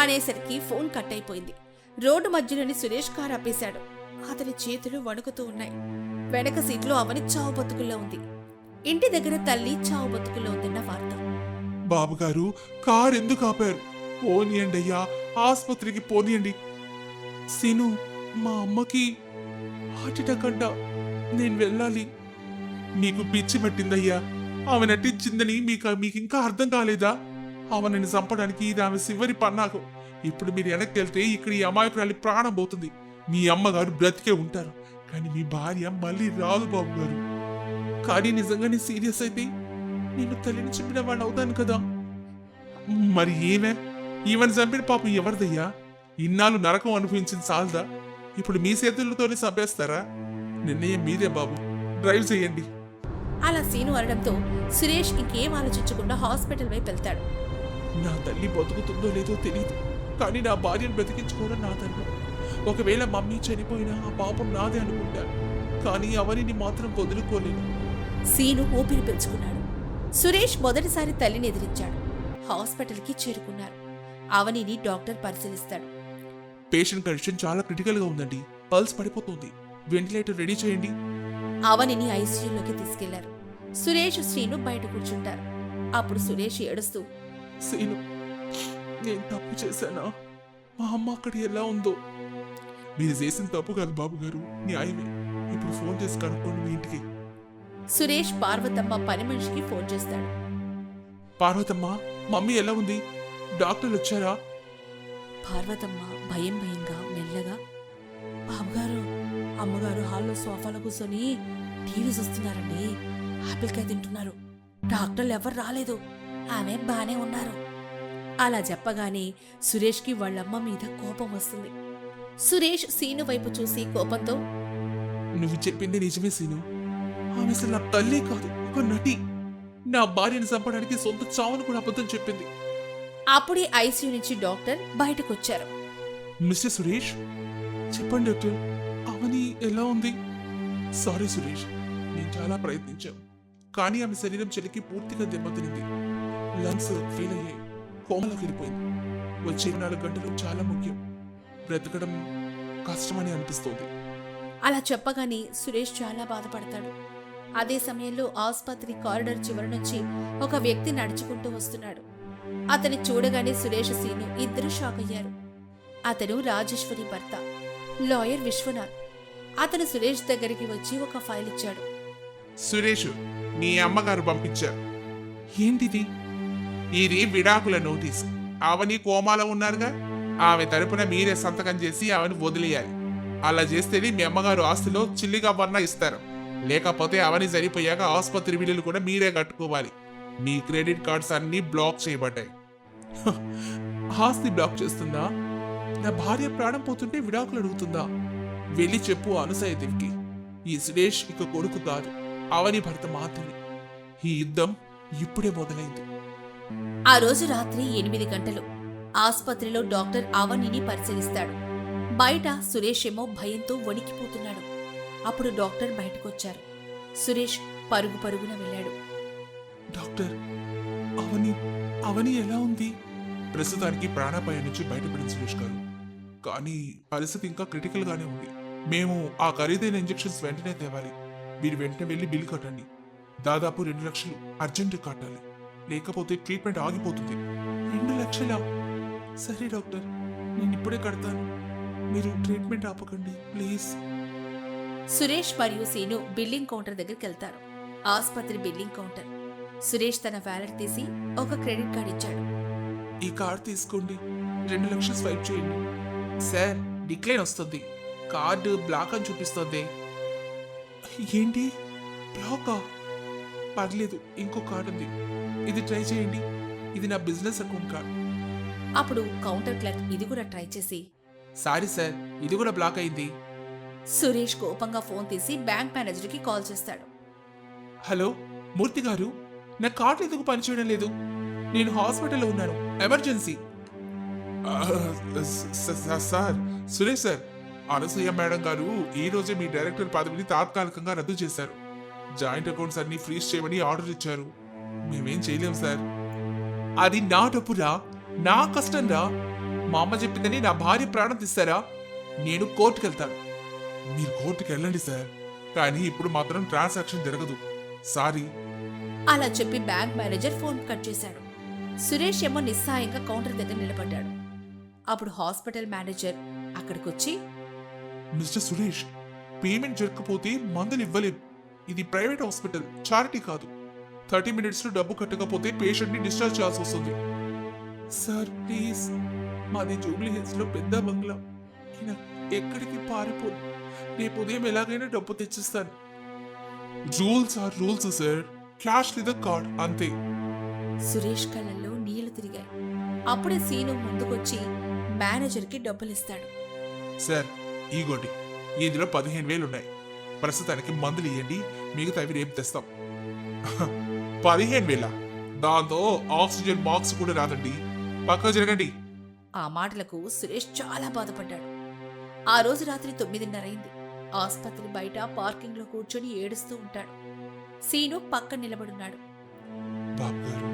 అనేసరికి ఫోన్ కట్ అయిపోయింది. రోడ్డు మధ్యలోని సురేష్ కారు ఆపేశాడు. అతని చేతులు వణుకుతూ ఉన్నాయి. వెనక సీట్లో అవని చావు బతుకుల్లో ఉంది. ఇంటి దగ్గర తల్లి చావు బతుకుల్లో ఉందన్న వార్త. బాబుగారు, కారు ఎందుకు ఆపారు? పోనీయండి అయ్యా, ఆసుపత్రికి పోనీయండి. సీను, మా అమ్మకి హార్ట్ అటాక్ అంట. నేను వెళ్ళాలి. మీకు పిచ్చి పట్టిందయ్యా. ఆమె నటించిందని మీకు ఇంకా అర్థం కాలేదా? ఆమెను చంపడానికి ఇది ఆమె చివరి పన్నాకు. ఇప్పుడు మీరు వెనక్కి వెళ్తే ఇక్కడ ఈ అమాయకురాలి ప్రాణం పోతుంది. మీ అమ్మగారు బ్రతికే ఉంటారు, కానీ మీ భార్య మళ్ళీ రాదు బాబు గారు. కానీ నిజంగానే సీరియస్ అయితే నేను తల్లిని చంపిన వాడిని అవుతాను కదా. మరి ఈమెను చంపిన పాపం ఎవరిదయ్యా? ఇన్నాళ్ళు నరకం అనుభవించిన సాల్దా? ఇప్పుడు మీ చేతులతోనే చంపేస్తారా? నిర్ణయం మీదే బాబు, డ్రైవ్ చేయండి. అలా సీను అనడంతో సురేష్ ఇంకేం ఆలోచించకుండా హాస్పిటల్ వైపు వెళ్తాడు. నా తల్లి బతుకుతుందో లేదో తెలియదు, కానీ నా భార్యను బ్రతికించుకోవడం నా ధర్మం. ఒకవేళ మమ్మీ చనిపోయినా ఆ పాపం నాదే అనుకుంటాను, కానీ అవనిని మాత్రం వదులుకోలేను. సీను ఊపిరి పీల్చుకున్నాడు. సురేష్ మొదటిసారి తల్లిని ఎదిరించాడు. హాస్పిటల్కి చేరుకున్నారు. అవనిని డాక్టర్ పరిశీలిస్తాడు. పేషెంట్ కండిషన్ చాలా క్రిటికల్ గా ఉందండి. పల్స్ పడిపోతుంది. వెంటిలేటర్ రెడీ చేయండి. అవనిని ఐసీయూలోకి తీసుకెళ్లారు. సురేష్, శ్రీను బయట కూర్చుంటారు. అప్పుడు సురేష్ ఏడుస్తూ, సీను, నేను తప్పు చేశానా? మా అమ్మ అక్కడ ఎలా ఉందో? మీరు చేసిన తప్పు కాదు బాబు గారు, న్యాయమే. ఇప్పుడు ఫోన్ చేసి కనుక్కోండి మీ ఇంటికి. సురేష్ పార్వతమ్మ పని మనిషికి ఫోన్ చేస్తాడు. పార్వతమ్మ, మమ్మీ ఎలా ఉంది? డాక్టర్లు వచ్చారా? పార్వతమ్మ భయం భయంగా మెల్లగా, బాబుగారు, అమ్మగారు హాల్లో సోఫాలో కూర్చొని టీవీ చూస్తున్నారండి. ఆపిల్కాయ తింటున్నారు. డాక్టర్లు ఎవరు రాలేదు. ఆమె బానే ఉన్నారు. అలా చెప్పగానే సురేష్కి వాళ్ళమ్మ మీద కోపం వస్తుంది. సురేష్ సీను వైపు చూసి కోపంతో, నువ్వు చెప్పింది నిజమే సీను. ఆమె అసలు నా తల్లి కాదు, ఒక నటి. నా భార్యను చంపడానికి సొంత చావును కూడా అబద్ధం చెప్పింది. అప్పుడే ఐసీయూ నుంచి డాక్టర్ బయటకొచ్చారు. మిస్టర్ సురేష్, చెప్పండి డాక్టర్, అవని ఎలా ఉంది? సారీ సురేష్, నేను చాలా ప్రయత్నించాను, కానీ ఆమె శరీరం చెలికి పూర్తిగా దెబ్బతినింది. లంగ్స్ ఫెయిల్ అయ్యాయి, కోమలోకి వెళ్ళిపోయింది. వచ్చే 4 గంటలు చాలా ముఖ్యం. బ్రతకడం కష్టమని అనిపిస్తోంది. అలా చెప్పగానే సురేష్ చాలా బాధపడతాడు. అదే సమయంలో ఆసుపత్రి కారిడార్ చివరి నుంచి ఒక వ్యక్తి నడుచుకుంటూ వస్తున్నాడు. అతని చూడగానే సురేష్, సీను ఇద్దరు షాక్ అయ్యారు. అతను రాజేశ్వరి భర్త, లాయర్ విశ్వనాథ్. అతను సురేష్ దగ్గరికి వచ్చి ఒక ఫైల్ ఇచ్చాడు. సురేష్, మీ అమ్మగారు పంపించారు. ఏంటిది? ఇది విడాకుల నోటీస్. అవని కోమాలో ఉన్నారుగా, ఆమె తరపున మీరే సంతకం చేసి ఆమెను వదిలేయాలి. అలా చేస్తేనే మీ అమ్మగారు ఆస్తిలో చిల్లిగా వన్నా ఇస్తారు. లేకపోతే అవని సరిపోయాక ఆసుపత్రి బిల్లులు కూడా మీరే కట్టుకోవాలి. మీ క్రెడిట్ కార్డ్స్ అన్ని బ్లాక్ చేయబడ్డాయి. ఆస్తి బ్లాక్ చేస్తుందా? నా భార్య ప్రాణం పోతుంటే విడాకులు అడుగుతుందా? వెళ్ళి చెప్పు అనసూయదేవికి. ఈ సురేష్ ఇక కొడుకు కాదు, అవని భర్త మాత్రమే. ఈ యుద్ధం ఇప్పుడే మొదలైంది. ఆ రోజు రాత్రి 8 గంటలు ఆసుపత్రిలో డాక్టర్ అవనిని పరిశీలిస్తాడు. బయట సురేష్ ఏమో భయంతో వణికిపోతున్నాడు. అప్పుడు డాక్టర్ బయటకొచ్చారు. సురేష్ పరుగు పరుగున వెళ్ళాడు. డాక్టర్, అవని అవని ఎలా ఉంది? ప్రస్తుతానికి ప్రాణాపాయం నుంచి బయటపడింది సురేష్ గారు, కానీ పరిస్థితి ఇంకా క్రిటికల్ గానే ఉంది. మేము ఆ ఖరీదైన ఇంజెక్షన్స్ వెంటనే తేవాలి. మీరు వెంటనే వెళ్ళి బిల్ కట్టండి. దాదాపు 2 లక్షలు అర్జెంట్ కట్టాలి, లేకపోతే ట్రీట్మెంట్ ఆగిపోతుంది. 2 లక్షలా? సరే డాక్టర్, నేను ఇప్పుడే కడతాను. మీరు ట్రీట్మెంట్ ఆపకండి ప్లీజ్. సురేష్ మరియు సీను బిల్లింగ్ కౌంటర్ దగ్గరికి వెళ్తారు. ఆసుపత్రి బిల్లింగ్ కౌంటర్. సురేష్ తన వ్యాలెట్ తీసి ఒక క్రెడిట్ కార్డ్ ఇచ్చాడు. ఈ కార్డ్ తీసుకోండి, 2 లక్షలు స్వైప్ చేయండి. సార్, డిక్లైన్ వస్తుంది, కార్డు బ్లాక్ అని చూపిస్తుంది. ఏంటి బ్లాకా? పర్లేదు, ఇంకో కార్డు ఉంది, ఇది ట్రై చేయండి. ఇది నా బిజినెస్ అకౌంట్ కార్డ్. అప్పుడు కౌంటర్ క్లర్క్ ఇది కూడా ట్రై చేసి, సారీ సార్, ఇది కూడా బ్లాక్ అయింది. సురేష్ కోపంగా ఫోన్ తీసి బ్యాంక్ మేనేజర్కి కాల్ చేస్తాడు. హలో మూర్తి గారు, నా కార్డు ఎందుకు పనిచేయడం లేదు? నేను హాస్పిటల్లో ఉన్నాను, emergency. Sir, Suresh sir, Anasuya madam గారు ఈ రోజే మీ డైరెక్టర్ పదవిని తాత్కాలికంగా రద్దు చేశారు. జాయింట్ అకౌంట్స్ అన్ని ఫ్రీజ్ చేయమని ఆర్డర్ ఇచ్చారు. మేమేం చేయలేం సార్. అది నా డబ్బురా, నా కష్టం రా. మా అమ్మ చెప్పిందని నా భార్య ప్రాణం తీస్తారా? నేను కోర్టుకు వెళ్తాను. మీరు కోర్టుకు వెళ్ళండి సార్, కానీ ఇప్పుడు మాత్రం ట్రాన్సాక్షన్ జరగదు. సారీ. అలా చెప్పి బ్యాంక్ మేనేజర్ ఫోన్ కట్ చేశాడు. సురేష్ ఏమో నిస్సాయంగా కౌంటర్ దగ్గర నిలబడ్డాడు. అప్పుడు హాస్పిటల్ మేనేజర్ అక్కడికొచ్చి, మిస్టర్ సురేష్, పేమెంట్ జరగకపోతే మందులు ఇవ్వలేం. ఇది ప్రైవేట్ హాస్పిటల్, చారిటీ కాదు. 30 minutes లో డబ్బు కట్టకపోతే పేషెంట్ ని డిశ్చార్జ్ చేయాల్సి వస్తుంది. సార్ ప్లీజ్, మాది జూబ్లీ హిల్స్ లో పెద్ద బంగ్లా. ఈయన ఎక్కడికి పారిపోదు. రేపు ఉదయం ఎలాగైనా డబ్బు తెచ్చిస్తాను. Rules are rules sir, cash లేదా కార్డ్ అంతే. సురేష్ కళ్ళల్లో నీళ్లు తిరిగాయి. అప్పుడే సీను ముందుకొచ్చి మేనేజర్కి డబ్బులిస్తాడు. సార్, ఈగోండి, ఇందులో 15,000 ఉన్నాయి. ప్రస్తుతానికి మందులు ఇవ్వండి, మిగతావి రేపు తెస్తాం. 15,000? దాంతో ఆక్సిజన్ బాక్స్ కూడా రాదండి. పక్క జరగండి. ఆ మాటలకు సురేష్ చాలా బాధపడ్డాడు. ఆ రోజు రాత్రి 9:30 అయింది. ఆసుపత్రి బయట పార్కింగ్ లో కూర్చొని ఏడుస్తూ ఉంటాడు. సీను పక్కన నిలబడున్నాడు. బాబు గారు,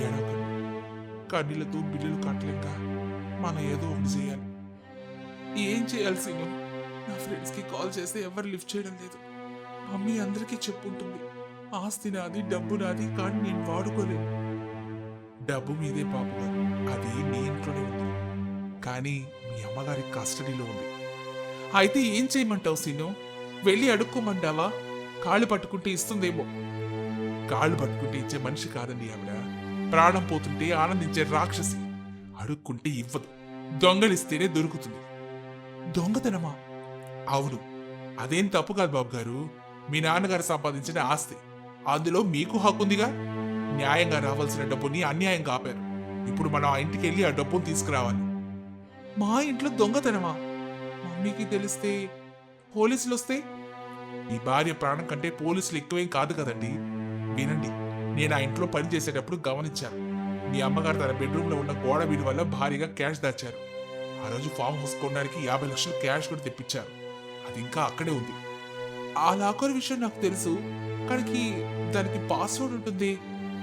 ఏడవకండి. కన్నీళ్లతో బిల్లులు కట్టలేక మనం ఏదో ఒకటి చేయాలి. ఏం చేయాలి సీను? నా ఫ్రెండ్స్ కి కాల్ చేస్తే ఎవరు లిఫ్ట్ చేయడం లేదు. మమ్మీ అందరికీ చెప్పుంటుంది, ఆస్తి నాది, డబ్బు నాది, కానీ నేను వాడుకోలేను. డబ్బు మీదే బాబు గారు, అది మీ ఇంట్లోనే ఉంది, కానీ మీ అమ్మగారి కస్టడీలో ఉంది. అయితే ఏం చేయమంటావు సీను? వెళ్ళి అడుక్కోమంటావా? కాళ్ళు పట్టుకుంటే ఇస్తుందేమో. కాళ్ళు పట్టుకుంటే ఇచ్చే మనిషి కాదండి ఆవిడ. ప్రాణం పోతుంటే ఆనందించే రాక్షసి. అడుక్కుంటే ఇవ్వదు, దొంగలిస్తేనే దొరుకుతుంది. దొంగతనమా? అవును, అదేం తప్పు కాదు బాబు గారు. మీ నాన్నగారు సంపాదించిన ఆస్తి, అందులో మీకు హక్కుందిగా. న్యాయంగా రావాల్సిన డబ్బుని అన్యాయంగా ఆపారు. ఇప్పుడు మనం ఆ ఇంటికి వెళ్ళి ఆ డబ్బును తీసుకురావాలి. మా ఇంట్లో దొంగతనమా? మమ్మీకి తెలిస్తే, పోలీసులు వస్తే? మీ భార్య ప్రాణం కంటే పోలీసులు ఎక్కువేం కాదు కదండి. వినండి, నేను ఆ ఇంట్లో పని చేసేటప్పుడు గమనించాను. మీ అమ్మగారు తన బెడ్రూమ్ లో ఉన్న గోడ వీడి వల్ల భారీగా క్యాష్ దాచారు. ఆ రోజు ఫామ్ హౌస్ కొనడానికి 50 లక్షలు క్యాష్ కూడా తెప్పించారు. అది ఇంకా అక్కడే ఉంది. ఆ లాకర్ విషయం నాకు తెలుసు, కానీ దానికి పాస్వర్డ్ ఉంటుంది,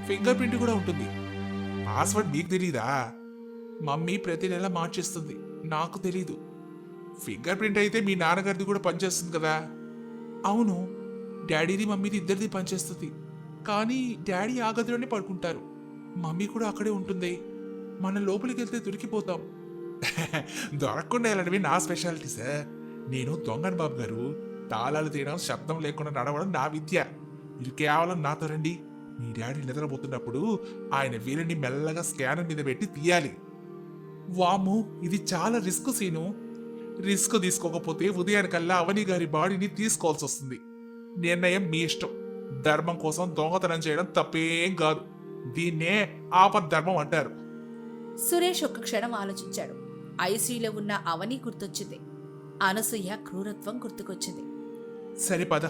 ఫింగర్ ప్రింట్ కూడా ఉంటుంది. పాస్వర్డ్ మీకు తెలీదా? మమ్మీ ప్రతి నెల మార్చేస్తుంది, నాకు తెలీదు. ఫింగర్ ప్రింట్ అయితే మీ నాన్నగారిది కూడా పనిచేస్తుంది కదా. అవును, డాడీది మమ్మీది ఇద్దరిది పనిచేస్తుంది, కానీ డాడీ ఆ గదిలోనే పడుకుంటారు, మమ్మీ కూడా అక్కడే ఉంటుంది. మనం లోపలికి వెళ్తే దొరికిపోతాం. దొరకకుండా వెళ్ళడమే నా స్పెషాలిటీ సార్. నేను దొంగను బాబు గారు. తాళాలు తీయడం, శబ్దం లేకుండా నడవడం నా విద్య. మీరు కేవలం నాతో రండి. మీ డాడీ నిద్రపోతున్నప్పుడు ఆయన వీళ్ళని మెల్లగా స్కానర్ మీద పెట్టి తీయాలి. వాము, ఇది చాలా రిస్క్ సీను. రిస్క్ తీసుకోకపోతే ఉదయానికల్లా అవని గారి బాడీని తీసుకోవాల్సి వస్తుంది. నిర్ణయం మీ ఇష్టం. ధర్మం కోసం దొంగతనం చేయడం తప్పేం కాదు. దీన్నే ఆపద్ధర్మం అంటారు. సురేష్ ఒక్క క్షణం ఆలోచించాడు. ఐసీయూలో ఉన్న అవని గుర్తొచ్చింది. అనసూయ క్రూరత్వం గుర్తుకొచ్చింది. సరే పద,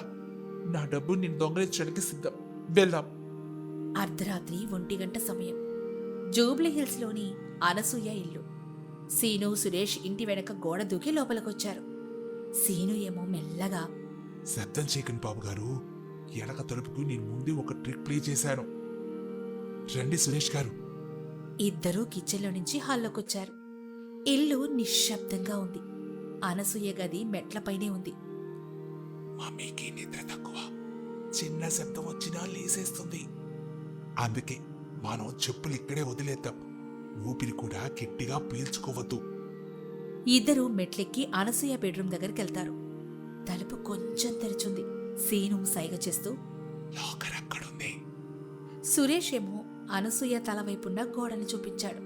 నా డబ్బు నేను దొంగలించడానికి సిద్ధం, వెళ్దాం. అర్ధరాత్రి 1 గంట సమయం. జూబ్లీ హిల్స్ లోని అనసూయ ఇల్లు. సీను, సురేష్ ఇంటి వెనక గోడ దూకి లోపలికొచ్చారు. సీను ఏమో మెల్లగా, శబ్దం చేయకండి బాబు గారు. ఎనక తలుపుకు నేను ముందే ఒక ట్రిక్ ప్లే చేశాను. రండి సురేష్ గారు. ఇద్దరూ కిచెన్లో నుంచి హాల్లోకొచ్చారు. ఇల్లు నిశ్శబ్దంగా ఉంది. అనసూయ గది మెట్లపైనే ఉంది. మమ్మీకి నిద్ర తక్కువ, చిన్న శబ్దం వచ్చినా లేసేస్తుంది. అందుకే మనం చెప్పులు ఇక్కడే వదిలేద్దాం. ఊపిరి కూడా గట్టిగా పీల్చుకోవద్దు. ఇద్దరూ మెట్లెక్కి అనసూయ బెడ్రూమ్ దగ్గరికెళ్తారు. తలుపు కొంచెం తెరుచుంది. సీను సైగ చేస్తూ లాకర్ అక్కడుంది. సురేష్ ఏమో అనసూయ తలవైపున్న గోడని చూపించాడు.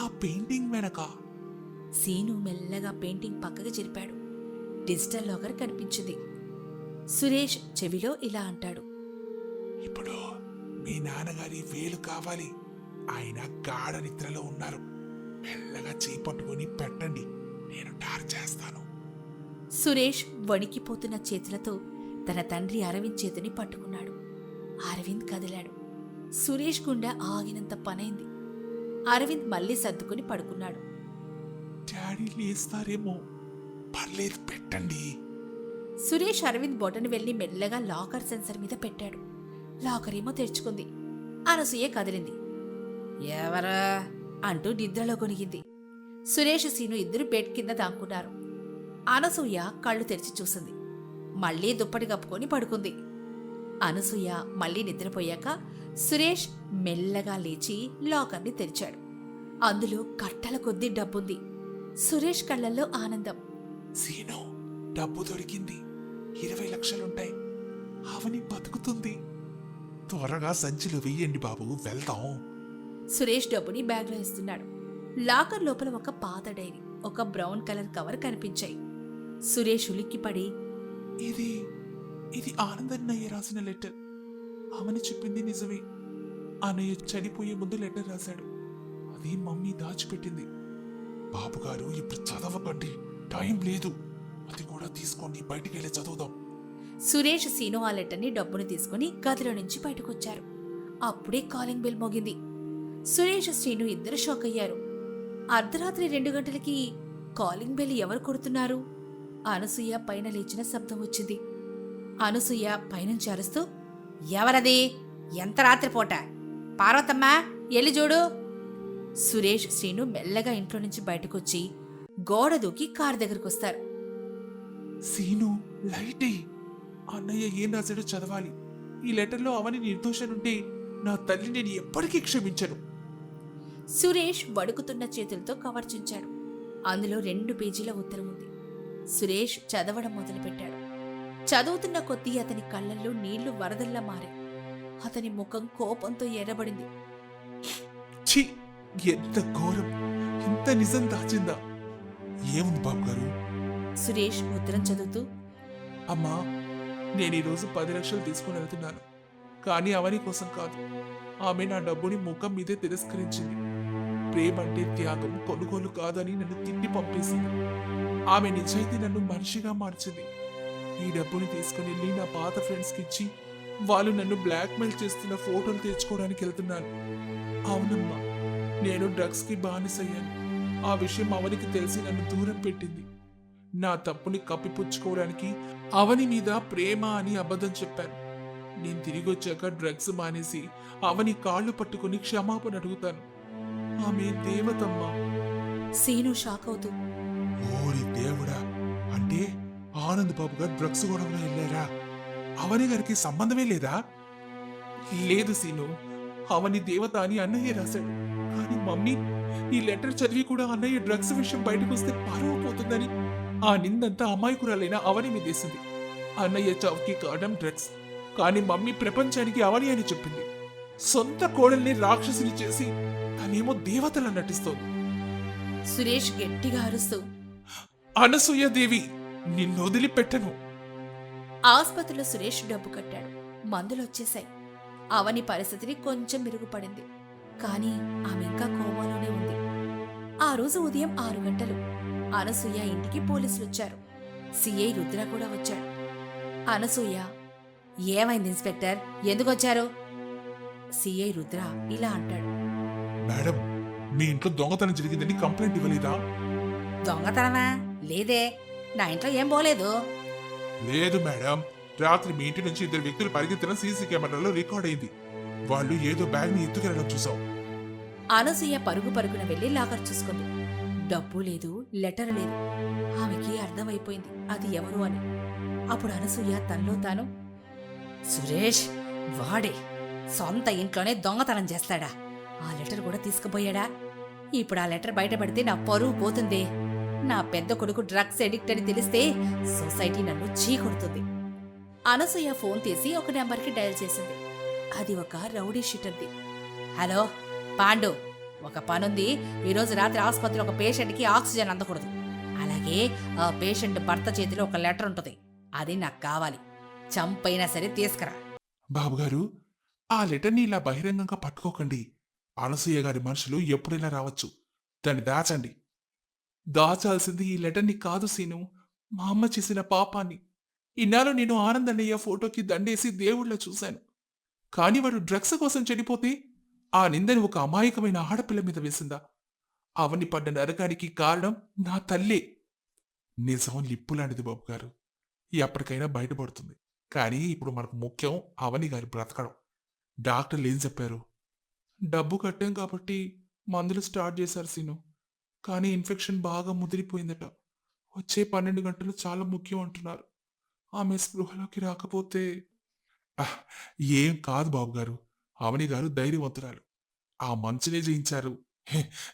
ఆ పెయింటింగ్ వెనక. సీను మెల్లగా పెయింటింగ్ పక్కకి జరిపాడు. డిజిటల్ లాకర్ కనిపించింది. సురేష్ చెవిలో ఇలా అంటాడు. ఇప్పుడు మీ నాన్నగారి వేలు కావాలి. ఆయన గాఢ నిద్రలో ఉన్నారు. మెల్లగా చేపట్టుకుని పెట్టండి, నేను టార్చ్ చేస్తాను. సురేష్ వణికిపోతున్న చేతులతో తన తండ్రి అరవింద్ చేతిని పట్టుకున్నాడు. అరవింద్ కదిలాడు. సురేష్ గుండె ఆగినంత పనైంది. అరవింద్ మళ్ళీ సర్దుకుని పడుకున్నాడు. డాడీ లేస్తారేమో, పర్లేదు పెట్టండి. సురేష్ అరవింద్ బొటను వెళ్లి మెల్లగా లాకర్ సెన్సర్ మీద పెట్టాడు. లాకర్ ఏమో తెరుచుకుంది. అనసూయ కదిలింది. ఎవరా అంటూ నిద్రలో కొనిగింది. సురేష్ సీను ఇద్దరు బెడ్ కింద దాక్కున్నారు. అనసూయ కళ్ళు తెరిచి చూసింది. మళ్లీ దుప్పటి కప్పుకొని పడుకుంది. అనసూయ మళ్లీ నిద్రపోయాక సురేష్ మెల్లగా లేచి లాకర్ని తెరిచాడు. అందులో కట్టల కొద్దీ డబ్బుంది. సురేష్ కళ్ళల్లో ఆనందం. సీను, డబ్బు దొరికింది. 20 లక్షలుంటాయి. అవని బతుకుతుంది. త్వరగా సంచిలో వెయ్యండి బాబు, వెళ్దాం. సురేష్ డబ్బుని బ్యాగ్లో ఇస్తున్నాడు. లాకర్ లోపల ఒక పాత డైరీ, ఒక బ్రౌన్ కలర్ కవర్ కనిపించాయి. సురేష్ ఉలిక్కిపడి, ఇది ఆనందన్నయ్య రాసిన లెటర్. అవని చెప్పింది నిజమే. అన్నయ్య చనిపోయే ముందు లెటర్ రాశాడు. అది మమ్మీ దాచిపెట్టింది. బాబుగారు ఇప్పుడు చదవకండి, టైం లేదు. అది కూడా తీసుకోండి, బయటికి వెళ్ళి చదువుదాం. సురేష్ సీను ఆ లెటర్ని డబ్బుని తీసుకుని గదిలో నుంచి బయటకొచ్చారు. అప్పుడే కాలింగ్ బెల్ మోగింది. సురేష్ శ్రీను ఇద్దరు షాక్ అయ్యారు. అర్ధరాత్రి 2 గంటలకి కాలింగ్ బెల్ ఎవరు కొడుతున్నారు? అనసూయ పైన లేచిన శబ్దం వచ్చింది. అనసూయ పైనుంచి అరుస్తూ, ఎవరది? ఎంత రాత్రిపూట? పార్వతమ్మా, ఎల్లి చూడు. సురేష్ శ్రీను మెల్లగా ఇంట్లో నుంచి బయటకొచ్చి గోడ దూకి కారు దగ్గరకొస్తారు. సీను, లైటే. అన్నయ్య ఏం రాశాడో చదవాలి. ఈ లెటర్లో అవని నిర్దోషనుంటే నా తల్లి నేను ఎప్పటికీ క్షమించను. సురేష్ వణుకుతున్న చేతులతో కవర్ చుంచాడు. అందులో 2 పేజీల ఉత్తరం ఉంది. సురేష్ చదవడం మొదలుపెట్టాడు. చదువుతున్న కొద్దీ అతని కళ్ళల్లో నీళ్లు వరదల్లా మారాయి. అతని ముఖం కోపంతో ఎర్రబడింది. ఛీ, ఎంత ఘోరం! ఇంత నిజం దాచిందా? ఏముంది బాబు గారు? సురేష్ ఉత్తరం చదువుతూ, అమ్మా, నేను ఈరోజు 10 లక్షలు తీసుకుని వెళ్తున్నాను. కానీ అవని కోసం కాదు. ఆమె నా డబ్బుని ముఖం మీదే తిరస్కరించింది. ప్రేమంటే త్యాగం, కొనుగోలు కాదని నన్ను తిట్టి పంపేసింది. ఆమె నిజాయితీ నన్ను మనిషిగా మార్చింది. ఈ డబ్బుని తీసుకుని వెళ్ళి నా పాత ఫ్రెండ్స్కి ఇచ్చి వాళ్ళు నన్ను బ్లాక్మెయిల్ చేస్తున్న ఫోటోలు తెచ్చుకోవడానికి వెళ్తున్నాను. అవునమ్మా, నేను డ్రగ్స్కి బానిసయ్యాను. ఆ విషయం అవనికి తెలిసి నన్ను దూరం పెట్టింది. నా తప్పుని కప్పిపుచ్చుకోవడానికి అవని మీద ప్రేమ అని అబద్ధం చెప్పాను. నేను తిరిగి వచ్చాక డ్రగ్స్ మానేసి అవని కాళ్ళు పట్టుకుని క్షమాపణ అడుగుతాను. ఆమె దేవతమ్మా. సీను షాక్ అవుతూ, ఓరి దేవుడా, అంటే ఆనంద్ బాబు గారు డ్రగ్స్ గొడవలో వెళ్ళారా? అవని గారికి సంబంధమే లేదా? లేదు సీను, అవని దేవత అని అన్నయ్య రాశాడు. కానీ మమ్మీ ఈ లెటర్ చదివి కూడా అన్నయ్య డ్రగ్స్ విషయం బయటకు వస్తే పరువు పోతుందని ఆ నిందంతా అమాయకురాలైన అవని మీదేసింది. అన్నయ్య చౌకి కారణం డ్రగ్స్. కానీ మమ్మీ ప్రపంచానికి అవని అని చెప్పింది. సొంత కోడల్ని రాక్షసుని చేసి తనేమో దేవతలా నటిస్తోంది. సురేష్ గట్టిగా అరుస్తూ, అనసూయదేవి, నిన్ను వదిలిపెట్టను. ఆస్పత్రిలో సురేష్ డబ్బు కట్టాడు. మందులొచ్చేశాయి. అవని పరిస్థితిని కొంచెం మెరుగుపడింది. కానీ ఆమె ఇంకా కోమాలోనే ఉంది. ఆ రోజు ఉదయం 6 గంటలు అనసూయ ఇంటికి పోలీసులొచ్చారు. సిఐ రుద్ర కూడా వచ్చాడు. అనసూయ, ఏమైంది ఇన్స్పెక్టర్, ఎందుకొచ్చారు? సిఐ రుద్ర ఇలా అంటాడు. మేడం, మీ ఇంట్లో దొంగతనం జరిగిందని కంప్లైంట్ ఇవ్వలేదా? దొంగతనమా? లేదే, నా ఇంట్లో ఏం పోలేదు. లేదు మేడం, రాత్రి మీ ఇంటి నుంచి 2 వ్యక్తులు పరిగెత్తిన సీసీ కెమెరాలో రికార్డ్ అయింది. వాళ్ళు ఏదో బ్యాగ్ని ఎత్తుకెళ్ళడం చూసాం. అనసూయ పరుగు పరుగున వెళ్లి లాకర్ చూసుకుంది. డబ్బు లేదు, లెటర్ లేదు. ఆమెకి అర్థమైపోయింది అది ఎవరు అని. అప్పుడు అనసూయ తనలో తాను, సురేష్ వాడే సొంత ఇంట్లోనే దొంగతనం చేస్తాడా? ఆ లెటర్ కూడా తీసుకుపోయాడా? ఇప్పుడు ఆ లెటర్ బయటపడితే నా పరువు పోతుందే. నా పెద్ద కొడుకు డ్రగ్స్ ఎడిక్ట్ అని తెలిస్తే సొసైటీ నన్ను చీకొడుతుంది. అనసూయ ఫోన్ తీసి ఒక నెంబర్కి డయల్ చేసింది. అది ఒక రౌడీ షీటర్ది. హలో పాండు, ఒక పనుంది. ఈరోజు రాత్రి ఆసుపత్రిలో ఒక పేషెంట్కి ఆక్సిజన్ అందకూడదు. అలాగే ఆ పేషెంట్ భర్త చేతిలో ఒక లెటర్ ఉంటుంది. అది నాకు కావాలి. చంపైనా సరే తీసుకురా. బాబుగారు, ఆ లెటర్ని ఇలా బహిరంగంగా పట్టుకోకండి. అనసూయ గారి మనుషులు ఎప్పుడైనా రావచ్చు. దాన్ని దాచండి. దాచాల్సింది ఈ లెటర్ని కాదు సీను, మా అమ్మ చేసిన పాపాన్ని. ఇన్నాళ్ళు నేను ఆనందన్నయ్య ఫోటోకి దండేసి దేవుళ్ళ చూశాను. కాని వాడు డ్రగ్స్ కోసం చెడిపోతే ఆ నిందని ఒక అమాయకమైన ఆడపిల్ల మీద వేసిందా? అవని పడ్డ నరకానికి కారణం నా తల్లే. నిజం లిప్పులాంటిది బాబుగారు, ఎప్పటికైనా బయటపడుతుంది. కానీ ఇప్పుడు మనకు ముఖ్యం అవని గారి బ్రతకడం. డాక్టర్లు ఏం చెప్పారు? డబ్బు కట్టాం కాబట్టి మందులు స్టార్ట్ చేశారు సీను. కానీ ఇన్ఫెక్షన్ బాగా ముదిరిపోయిందట. వచ్చే 12 గంటలు చాలా ముఖ్యం అంటున్నారు. ఆమె స్పృహలోకి రాకపోతే ఏం కాదు బాబుగారు. అవని గారు ధైర్యవంతురాలు. ఆ మంచునే జయించారు.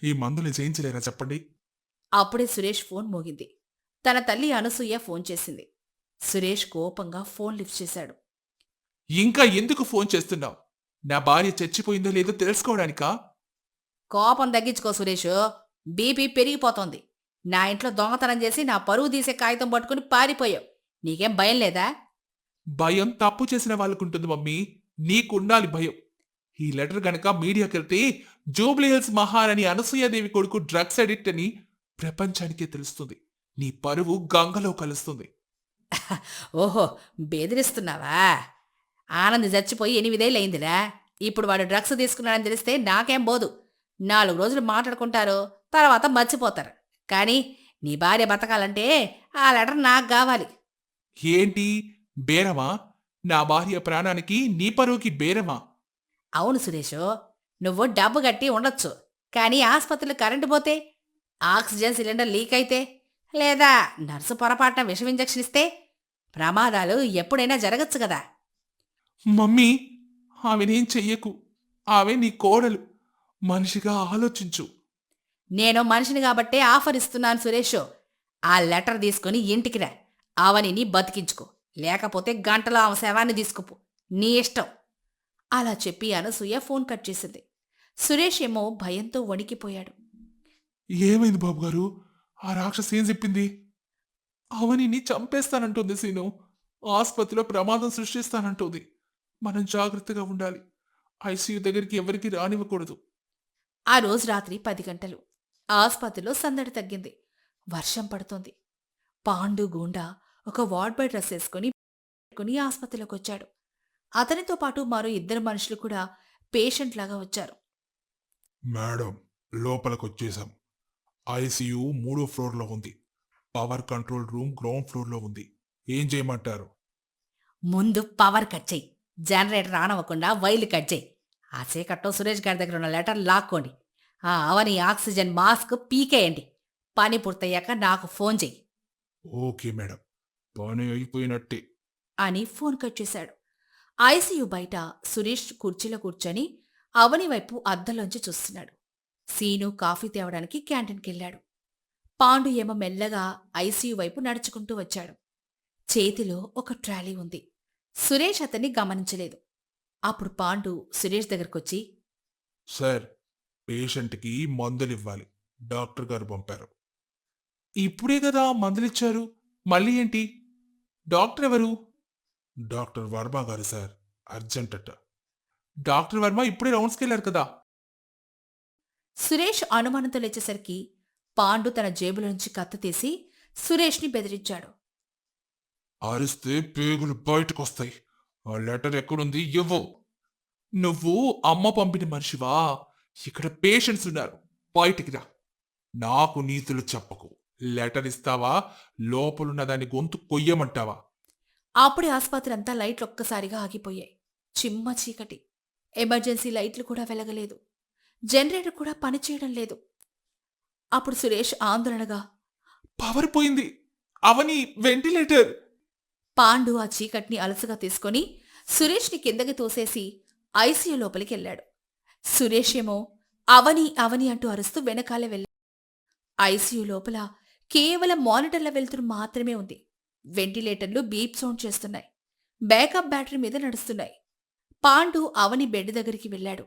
ఈ మందుని జయించలేరా చెప్పండి? అప్పుడే సురేష్ ఫోన్ మోగింది. తన తల్లి అనసూయ ఫోన్ చేసింది. సురేష్ కోపంగా ఫోన్ లిఫ్ట్ చేశాడు. ఇంకా ఎందుకు ఫోన్ చేస్తున్నావు? నా భార్య చచ్చిపోయిందో లేదో తెలుసుకోవడానికా? కోపం తగ్గించుకో సురేష్, బీపీ పెరిగిపోతోంది. నా ఇంట్లో దొంగతనం చేసి నా పరువు తీసే కాగితం పట్టుకుని పారిపోయావు. నీకేం భయం లేదా? భయం తప్పు చేసిన వాళ్ళకుంటుంది మమ్మీ, నీకుండాలి భయం. ఈ లెటర్ గనక మీడియాకెళ్తే జూబ్లీహిల్స్ మహారాణి అనసూయాదేవి కొడుకు డ్రగ్స్ అడిక్ట్ అని ప్రపంచానికే తెలుస్తుంది. నీ పరువు గంగలో కలుస్తుంది. ఓహో, బెదిరిస్తున్నావా? ఆనంద్ చచ్చిపోయి 8 ఏళ్ళయిందిరా. ఇప్పుడు వాడు డ్రగ్స్ తీసుకున్నాడని తెలిస్తే నాకేం బోదు. 4 రోజులు మాట్లాడుకుంటారు, తర్వాత మర్చిపోతారు. కానీ నీ భార్య బతకాలంటే ఆ లెటర్ నాకు కావాలి. ఏంటి బేరమా? నా భార్య ప్రాణానికి నీ పరువుకి బేరమా? అవును సురేషు, నువ్వు డబ్బు కట్టి ఉండొచ్చు. కానీ ఆసుపత్రిలో కరెంటు పోతే, ఆక్సిజన్ సిలిండర్ లీక్ అయితే, లేదా నర్సు పొరపాటున విషం ఇంజెక్షన్ ఇస్తే ప్రమాదాలు ఎప్పుడైనా జరగచ్చు కదా. మమ్మీ, ఆమెనేం చెయ్యకు. ఆమె నీ కోడలు. మనిషిగా ఆలోచించు. నేను మనిషిని కాబట్టే ఆఫర్ ఇస్తున్నాను సురేషు. ఆ లెటర్ తీసుకుని ఇంటికి రా. అవనిని బతికించుకో. లేకపోతే గంటలో ఆమె శవాన్ని తీసుకుపో. నీ ఇష్టం. అలా చెప్పి అనసూయ ఫోన్ కట్ చేసింది. సురేష్ ఏమో భయంతో వణికిపోయాడు. ఏమైంది బాబుగారు? ఆ రాక్షసి ఏం చెప్పింది? అవనిని చంపేస్తానంటుంది సీను. ఆసుపత్రిలో ప్రమాదం సృష్టిస్తానంటుంది. మనం జాగ్రత్తగా ఉండాలి. ఐసీయూ దగ్గరికి ఎవరికి రానివ్వకూడదు. ఆ రోజు రాత్రి 10 గంటలు. ఆసుపత్రిలో సందడి తగ్గింది. వర్షం పడుతోంది. పాండు గూండా ఒక వార్డ్ బాయ్ డ్రెస్ వేసుకుని ఆసుపత్రిలోకి వచ్చాడు. అతనితో పాటు మరో 2 మనుషులు కూడా పేషెంట్ లాగా వచ్చారు. మేడం, లోపలికొచ్చేసాం. ఐసీయూ 3వ ఫ్లోర్లో ఉంది. పవర్ కంట్రోల్ రూమ్ గ్రౌండ్ ఫ్లోర్లో ఉంది. ఏం చేయమంటారు? ముందు పవర్ కట్ చెయ్యి. జనరేటర్ ఆనవ్వకుండా వైర్లు కట్ చెయ్యి. ఆ చీకట్లో సురేష్ గారి దగ్గర ఉన్న లెటర్ లాక్కోండి. ఆ అవని ఆక్సిజన్ మాస్క్ పీకేయండి. పని పూర్తయ్యాక నాకు ఫోన్ చెయ్యి ఓకే మేడం, పని అయిపోయినట్టే అని ఫోన్ కట్ చేశాడు. ఐసీయూ బయట సురేష్ కుర్చీలో కూర్చొని అవని వైపు అద్దంలోంచి చూస్తున్నాడు. సీను కాఫీ తేవడానికి క్యాంటీన్కెళ్ళాడు. పాండు ఏమో మెల్లగా ఐసీయూ వైపు నడుచుకుంటూ వచ్చాడు. చేతిలో ఒక ట్రాలీ ఉంది. సురేష్ అతన్ని గమనించలేదు. అప్పుడు పాండు సురేష్ దగ్గరకొచ్చి, సార్, పేషెంట్కి మందులివ్వాలి. డాక్టర్ గారు పంపారు. ఇప్పుడే కదా మందులిచ్చారు, మళ్ళీ ఏంటి? డాక్టర్ ఎవరు? డాక్టర్ వర్మ గారు సార్, అర్జెంట్ అట్ట. డాక్టర్ వర్మ ఇప్పుడే రౌండ్స్కెళ్లారు కదా. సురేష్ అనుమానంతో లేచేసరికి పాండు తన జేబులోంచి కత్తి తీసి సురేష్ని బెదిరించాడు. అరిస్తే పేగులు బయటకొస్తాయి. ఆ లెటర్ ఎక్కడుంది ఇవ్వు. నువ్వు అమ్మ పంపిన మనిషివా? ఇక్కడ పేషెంట్స్ ఉన్నారు, బయటికి రా. నాకు నీతులు చెప్పకు. లెటర్ ఇస్తావా, లోపలున్న దాని గొంతు కొయ్యమంటావా? అప్పుడే ఆసుపత్రి అంతా లైట్లు ఒక్కసారిగా ఆగిపోయాయి. చిమ్మ చీకటి. ఎమర్జెన్సీ లైట్లు కూడా వెలగలేదు. జనరేటర్ కూడా పనిచేయడం లేదు. అప్పుడు సురేష్ ఆందోళనగా, పవర్ పోయింది. అవని, వెంటిలేటర్. పాండు ఆ చీకటిని అలసగా తీసుకొని సురేష్ని కిందకి తోసేసి ఐసీయూ లోపలికి వెళ్ళాడు. సురేష్ ఏమో అవని అవని అంటూ అరుస్తూ వెనకాలే వెళ్ళాడు. ఐసీయూ లోపల కేవలం మానిటర్ల వెలుతురు మాత్రమే ఉంది. వెంటిలేటర్లు బీప్ సౌండ్ చేస్తున్నాయి. బ్యాకప్ బ్యాటరీ మీద నడుస్తున్నాయి. పాండు అవని బెడ్ దగ్గరికి వెళ్ళాడు.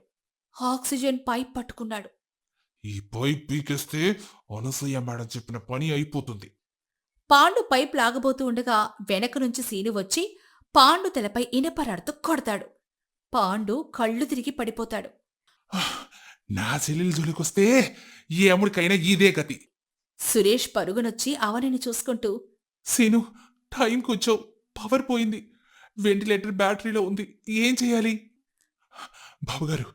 ఆక్సిజన్ పైప్ పట్టుకున్నాడు. ఈ పైప్ పీకేస్తే అనసూయ మేడం చెప్పిన పని అయిపోతుంది. పాండు పైప్ లాగబోతూ ఉండగా వెనక నుంచి సీను వచ్చి పాండు తలపై ఇనపరాడుతూ కొడతాడు. పాండు కళ్ళు తిరిగి పడిపోతాడు. నా చెల్లెలు జోలికొస్తే ఏ అమ్ముడికైనా ఇదే గతి. సురేష్ పరుగునొచ్చి అవనిని చూసుకుంటూ, సీను, టైంకి వచ్చావు. పవర్ పోయింది. వెంటిలేటర్ బ్యాటరీలో ఉంది. ఏం చేయాలి? బాబుగారు,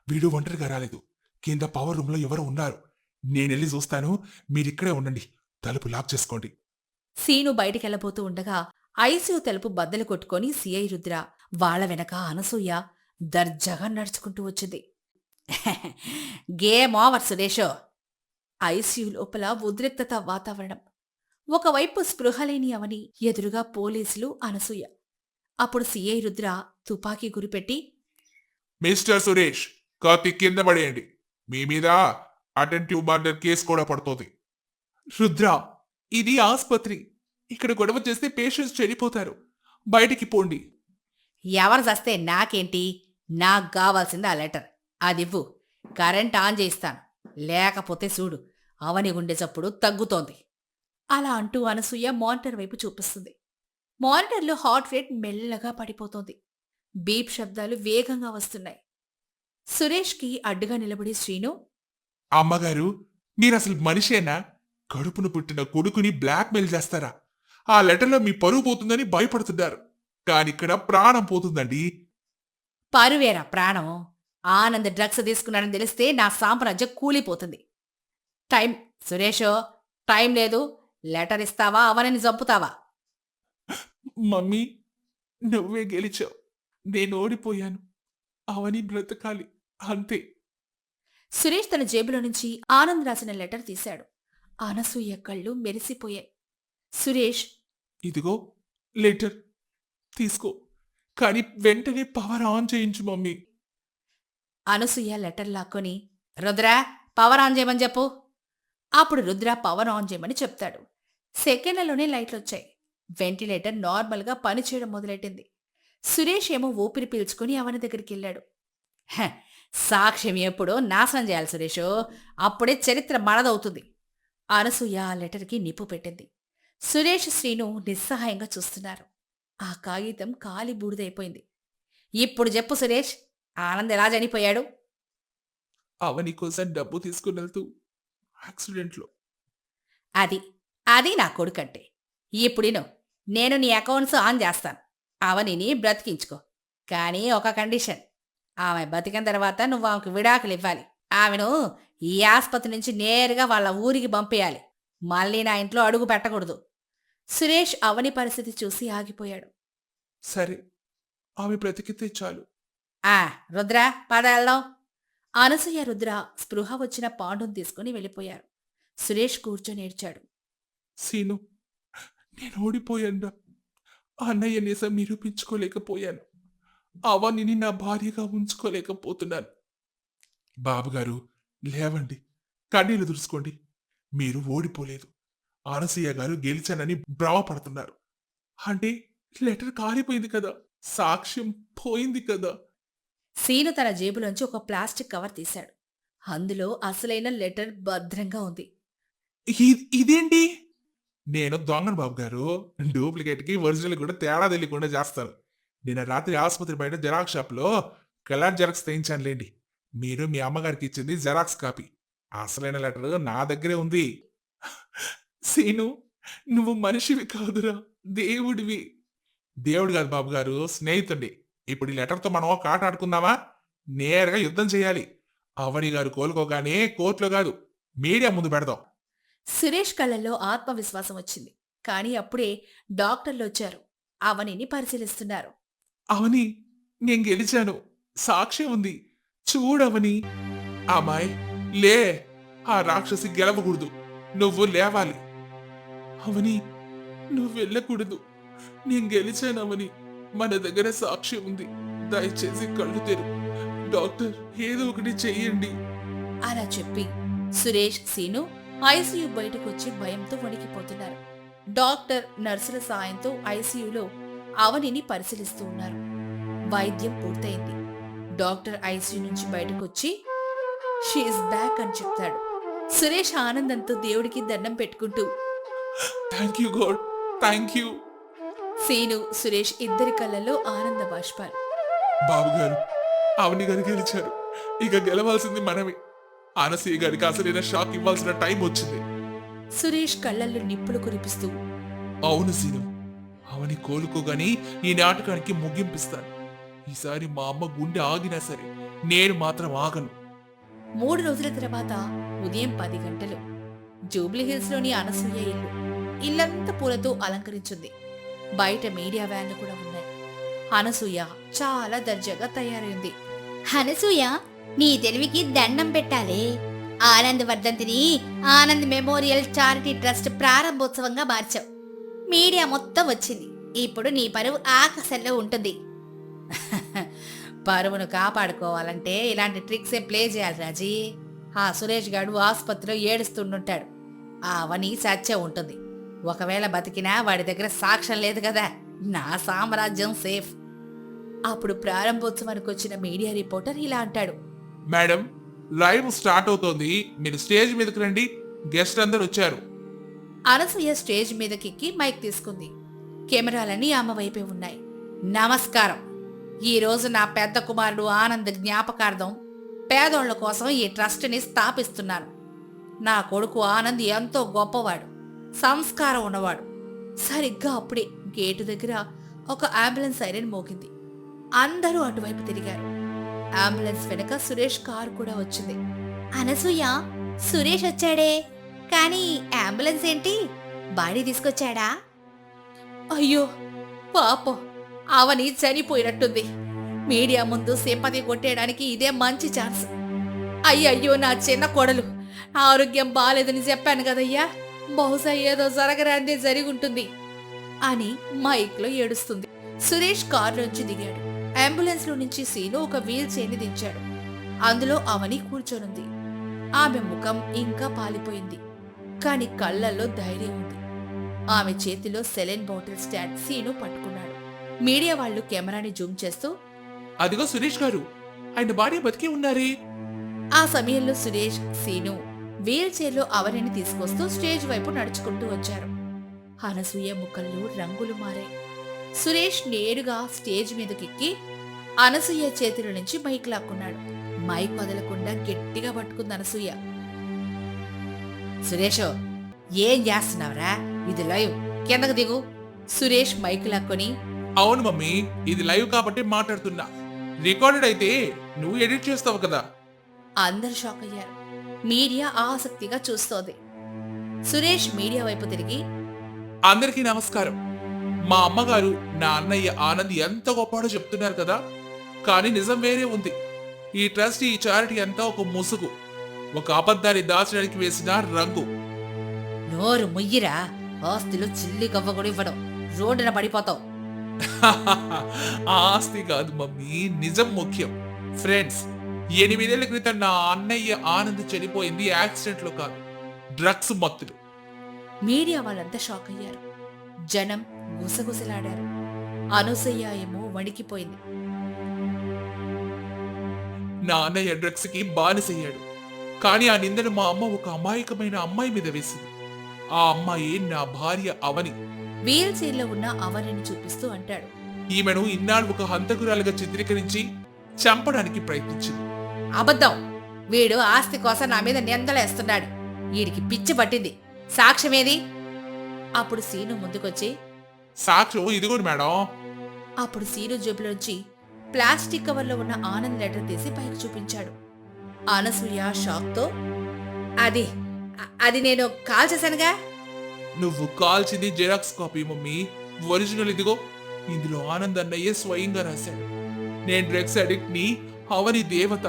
వీడు ఒంటరిగా రాలేదు. కింద పవర్ రూమ్లో ఎవరో ఉన్నారు. నేనెళ్ళి చూస్తాను. మీరిక్కడే ఉండండి. తలుపు లాక్ చేసుకోండి. సీను బయటికెళ్లబోతూ ఉండగా ఐసీయూ తలుపు బద్దలు కొట్టుకొని సిఐ రుద్ర, వాళ్ల వెనక అనసూయ దర్జాగా నడుచుకుంటూ వచ్చింది. Game over సురేషో. ఐసీయూ లోపల ఉద్రిక్తత వాతావరణం. ఒకవైపు స్పృహలేని అవని, ఎదురుగా పోలీసులు, అనసూయ. అప్పుడు సిఐ రుద్ర తుపాకీ గురిపెట్టి, మిస్టర్ సురేష్, కాపీ కింద పడేయండి. మీ మీద అటెంటివ్ మర్డర్ కేసు కూడా పడుతుంది. రుద్ర, ఇది ఆస్పత్రి. ఇక్కడ గొడవ చేస్తే పేషెంట్స్ చెడిపోతారు. బయటికి పోండి. ఎవరు చస్తే నాకేంటి? నాకు కావాల్సింది ఆ లెటర్. అదివ్వు. కరెంట్ ఆన్ చేయిస్తాను. లేకపోతే చూడు, అవని గుండె చప్పుడు తగ్గుతోంది. అలా అంటూ అనసూయ మానిటర్ వైపు చూపిస్తుంది. మానిటర్లో హార్ట్ రేట్ మెల్లగా పడిపోతోంది. బీప్ శబ్దాలు వేగంగా వస్తున్నాయి. సురేష్కి అడ్డుగా నిలబడి శ్రీను, అమ్మగారు, మీరసలు మనిషేనా? కడుపును పుట్టిన కొడుకుని బ్లాక్మెయిల్ చేస్తారా? ఆ లెటర్లో మీ పరువు పోతుందని భయపడుతున్నారు. కానిక్కడ ప్రాణం పోతుందండి. పరువేరా ప్రాణం? ఆనంద్ డ్రగ్స్ తీసుకున్నాడని తెలిస్తే నా సామ్రాజ్యం కూలిపోతుంది. సురేషో, టైం లేదు. లెటర్ ఇస్తావా, అవనని చంపుతావా? మమ్మీ, నువ్వే గెలిచావు. నేను ఓడిపోయాను. అవని బ్రతకాలి, అంతే. సురేష్ తన జేబులో నుంచి ఆనంద్ రాసిన లెటర్ తీశాడు. అనసూయ కళ్ళు మెరిసిపోయాయి. సురేష్, ఇదిగో లెటర్ తీసుకో, కానీ వెంటనే పవర్ ఆన్ చేయించు మమ్మీ. అనసూయ లెటర్ లాక్కొని, రుద్ర, పవర్ ఆన్ చేయమని చెప్పు. అప్పుడు రుద్ర పవర్ ఆన్ చేయమని చెప్తాడు. సెకండ్లలోనే లైట్లొచ్చాయి. వెంటిలేటర్ నార్మల్గా పనిచేయడం మొదలెట్టింది. సురేష్ ఏమో ఊపిరి పీల్చుకుని అవని దగ్గరికి వెళ్ళాడు. సాక్ష్యం ఎప్పుడో నాశనం చేయాలి సురేషు, అప్పుడే చరిత్ర మనదవుతుంది. అనసూయ ఆ లెటర్కి నిప్పు పెట్టింది. సురేష్, శ్రీను నిస్సహాయంగా చూస్తున్నారు. ఆ కాగితం కాలి బూడిదైపోయింది. ఇప్పుడు చెప్పు సురేష్, ఆనంద్ ఎలా చనిపోయాడు? అవని కోసం డబ్బు తీసుకుని వెళ్తూ యాక్సిడెంట్లో. అది నా కొడుకంటే. ఇప్పుడు నేను నీ అకౌంట్స్ ఆన్ చేస్తాను. అవనిని బ్రతికించుకో. కానీ ఒక కండిషన్. ఆమె బతికిన తర్వాత నువ్వు ఆమెకు విడాకులు ఇవ్వాలి. ఆమెను ఈ ఆసుపత్రి నుంచి నేరుగా వాళ్ళ ఊరికి పంపేయాలి. మళ్ళీ నా ఇంట్లో అడుగు పెట్టకూడదు. సురేష్ అవని పరిస్థితి చూసి ఆగిపోయాడు. సరే, ఆమె బ్రతికితే చాలు. రుద్ర, పద వెళ్దాం. అనసూయ, రుద్ర స్పృహ వచ్చిన పాండును తీసుకుని వెళ్ళిపోయారు. సురేష్ కూర్చొని ఏడ్చాడు. సీను, నేను ఓడిపోయాను. అన్నయ్య నిజం నిరూపించుకోలేకపోయాను. అవనిని నా భార్యగా ఉంచుకోలేకపోతున్నాను. బాబుగారు, లేవండి, కన్నీళ్లు దురుసుకోండి. మీరు ఓడిపోలేదు. అనసూయ గారు గెలిచానని భ్రమపడుతున్నారు. అంటే లెటర్ కాలిపోయింది కదా, సాక్ష్యం పోయింది కదా. సీను తన జేబులోంచి ఒక ప్లాస్టిక్ కవర్ తీశాడు. అందులో అసలైన లెటర్ భద్రంగా ఉంది. ఇదేంటి? నేను దొంగను బాబుగారు. డూప్లికేట్కి ఒరిజినల్ కూడా తేడా తెలియకుండా చేస్తాను. నిన్న రాత్రి ఆసుపత్రి బయట జెరాక్స్ షాప్లో కలర్ జెరాక్స్ తెయించానులేండి. మీరు మీ అమ్మగారికి ఇచ్చింది జెరాక్స్ కాపీ. అసలైన లెటర్ నా దగ్గరే ఉంది. సీను, నువ్వు మనిషివి కాదురా, దేవుడివి. దేవుడు కాదు బాబుగారు, స్నేహితుడి. ఇప్పుడు ఈ లెటర్తో మనం ఒక ఆట ఆడుకుందామా? నేరుగా యుద్ధం చేయాలి. అవని గారు కోలుకోగానే కోర్టులో కాదు, మీడియా ముందు పెడదాం. సురేష్ కళ్ళల్లో ఆత్మవిశ్వాసం వచ్చింది. కానీ అప్పుడే డాక్టర్లు వచ్చారు. అవనిని పరిశీలిస్తున్నారు. అవని, నేను గెలిచాను. సాక్ష్యం ఉంది, చూడవని. అమ్మాయి లే, ఆ రాక్షసి గెలవకూడదు, నువ్వు లేవాలి. అవని, నువ్వు వెళ్ళకూడదు, నేను గెలిచానవని. మన దగ్గర సాక్ష్యం ఉంది, దయచేసి కళ్ళు తెరు. డాక్టర్, ఏదో ఒకటి చెయ్యండి. అలా చెప్పి సురేష్, సీను ఐసీయూ బయటకు వచ్చి భయంతో వణికిపోతున్నారు. డాక్టర్, నర్సుల సాయంతో ఐసీయూలో అవనిని పరిశీలిస్తూ ఉన్నారు. వైద్యం పూర్తయింది. డాక్టర్ ఐసీయూ నుంచి బయటకు వచ్చి షీఈస్ బ్యాక్ అని చెప్తాడు. సురేష్ ఆనందంతో దేవుడికి దండం పెట్టుకుంటూ thank you God, thank you. Seenu, Suresh ఇద్దరి కళ్ళల్లో ఆనంద బాష్పాలు. బాబు గారు, అవని గారు గెలిచారు. ఇక గెలవాల్సింది మనమే. అనసూయ గారికి అసలైన షాక్ ఇవ్వాల్సిన టైం వచ్చింది. సురేష్ కళ్ళల్లో నిప్పులు కురిపిస్తూ అవును సీను, అవని కోలుకోగాని ఈ నాటకానికి ముగింపిస్తాను. ఈసారి మా అమ్మ గుండె ఆగినా సరే నేను మాత్రం ఆగను. 3 రోజుల తర్వాత ఉదయం 10 గంటలు జూబ్లీ హిల్స్ లోని అనసూయ ఇల్లు. ఇల్లంతా పూలతో అలంకరించింది. బయట మీడియా వ్యాన్లు కూడా ఉన్నాయి. అనసూయ చాలా దర్జాగా తయారైంది. అనసూయ, నీ తెలివికి దండం పెట్టాలే. ఆనంద్ వర్ధంతిని ఆనంద్ మెమోరియల్ చారిటీ ట్రస్ట్ ప్రారంభోత్సవంగా మార్చావు. మీడియా మొత్తం వచ్చింది. ఇప్పుడు నీ పరువు ఆకాశంలో ఉంటుంది. పరువును కాపాడుకోవాలంటే ఇలాంటి ట్రిక్సే ప్లే చేయాలి రాజీ. ఆ సురేష్ గాడు ఆసుపత్రిలో ఏడుస్తుండుంటాడు. ఆ అవని సత్య ఉంటుంది. ఒకవేళ బతికినా వాడి దగ్గర సాక్ష్యం లేదు కదా. నా సామ్రాజ్యం సేఫ్. అప్పుడు ప్రారంభోత్సవానికి వచ్చిన మీడియా రిపోర్టర్ ఇలా అంటాడు. మేడం, లైవ్ స్టార్ట్ అవుతోంది, మీరు స్టేజ్ మీదకి రండి. గెస్ట్ అందరు వచ్చారు. అనసూయ స్టేజ్ మీదకెక్కి మైక్ తీసుకుంది. కెమెరాలన్నీ ఆమె వైపే ఉన్నాయి. నమస్కారం. ఈరోజు నా పెద్ద కుమారుడు ఆనంద్ జ్ఞాపకార్థం పేదోళ్ల కోసం ఈ ట్రస్ట్ని స్థాపిస్తున్నాను. నా కొడుకు ఆనంద్ ఎంతో గొప్పవాడు, సంస్కారం ఉన్నవాడు. సరిగ్గా అప్పుడే గేటు దగ్గర ఒక అంబులెన్స్ సైరన్ మోగింది. అందరూ అటువైపు తిరిగారు. అంబులెన్స్ వెనక సురేష్ కారు కూడా వచ్చింది. అనసూయ, సురేష్ వచ్చాడే, కానీ అంబులెన్స్ ఏంటి? బాడీ తీసుకొచ్చాడా? అయ్యో పాపం, అవని చనిపోయినట్టుంది. మీడియా ముందు సింపతి కొట్టేయడానికి ఇదే మంచి ఛాన్స్. అయ్యయ్యో, నా చిన్న కొడలు ఆరోగ్యం బాలేదని చెప్పాను కదయ్యా. బహుశా ఏదో జరగరాందే జరిగి ఉంటుంది అని మైక్లో ఏడుస్తుంది. సురేష్ కారులోంచి దిగాడు. అంబులెన్స్ లో నుంచి సీను ఒక వీల్ చైర్ని దించాడు. అందులో అవని కూర్చొనుంది. ఆమె ముఖం ఇంకా పాలిపోయింది, కాని కళ్ళల్లో ధైర్యం ఉంది. ఆమె చేతిలో సెలైన్ బాటిల్ స్టాండ్ సీను పట్టుకున్నాడు. మీడియా వాళ్ళు కెమెరాని జూమ్ చేస్తూ, అదిగో సురేష్ గారు, ఆయన భార్య బతికే ఉన్నారే. ఆ సమయంలో సురేష్, సీను వీల్ చైర్లో అవనిని తీసుకొస్తూ స్టేజ్ వైపు నడుచుకుంటూ వచ్చారు. అనసూయ ముఖంలో రంగులు మారాయి. సురేష్ నేరుగా స్టేజ్ మీదకెక్కి అనసూయ చేతిలో నుంచి మైక్ లాక్కున్నాడు. మైక్ వదలకుండా గట్టిగా పట్టుకుంది అనసూయ. సురేష్, ఏం చేస్తున్నావురా? ఇది లైవ్, కిందకు దిగు. సురేష్ మైక్ లాక్కొని, అవును మమ్మీ, ఇది లైవ్ కాబట్టి మాట్లాడుతున్నా. రికార్డెడ్ అయితే నువ్వు ఎడిట్ చేస్తావు కదా. అందరు షాక్ అయ్యారు. మీడియా ఆసక్తిగా చూస్తోంది. సురేష్ మీడియా వైపు తిరిగి, అందరికీ నమస్కారం. మా అమ్మగారు, నా అన్నయ్య ఆనంద్ ఎంత గొప్పవాడో చెప్తున్నారు కదా, కానీ నిజం వేరే ఉంది. ఈ ట్రస్ట్, ఈ చారిటీ అంతా ఒక ముసుగు, ఒక అబద్ధాన్ని దాచడానికి వేసిన రంగు. నోరు ముయ్యిరా, ఆస్తులు చిల్లి గవ్వ కూడా ఇవ్వడం, రోడ్డున పడిపోతావు. ఆస్తి కాదు మమ్మీ, నిజం ముఖ్యం. ఫ్రెండ్స్, 8 ఏళ్ల క్రితం నా అన్నయ్య ఆనంద్ చనిపోయింది యాక్సిడెంట్ లో కాదు, డ్రగ్స్ మత్తులు. మీడియా వాళ్ళంతా షాక్ అయ్యారు. జనం గుసగుసలాడారు. అనసూయ ఏమో వణికిపోయింది. నా అన్నయ్య డ్రగ్స్ కి బానిసయ్యాడు, కానీ ఆ నిందను మా అమ్మ ఒక అమాయకమైన అమ్మాయి మీద వేసింది. ఆ అమ్మాయి నా భార్య అవని. వీల్ చైర్లో ఉన్న అవనిని చూపిస్తూ అంటాడు. ఈమెను ఇన్నాళ్ళు ఒక హంతకురాలుగా చిత్రీకరించి చంపడానికి ప్రయత్నించింది. అబద్ధం. వీడు ఆస్తి కోసం నా మీద నిందలేస్తున్నాడు. వీడికి పిచ్చి పట్టింది. సాక్ష్యమేది? అప్పుడు సీను ముందుకొచ్చి, సాక్ష్యం ఇదిగోండి మేడం. అప్పుడు సీను జేబులోంచి ప్లాస్టిక్ కవర్లో ఉన్న ఆనంద్ లెటర్ తీసి పైకి చూపించాడు. అనసూయ షాక్తో, అది అది నేను కాల్ చేశానుగా. నువ్వు కాల్చింది జెరాక్స్ కాపీ మమ్మీ, ఒరిజినల్ ఇదిగో. ఇందులో ఆనంద్ అన్నయ్యే స్వయంగా రాశాడు. నేను డ్రగ్స్ అడిక్ట్ ని, అవని దేవత.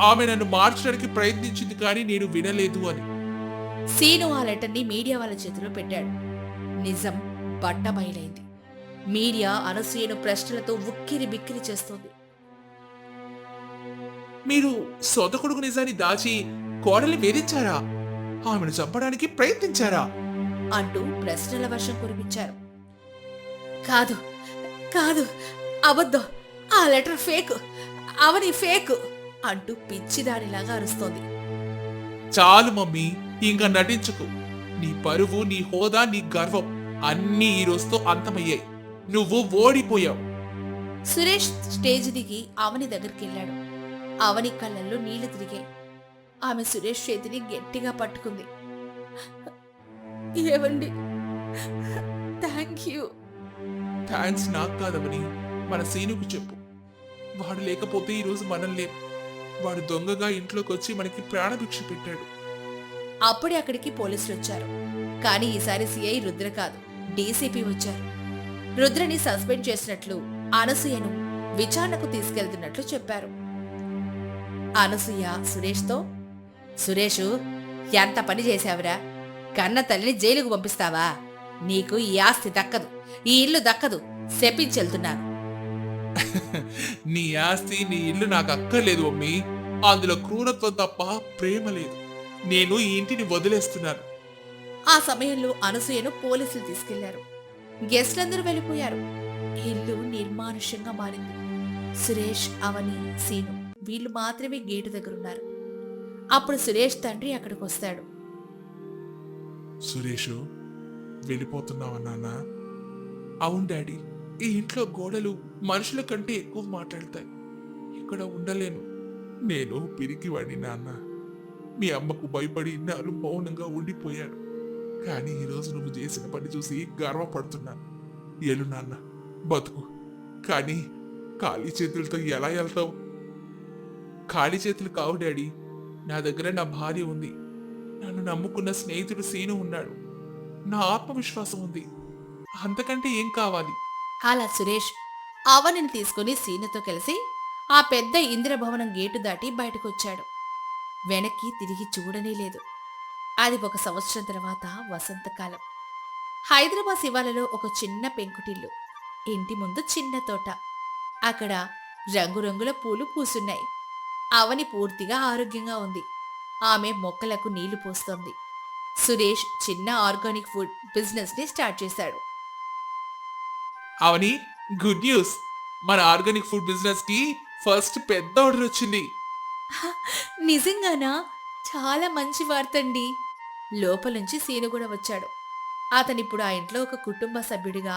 ఆమె నన్ను మార్చడానికి ప్రయత్నించింది కానీ నేను వినలేదు అని. సీను ఆ లెటర్ని మీడియా వాళ్ళ చేతిలో పెట్టాడు. నిజం బట్టబయలైంది. మీడియా అనసూయను ప్రశ్నలతో ఉక్కిరి బిక్కిరి చేస్తోంది. మీరు సొంత కొడుకు నిజాన్ని దాచి కోడల్ని వేధించారా? ఆమెను చంపడానికి ప్రయత్నించారా? అంటూ ప్రశ్నల వర్షం కురిపించారు. కాదు కాదు, అబద్ధం, ఆ లెటర్ ఫేక్, అవని ఫేక్ అంటూ పిచ్చిదానిలాగా అరుస్తోంది. చాలు మమ్మీ, ఇంకా నటించకు. నీ పరువు, నీ హోదా, నీ గర్వం అన్నీ ఈ రోజుతో అంతమయ్యాయి. నువ్వు ఓడిపోయావు. సురేష్ స్టేజ్ దిగి అవని దగ్గరికి వెళ్ళాడు. అవని కళ్ళల్లో నీళ్లు తిరిగాయి. ఆమె సురేష్ చేతిని గట్టిగా పట్టుకుంది. ఏవండి, థ్యాంక్ యూ. థ్యాంక్స్ నాకు కాదవని, మన సీనుకు చెప్పు. వాడు లేకపోతే ఈరోజు మనం లేం. వాడు దొంగగా ఇంట్లోకి వచ్చి మనకి ప్రాణభిక్ష పెట్టాడు. అప్పుడే అక్కడికి పోలీసులు వచ్చారు. కానీ ఈసారి సిఐ రుద్ర కాదు, డీసీపీ వచ్చారు. రుద్రని సస్పెండ్ చేసినట్లు, అనసూయను విచారణకు తీసుకెళ్తున్నట్లు చెప్పారు. అనసూయ సురేష్తో, సురేషు, ఎంత పని చేశావురా? కన్న తల్లిని జైలుకు పంపిస్తావా? నీకు ఈ ఆస్తి దక్కదు, ఈ ఇల్లు దక్కదు, శపించెళ్తున్నాను. నీ ఆస్తి, నీ ఇల్లు నాకు అక్కర్లేదు మమ్మీ. అందులో క్రూరత్వం తప్ప ప్రేమ లేదు. నేను ఈ ఇంటిని వదిలేస్తున్నాను. ఆ సమయంలో అనసూయను పోలీసులు తీసుకెళ్లారు. గెస్ట్లందరూ వెళ్ళిపోయారు. ఇల్లు నిర్మానుష్యంగా మారింది. సురేష్, అవని, సీను వీళ్ళు మాత్రమే గేటు దగ్గరున్నారు. అప్పుడు సురేష్ తండ్రి అక్కడికి వస్తాడు. సురేషు, వెళ్ళిపోతున్నావా నాన్న? అవును డాడీ. ఈ ఇంట్లో గోడలు మనుషుల కంటే ఎక్కువ మాట్లాడతాయి. ఇక్కడ ఉండలేను. నేను పిరికివాడిని నాన్న. మీ అమ్మకు భయపడి ఇన్నాళ్ళు మౌనంగా ఉండిపోయాను. కానీ ఈరోజు నువ్వు చేసిన పని చూసి గర్వపడుతున్నాను. ఏలు నాన్న, బతుకు. కానీ ఖాళీ చేతులతో ఎలా వెళ్తావు? ఖాళీ చేతులు కావు డాడీ. నా దగ్గర నా భార్య ఉంది. నన్ను నమ్ముకున్న స్నేహితుడు సీను ఉన్నాడు. నా ఆత్మవిశ్వాసం ఉంది. అంతకంటే ఏం కావాలి? అలా సురేష్ అవనిని తీసుకుని సీనుతో కలిసి ఆ పెద్ద ఇంద్రభవనం గేటు దాటి బయటకొచ్చాడు. వెనక్కి తిరిగి చూడనే లేదు. అది 1 సంవత్సరం తర్వాత వసంతకాలం. హైదరాబాద్ శివాలలో ఒక చిన్న పెంకుటిల్లు. ఇంటి ముందు చిన్న తోట. అక్కడ రంగురంగుల పూలు పూసున్నాయి. అవని పూర్తిగా ఆరోగ్యంగా ఉంది. ఆమె మొక్కలకు నీళ్లు పోస్తోంది. సురేష్ చిన్న ఆర్గానిక్ ఫుడ్ బిజినెస్ ని స్టార్ట్ చేశాడు. అవని, గుడ్ న్యూస్. మన ఆర్గానిక్ ఫుడ్ బిజినెస్ కి ఫస్ట్ పెద్ద ఆర్డర్ వచ్చింది. నిజంగానా? చాలా మంచి వార్తండి. లోపలుంచి సీను కూడా వచ్చాడు. అతనిప్పుడు ఆ ఇంట్లో ఒక కుటుంబ సభ్యుడిగా,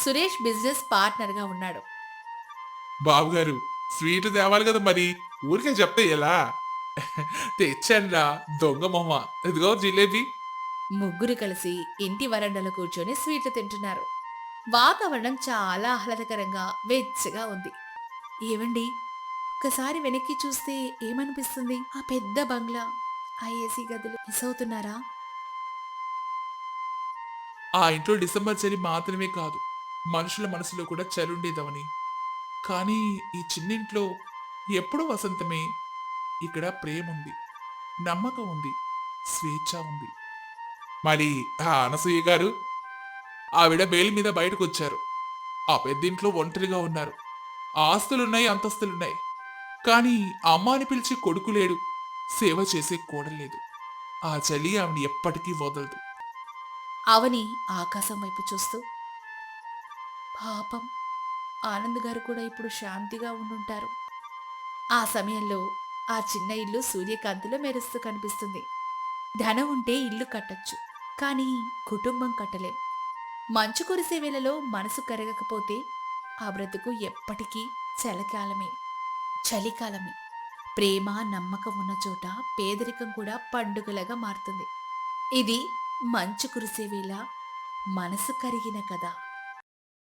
సురేష్ బిజినెస్ పార్ట్నర్గా ఉన్నాడు. బాబుగారు, స్వీట్ తేవాలి కదా మరి. ఊరికే చెప్తే ఎలా? తెచ్చానురా దొంగ మొహ. ఇదిగో జిలేబీ. ముగ్గురు కలిసి ఇంటి వరండాలో కూర్చొని స్వీట్లు తింటున్నారు. వాతావరణం చాలా ఆహ్లాదకరంగా వెచ్చగా ఉంది. ఏవండి, ఒక్కసారి వెనక్కి చూస్తే ఏమనిపిస్తుంది? ఆ పెద్ద బంగ్లా, ఆ ఏసీ గదులు మిస్ అవుతున్నారా? ఆ ఇంట్లో డిసెంబర్ చలి మాత్రమే కాదు, మనుషుల మనసులో కూడా చలి ఉండేదవని. కానీ ఈ చిన్నింట్లో ఎప్పుడూ వసంతమే. ఇక్కడ ప్రేమ ఉంది, నమ్మకం ఉంది, స్వేచ్ఛ ఉంది. మరి ఆ అనసూయ గారు, ఆవిడ బెయిల్ మీద బయటకు వచ్చారు. ఆ పెద్దింట్లో ఒంటరిగా ఉన్నారు. ఆస్తులున్నాయి, అంతస్తులున్నాయి. కానీ అమ్మ అని పిలిచి కొడుకు లేడు, సేవ చేసే కోడలేదు. ఆ చలి ఆవిడ ఎప్పటికీ వదలదు. అవని ఆకాశం వైపు చూస్తూ, పాపం, ఆనంద్ గారు కూడా ఇప్పుడు శాంతిగా ఉండుంటారు. ఆ సమయంలో ఆ చిన్న ఇల్లు సూర్యకాంతిలో మెరుస్తూ కనిపిస్తుంది. ధనం ఉంటే ఇల్లు కట్టొచ్చు, కానీ కుటుంబం కట్టలేం. మంచు కురిసే వేళలో మనసు కరగకపోతే ఆ బ్రతుకు ఎప్పటికీ చలికాలమే. ప్రేమ, నమ్మకం ఉన్న చోట పేదరికం కూడా పండుగలాగా మారుతుంది. ఇది మంచు కురిసే వేళ మనసు కరిగిన కథ.